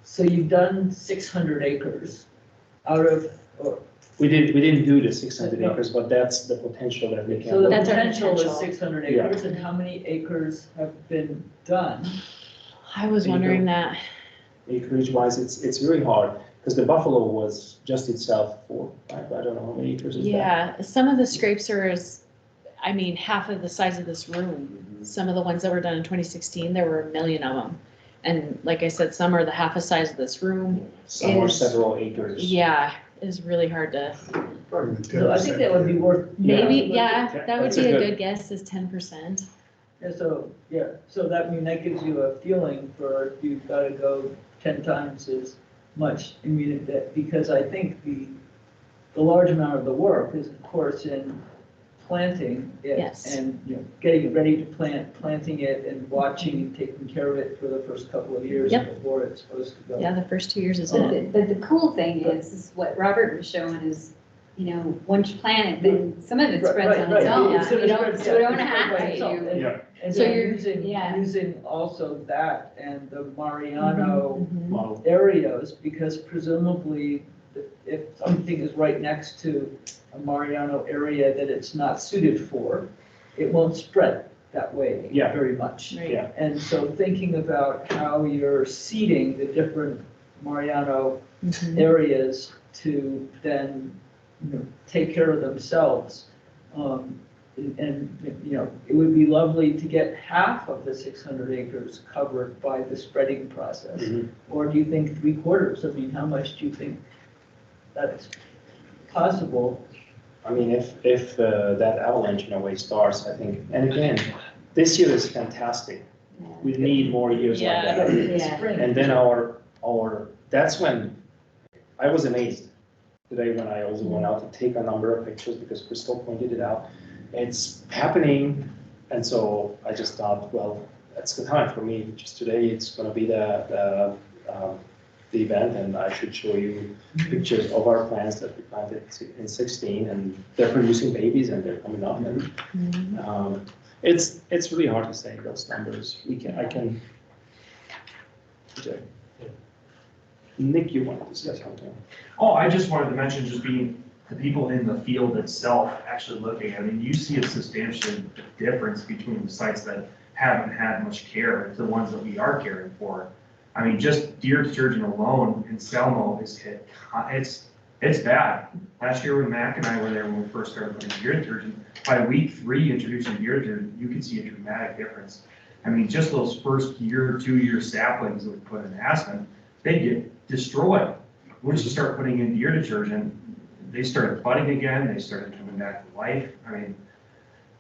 So you've done 600 acres out of, We didn't do the 600 No. acres, but that's the potential that we can. so the That's our potential is potential. 600 Yeah. acres, and how many acres have been done? I was wondering that. Acreage wise, it's really hard, because the buffalo was just itself I don't know how many acres is that? Yeah, some of the scrapes are I mean, half of the size of this room. Some of the ones that were done in 2016, there were 1 million of them. And like I said, some are the half the size of this room. Some are several acres. Yeah, it's really hard to, So I think that would be worth. maybe, Yeah. yeah, that would That's be a a good- good guess is 10%. And so, so that that gives you a feeling for if you've got to go 10 times as much. I mean, because I think the large amount of the work is, of course, in planting it. Yes. And, you know, getting it ready to planting it and watching and taking care of it for the first couple of years Yep. before it's supposed to go. Yeah, the first 2 years is But it. the cool thing is what Robert was showing is, you know, once you plant it, then some of it spreads on its own. It's So gonna you don't, spread, so you yeah, don't it's have spread by to. itself. Yeah. And So so you're- using also that and the Mariano Mhm. Model. areas, because presumably if something is right next to a Mariano area that it's not suited for, it won't spread that way Yeah. very much. Right. Yeah. And so thinking about how you're seeding the different Mariano Mhm. areas to then, you know, take care of themselves. And, you know, it would be lovely to get half of the 600 acres covered by the spreading process. Mhm. Or do you think 3/4? I mean, how much do you think that's possible? I mean, if that avalanche in a way starts, I think, and again, this year is fantastic. We need more years like Yeah. that. Yeah. And then that's when I was amazed today when I also went out to take a number of pictures because Crystal pointed it out. It's happening. And so I just thought, well, that's the time for me. Just today, it's going to be the event, and I should show you pictures of our plants that we planted in 16, and they're producing babies and they're coming up. And it's really hard to say those numbers. Nick, you wanted to say something? Oh, I just wanted to mention just being the people in the field itself actually looking. I mean, you see a substantial difference between the sites that haven't had much care to the ones that we are caring for. I mean, just deer detergent alone in Selmo is hit. It's bad. Last year when Mac and I were there when we first started putting deer detergent, by week 3 introducing deer detergent, you can see a dramatic difference. I mean, just those first year, 2-year saplings that we put in Aspen, they get destroyed. Once you start putting in deer detergent, they started budding again, they started coming back to life. I mean,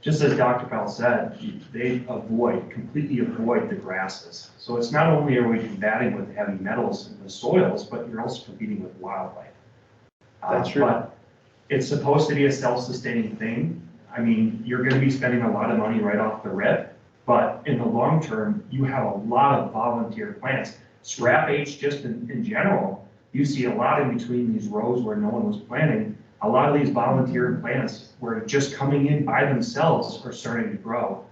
just as Dr. Powell said, they completely avoid the grasses. So it's not only are we combating with heavy metals in the soils, but you're also competing with wildlife. That's true. But it's supposed to be a self-sustaining thing. I mean, you're gonna be spending a lot of money right off the rip, but in the long term, you have a lot of volunteer plants. Scrap H just in general, you see a lot in between these rows where no one was planting. A lot of these volunteer plants were just coming in by themselves are starting to grow.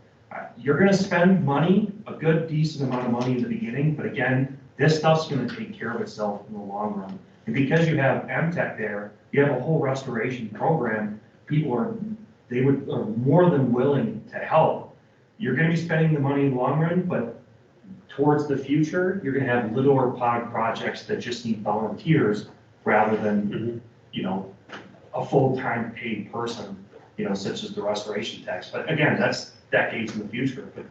You're gonna spend money, a good decent amount of money in the beginning, but again, this stuff's gonna take care of itself in the long run. And because you have MTech there, you have a whole restoration program, people are more than willing to help. You're gonna be spending the money in the long run, but towards the future, you're gonna have little or pod projects that just need volunteers rather than, you know, a full-time paid person, you know, such as the restoration techs. But again, that's decades in the future. But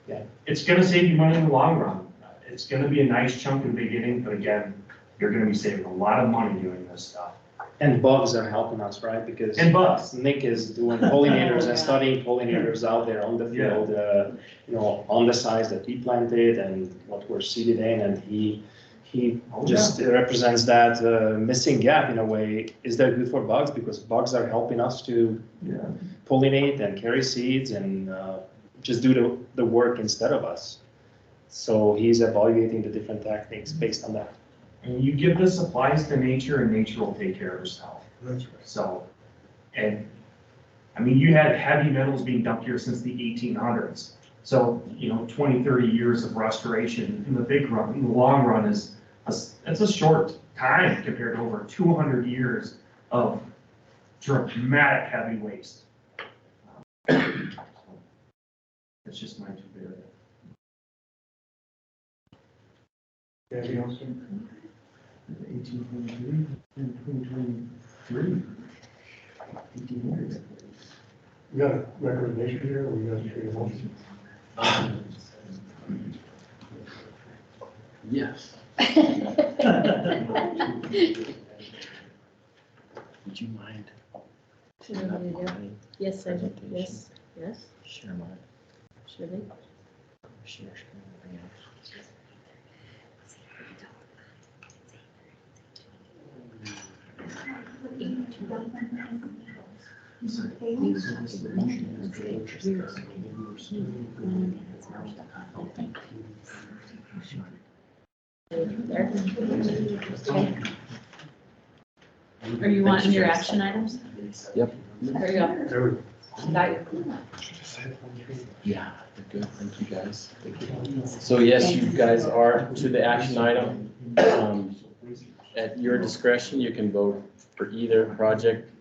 yeah, it's gonna save you money in the long run. It's gonna be a nice chunk in the beginning, but again, you're gonna be saving a lot of money doing this stuff. And bugs are helping us, right? Because And bugs. Nick is doing pollinators and studying pollinators out there on the field, you know, on the size that we planted and what we're seeded in, and he just represents that missing gap in a way. Is that good for bugs? Because bugs are helping us to pollinate and carry seeds and just do the work instead of us. So he's evaluating the different tactics based on that. And you give the supplies to nature and nature will take care of itself. That's right. So, and I mean, you had heavy metals being dumped here since the 1800s. So, you know, 20, 30 years of restoration in the big run, in the long run it's a short time compared to over 200 years of dramatic heavy waste. That's just my 2 bit. Anything else? 1823 and 2023. 18 years. We got a recommendation here, or we got to create a motion? Yes. Would you mind? Yes, yes. Share mine. Should they? Share screen. There. Okay. Are you wanting your action items? Yep. There you go. There we Got you. Yeah, they're good. Thank you, guys. Thank you. So yes, you guys are to the action item. At your discretion, you can vote for either project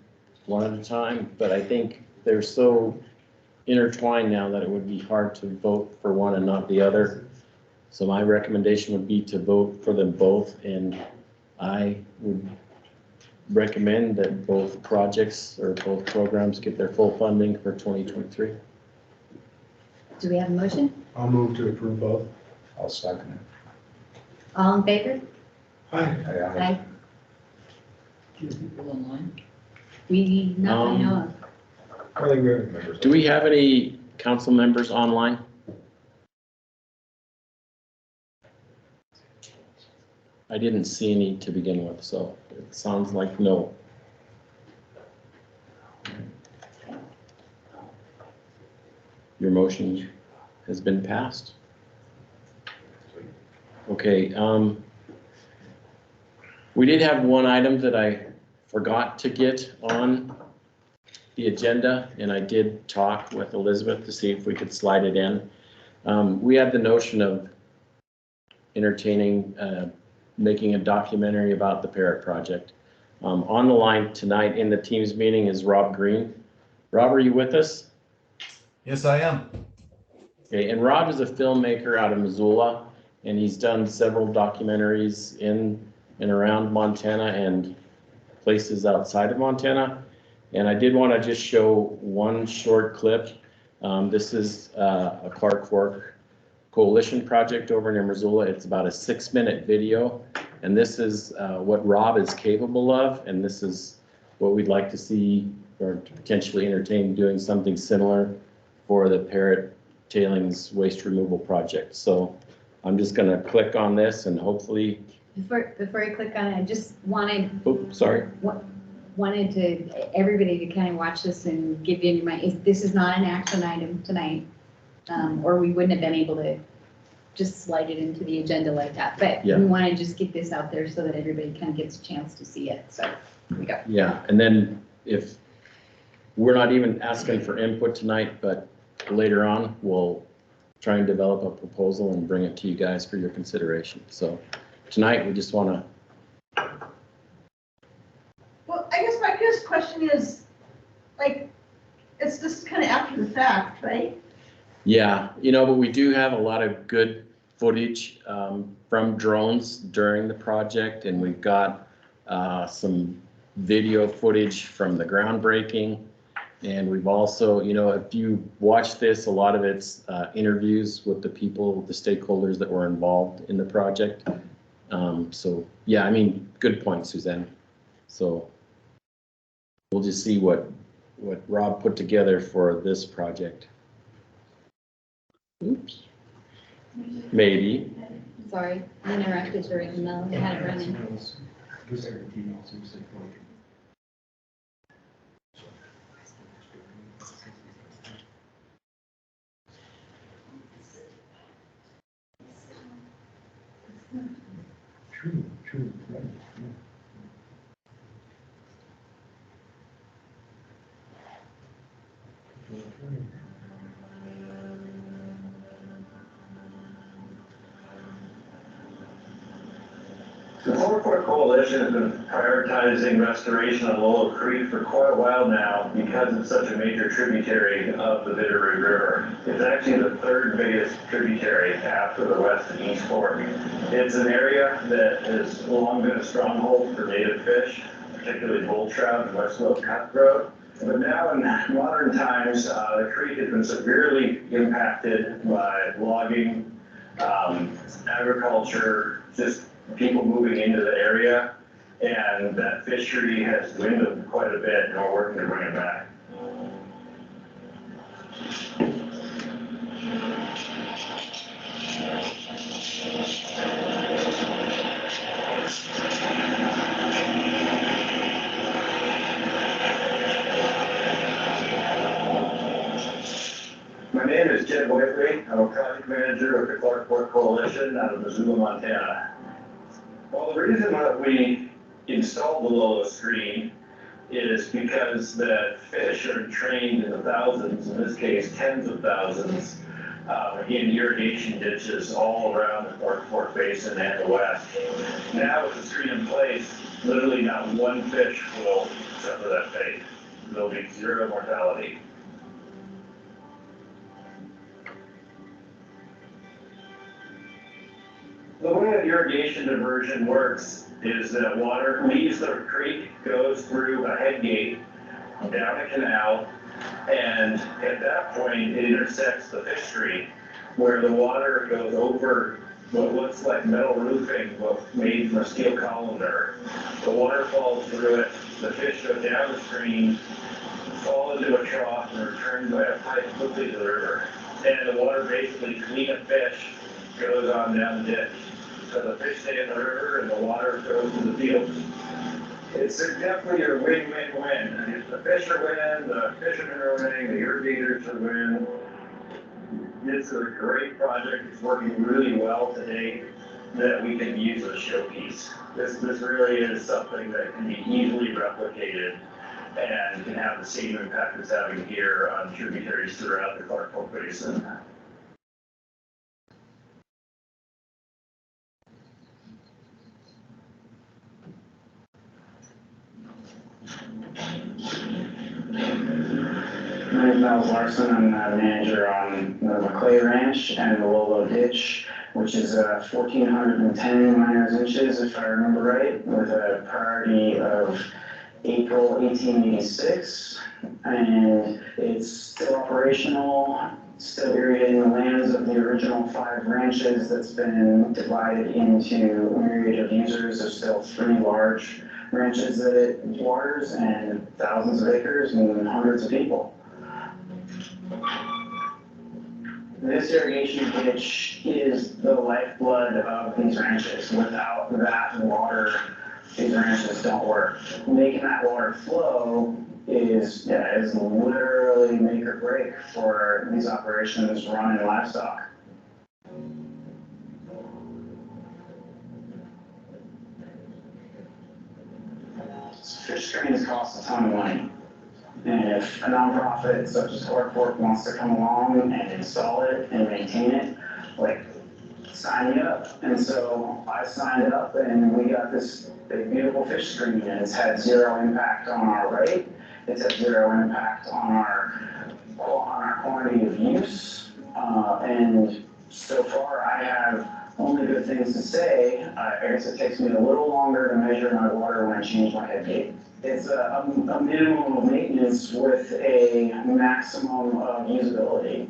one at a time, but I think they're so intertwined now that it would be hard to vote for one and not the other. So my recommendation would be to vote for them both, and I would recommend that both projects or both programs get their full funding for 2023. Do we have a motion? I'll move to approve both. I'll second it. All in favor? Aye. Aye. Do people online? We, not I know of. I think we have members. Do we have any council members online? I didn't see any to begin with, so it sounds like no. Your motion has been passed. Okay, we did have one item that I forgot to get on the agenda, and I did talk with Elizabeth to see if we could slide it in. We had the notion of entertaining making a documentary about the Parrot project. On the line tonight in the team's meeting is Rob Green. Rob, are you with us? Yes, I am. Okay, and Rob is a filmmaker out of Missoula, and he's done several documentaries in and around Montana and places outside of Montana. And I did want to just show one short clip. This is a Clark Fork Coalition project over near Missoula. It's about a 6-minute video. And this is what Rob is capable of. And this is what we'd like to see or to potentially entertain doing something similar for the Parrot Tailings Waste Removal Project. So I'm just going to click on this and hopefully. Before I click on it, I just wanted. Oops, sorry. Wanted to everybody to kind of watch this and give you in your mind. This is not an action item tonight, or we wouldn't have been able to just slide it into the agenda like that. But Yeah. we want to just get this out there so that everybody kind of gets a chance to see it. So here we go. Yeah, and then if we're not even asking for input tonight, but later on, we'll try and develop a proposal and bring it to you guys for your consideration. So tonight, we just want to. Well, I guess my first question is, like, it's just kind of after the fact, right? Yeah, but we do have a lot of good footage from drones during the project, and we've got some video footage from the groundbreaking. And we've also, if you watch this, a lot of it's interviews with the people, the stakeholders that were involved in the project. So, yeah, good point, Suzanne. So we'll just see what Rob put together for this project. Oops. Maybe. Sorry, I interrupted her in the middle, I had it running. True, right, yeah. The Clark Fork Coalition has been prioritizing restoration of Lolo Creek for quite a while now because it's such a major tributary of the Bitterroot River. It's actually the third biggest tributary after the West and East Fork. It's an area that has long been a stronghold for native fish, particularly bull trout and West Slope cutthroat. But now in modern times, the creek has been severely impacted by logging, agriculture, just people moving into the area, and that fishery has dwindled quite a bit, and we're working to bring it back. My name is Jed Whitley. I'm a project manager of the Clark Fork Coalition out of Missoula, Montana. Well, the reason that we installed the Lolo screen is because the fish are trained in the thousands, in this case tens of thousands, in irrigation ditches all around the Clark Fork Basin and the west. Now with the screen in place, literally not one fish will suffer that fate. There'll be zero mortality. The way that irrigation diversion works is that water leaves the creek, goes through a head gate, down a canal, and at that point it intersects the fishery where the water goes over what looks like metal roofing made from a steel colander. The water falls through it, the fish go down the stream, fall into a trough, and return by a pipe quickly to the river. And the water basically clean fish goes on down the ditch. So the fish stay in the river and the water goes to the fields. It's definitely a win-win-win. If the fish are winning, the fishermen are winning, the irrigators are winning. It's a great project. It's working really well today that we can use as a showpiece. This really is something that can be easily replicated and can have the same impact it's having here on tributaries throughout the Clark Fork Basin. Mel Larson. I'm the manager on the McClay Ranch and the Lolo Ditch, which is 1,410 minus inches, if I remember right, with a priority of April 1886. And it's still operational, still irrigating the lands of the original 5 ranches that's been divided into a myriad of users. There's still 3 large ranches that it waters and thousands of acres and hundreds of people. This irrigation ditch is the lifeblood of these ranches. Without that water, these ranches don't work. Making that water flow is literally make or break for these operations running livestock. Fish screens cost a ton of money. And if a nonprofit such as Parrot wants to come along and install it and maintain it, like, sign me up. And so I signed up and we got this big beautiful fish screen, and it's had 0 impact on our rate. It's had 0 impact on our quantity of use. And so far I have only good things to say. I guess it takes me a little longer to measure my water when I change my head gate. It's a minimum of maintenance with a maximum of usability.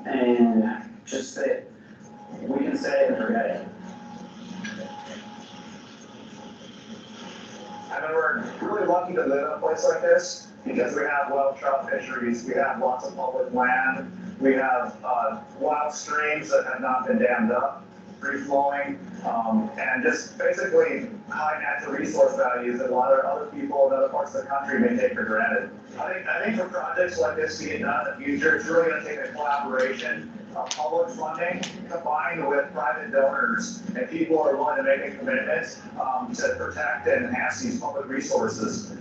And just that we can say it and forget it. I mean, we're really lucky to live in a place like this because we have wild trout fisheries, we have lots of public land, we have wild streams that have not been dammed up, free-flowing, and just basically high natural resource values that a lot of other people in other parts of the country may take for granted. I think for projects like this to get done in the future, it's really going to take a collaboration of public funding combined with private donors and people who are willing to make a commitment to protect and enhance these public resources.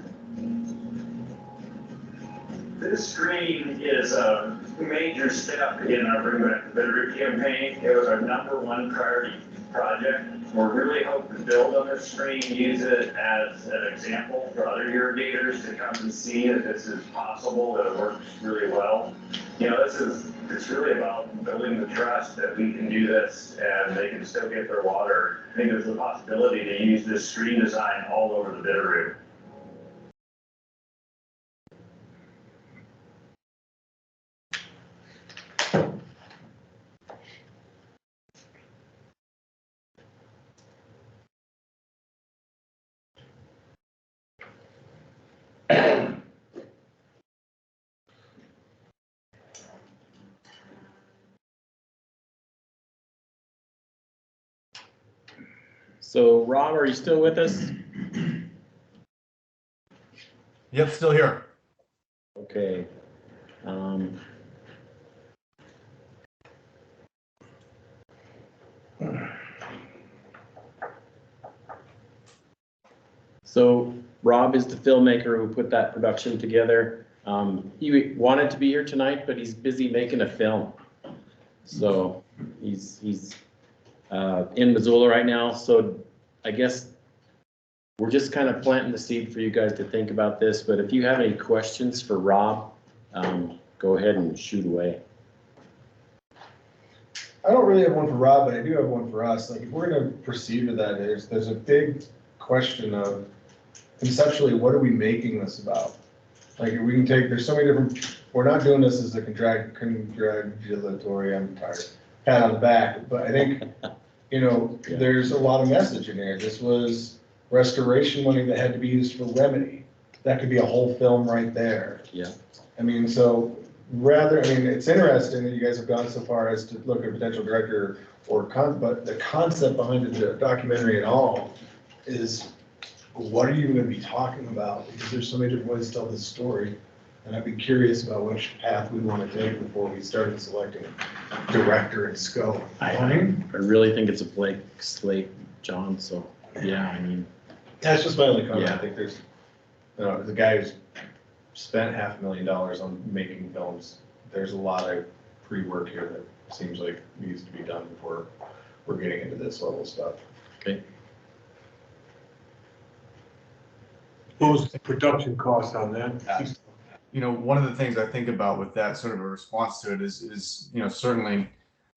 This screen is a major step in our Bring Back the Bitterroot campaign. It was our #1 priority project. We're really hoping to build on this screen, use it as an example for other irrigators to come and see that this is possible, that it works really well. You know, it's really about building the trust that we can do this and they can still get their water. I think there's a possibility to use this screen design all over the Bitterroot. So Rob, are you still with us? Yep, still here. Okay. So Rob is the filmmaker who put that production together. He wanted to be here tonight, but he's busy making a film. So he's in Missoula right now. So I guess we're just kind of planting the seed for you guys to think about this. But if you have any questions for Rob, go ahead and shoot away. I don't really have one for Rob, but I do have one for us. Like, if we're gonna proceed with that, there's a big question of conceptually, what are we making this about? Like, we can take, there's so many different, we're not doing this as a congratulatory, I'm tired, pat on the back, but I think, you know, there's a lot of message in there. This was restoration money that had to be used for remedy. That could be a whole film right there. Yeah. I mean, so rather, I mean, it's interesting that you guys have gone so far as to look at a potential director but the concept behind the documentary at all is, what are you going to be talking about? Because there's so many different ways to tell this story. And I'd be curious about which path we want to take before we started selecting director and scope. I really think it's a blank slate, John. So yeah, I mean, that's just my only comment. Yeah. I think there's, you know, the guy who's spent $500,000 on making films. There's a lot of pre-work here that seems like needs to be done before we're getting into this level of stuff. Okay. What was the production cost on that? one of the things I think about with that sort of a response to it is, certainly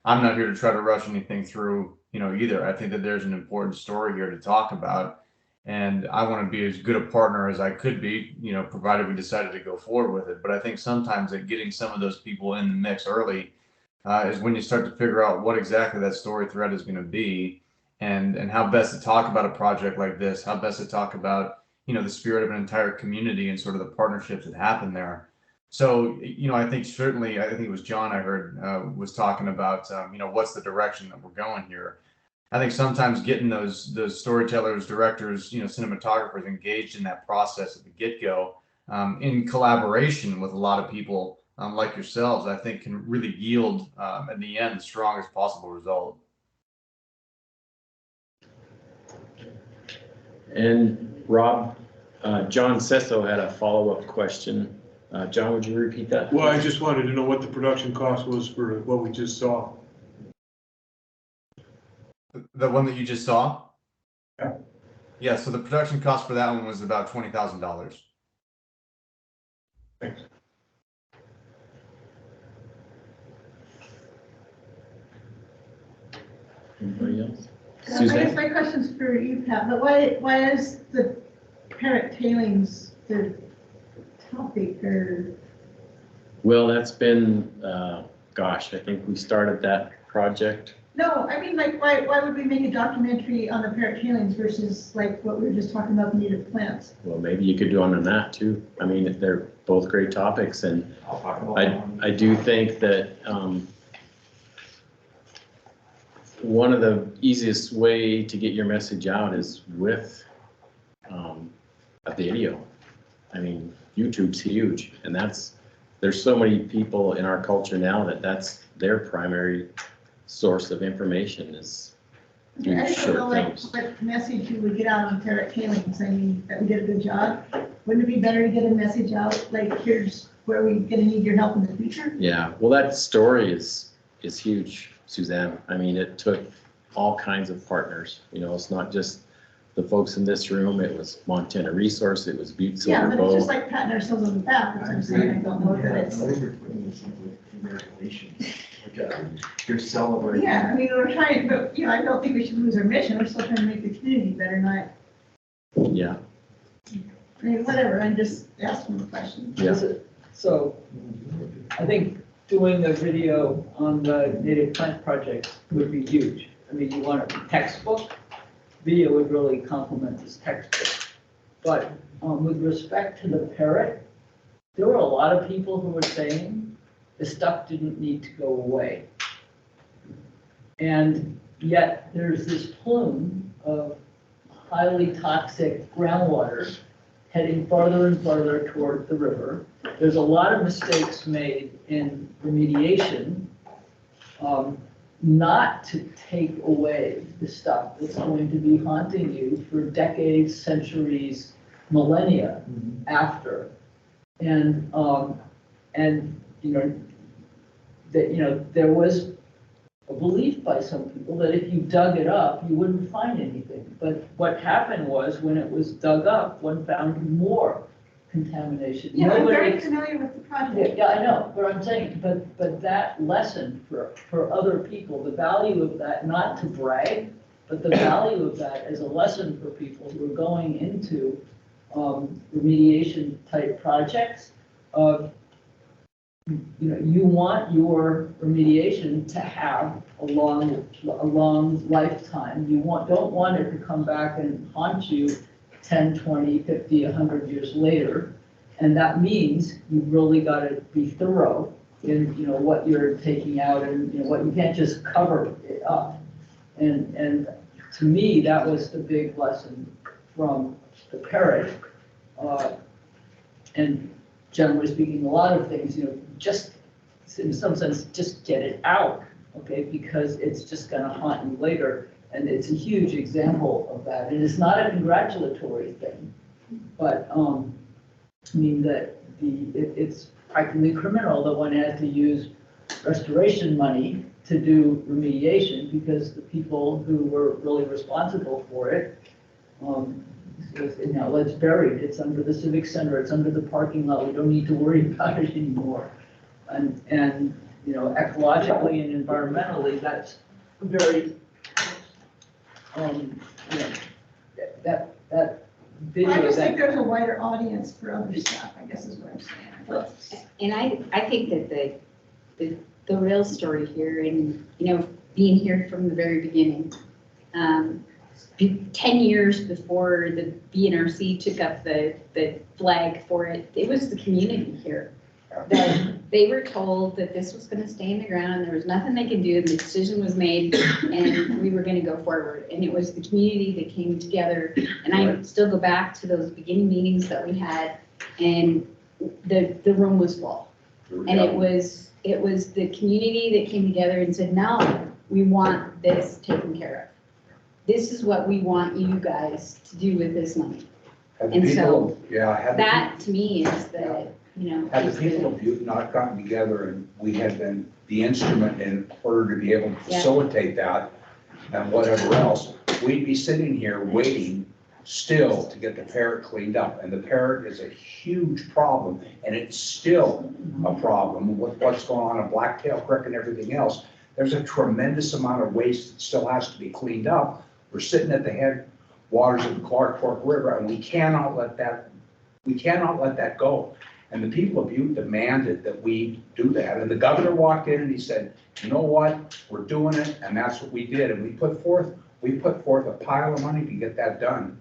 I'm not here to try to rush anything through, either. I think that there's an important story here to talk about. And I want to be as good a partner as I could be, provided we decided to go forward with it. But I think sometimes that getting some of those people in the mix early is when you start to figure out what exactly that story thread is going to be, and how best to talk about a project like this, how best to talk about, the spirit of an entire community and sort of the partnerships that happen there. So, I think certainly, I think it was John I heard was talking about, what's the direction that we're going here. I think sometimes getting those storytellers, directors, cinematographers engaged in that process at the get-go, in collaboration with a lot of people like yourselves, I think can really yield in the end the strongest possible result. And Rob, John Sesso had a follow-up question. John, would you repeat that? Well, I just wanted to know what the production cost was for what we just saw. The one that you just saw? Yeah. Yeah, so the production cost for that one was about $20,000. Thanks. Anybody else? I guess my question's for you, Pat, but why is the Parrot tailings the topic or? Well, that's been, gosh, I think we started that project. No, I mean, like, why would we make a documentary on the Parrot tailings versus like what we were just talking about, native plants? Well, maybe you could do one on that too. I mean, they're both great topics, and I do think that one of the easiest way to get your message out is with a video. I mean, YouTube's huge, and there's so many people in our culture now that's their primary source of information is through I just don't know short like films. what message you would get out on Parrot tailings. I mean, that we did a good job. Wouldn't it be better to get a message out, like, here's where we're gonna need your help in the future? Yeah, well, that story is huge, Suzanne. I mean, it took all kinds of partners. It's not just the folks in this room. It was Montana Resource. It was Butte Yeah, Silver but it's Bow. just like patting ourselves on the back, that's what I'm saying. I don't know that it's. You're celebrating. Yeah, I mean, we're trying, but, I don't think we should lose our mission. We're still trying to make the community better, not, Yeah, I mean, whatever, I'm just asking the question. yeah. So I think doing a video on the native plant project would be huge. I mean, you want a textbook, video would really complement this textbook. But with respect to the Parrot, there were a lot of people who were saying the stuff didn't need to go away. And yet there's this plume of highly toxic groundwater heading farther and farther toward the river. There's a lot of mistakes made in remediation, not to take away the stuff that's going to be haunting you for decades, centuries, millennia after. And there was a belief by some people that if you dug it up, you wouldn't find anything. But what happened was when it was dug up, one found more contamination. Yeah, I'm very familiar with the project. Yeah, I know, but I'm saying, but that lesson for other people, the value of that, not to brag, but the value of that as a lesson for people who are going into remediation type projects of, you want your remediation to have a long lifetime. You don't want it to come back and haunt you 10, 20, 50, 100 years later. And that means you've really got to be thorough in, what you're taking out and, what you can't just cover it up. And to me, that was the big lesson from the Parrot. And generally speaking, a lot of things, just in some sense, just get it out, okay? Because it's just gonna haunt you later. And it's a huge example of that. And it's not a congratulatory thing, but I mean that it's practically criminal that one has to use restoration money to do remediation because the people who were really responsible for it Now it's buried, it's under the civic center, it's under the parking lot, we don't need to worry about it anymore. And, you know, ecologically and environmentally, that's very, you know, that video. I just think there's a wider audience for other stuff, I guess is what I'm saying. And I think that the real story here, and, you know, being here from the very beginning, 10 years before the BNRC took up the flag for it, it was the community here. That they were told that this was gonna stay in the ground, there was nothing they could do, the decision was made, and we were gonna go forward. And it was the community that came together, and I still go back to those beginning meetings that we had, and the room was full. And it was the community that came together and said, no, we want this taken care of. This is what we want you guys to do with this money. And so that to me is the, you know. Had the people of Butte not gotten together and we had been the instrument in order to be able to facilitate that and whatever else, we'd be sitting here waiting still to get the Parrot cleaned up. And the Parrot is a huge problem, and it's still a problem with what's going on in Blacktail Creek and everything else. There's a tremendous amount of waste that still has to be cleaned up. We're sitting at the headwaters of the Clark Fork River, and we cannot let that go. And the people of Butte demanded that we do that. And the governor walked in and he said, you know what, we're doing it, and that's what we did. And we put forth a pile of money to get that done.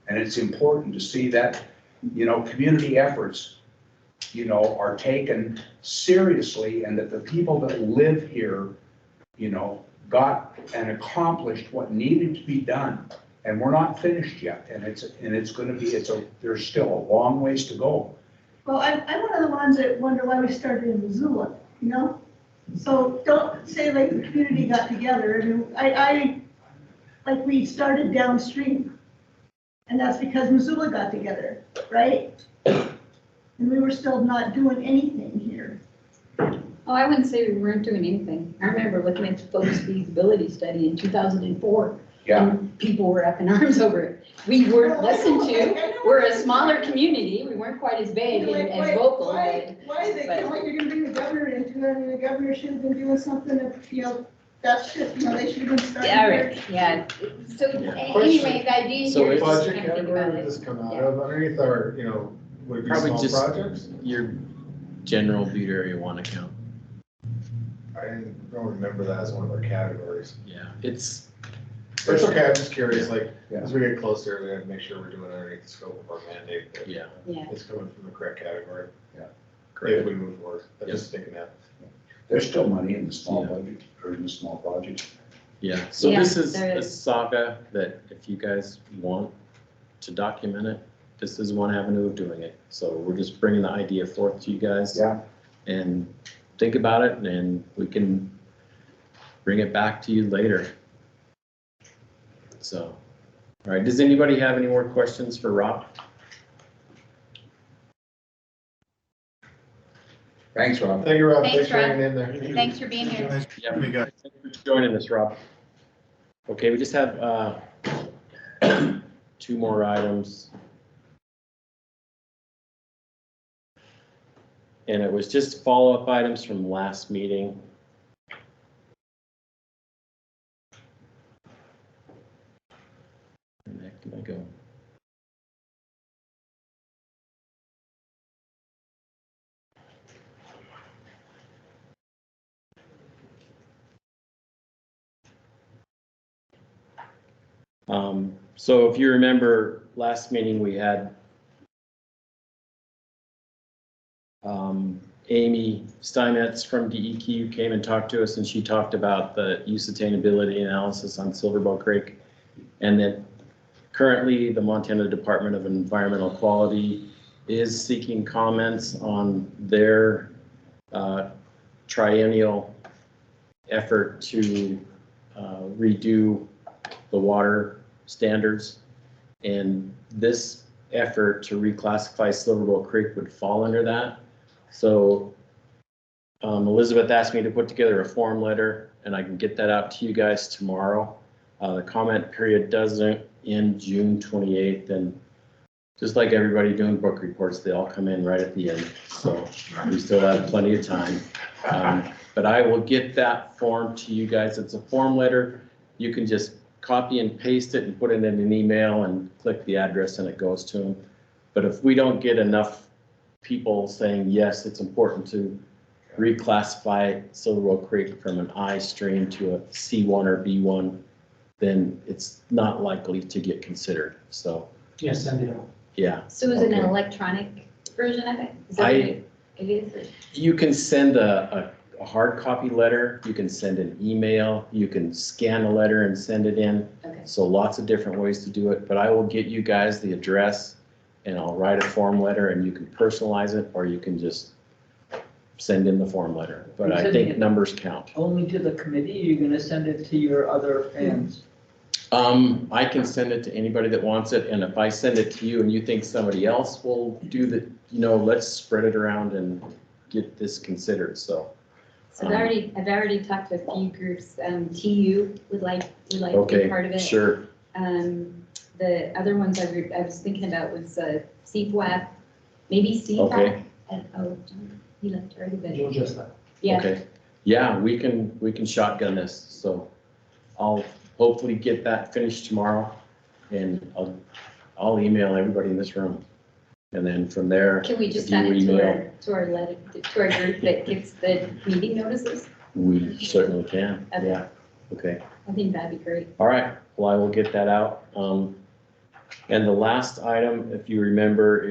And it's important to see that, you know, community efforts, you know, are taken seriously, and that the people that live here, you know, got and accomplished what needed to be done. And we're not finished yet. And it's going to be, there's still a long ways to go. Well, I'm one of the ones that wonder why we started in Missoula, you know? So don't say like the community got together. I mean, I like we started downstream, and that's because Missoula got together, right? And we were still not doing anything here. Oh, I wouldn't say we weren't doing anything. I remember looking at the folks' feasibility study in 2004. Yeah. And people were up in arms over it. We weren't listened to. We're a smaller community. We weren't quite as big and as vocal. Why is it, you know, you're gonna bring the governor into it? I mean, the governor should have been doing something that, you know, that should, you know, they should have been starting. Yeah, right, yeah. So anyway, the idea So here is it's- just Budget kind of think about category would it. this come out of, underneath our, you know, would it be Probably small just projects? your general Butte Area 1 account. I don't remember that as one of our categories. Yeah, it's okay, I'm just curious, like, as we get closer, we have to make sure we're doing it underneath the scope of our mandate. That it's coming from the correct category. Yeah. If we move forward, I'm just thinking that. There's still money in the small budget, or in the small project. Yeah, so Yeah, this is there a is. saga that if you guys want to document it, this is one avenue of doing it. So we're just bringing the idea forth to you guys. Yeah. And think about it, and we can bring it back to you later. So, all right, does anybody have any more questions for Rob? Thanks, Rob. Thank you, Rob. Thanks, for hanging Rob. in there. Thanks for being here. Yeah, we got. Thanks for joining us, Rob. Okay, we just have 2 more items. And it was just follow-up items from last meeting. Where the heck did I go? So if you remember last meeting, we had Amy Steinmetz from DEQ came and talked to us, and she talked about the use sustainability analysis on Silverbow Creek, and that currently the Montana Department of Environmental Quality is seeking comments on their triennial effort to redo the water standards. And this effort to reclassify Silverbow Creek would fall under that. So Elizabeth asked me to put together a form letter, and I can get that out to you guys tomorrow. The comment period doesn't end June 28th, and just like everybody doing book reports, they all come in right at the end, so we still have plenty of time. But I will get that form to you guys. It's a form letter. You can just copy and paste it and put it in an email and click the address and it goes to them. But if we don't get enough people saying, yes, it's important to reclassify Silver Bow Creek from an I stream to a C1 or B1, then it's not likely to get considered, so. Yes, send it out. Yeah. So is it an Okay. electronic version of it? Is that what it is? You can send a hard copy letter, you can send an email, you can scan a letter and send it in. Okay. So lots of different ways to do it, but I will get you guys the address and I'll write a form letter and you can personalize it or you can just send in the form letter. But I think numbers count. Only to the committee, you're gonna send it to your other fans? I can send it to anybody that wants it, and if I send it to you and you think somebody else will do the, let's spread it around and get this considered, so. So I've already talked to a few groups, TU would like to be Okay, part of it. sure. The other ones I was thinking about was CFWAP, maybe CFAC. Okay. Oh, John, he left already, but. You'll just let. Yeah. Okay, yeah, we can shotgun this, so I'll hopefully get that finished tomorrow, and I'll email everybody in this room. And then from there, Can we just if you send it email, to our group that gets the meeting notices? we certainly can, Okay. yeah, okay. I think that'd be great. All right, well, I will get that out. And the last item, if you remember,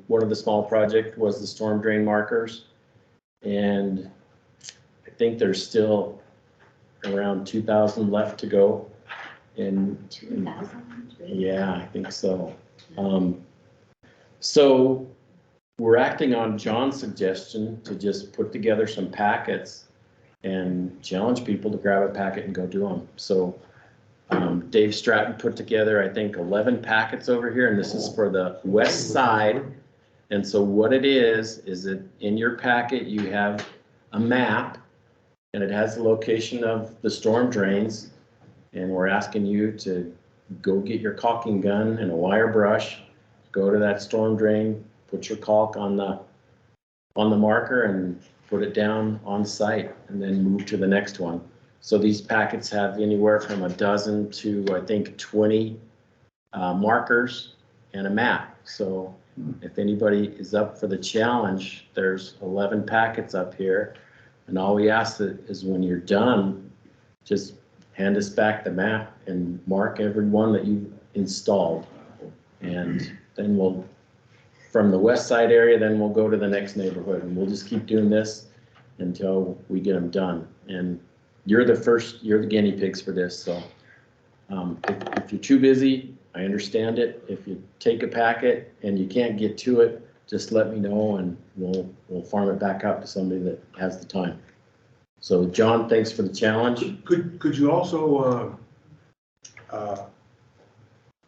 one of the small project was the storm drain markers. And I think there's still around 2,000 left to go. And 2,000? yeah, I think so. So we're acting on John's suggestion to just put together some packets and challenge people to grab a packet and go do them. So Dave Stratton put together, I think, 11 packets over here, and this is for the west side. And so what it is that in your packet, you have a map, and it has the location of the storm drains. And we're asking you to go get your caulking gun and a wire brush, go to that storm drain, put your caulk on the marker and put it down on site, and then move to the next one. So these packets have anywhere from a dozen to, I think, 20 markers and a map. So if anybody is up for the challenge, there's 11 packets up here. And all we ask is when you're done, just hand us back the map and mark every one that you've installed. And then we'll, from the west side area, then we'll go to the next neighborhood, and we'll just keep doing this until we get them done. And you're the guinea pigs for this, so if you're too busy, I understand it. If you take a packet and you can't get to it, just let me know and we'll farm it back out to somebody that has the time. So John, thanks for the challenge. Could you also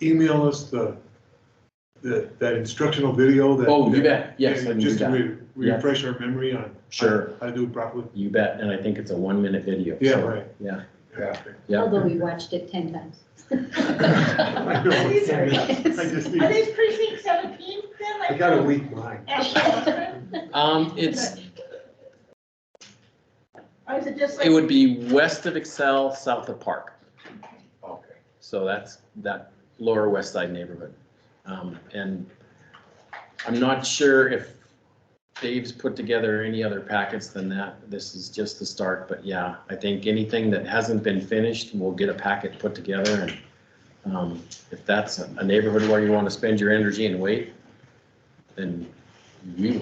email us that instructional video that? Oh, you bet. Yes, I can do Just that. to refresh our memory on. Sure. How to do it properly. You bet, and I think it's a 1-minute video. Yeah, so, right. Yeah. Yeah. Although we watched it 10 times. I know. Are these Are these precinct 17 then? I got a weak mind. It's, Or is it just like? it would be west of Excel, south of Park. Okay. So that's that lower west side neighborhood. And I'm not sure if Dave's put together any other packets than that. This is just the start, but yeah, I think anything that hasn't been finished, we'll get a packet put together. And if that's a neighborhood where you want to spend your energy and wait, then we will.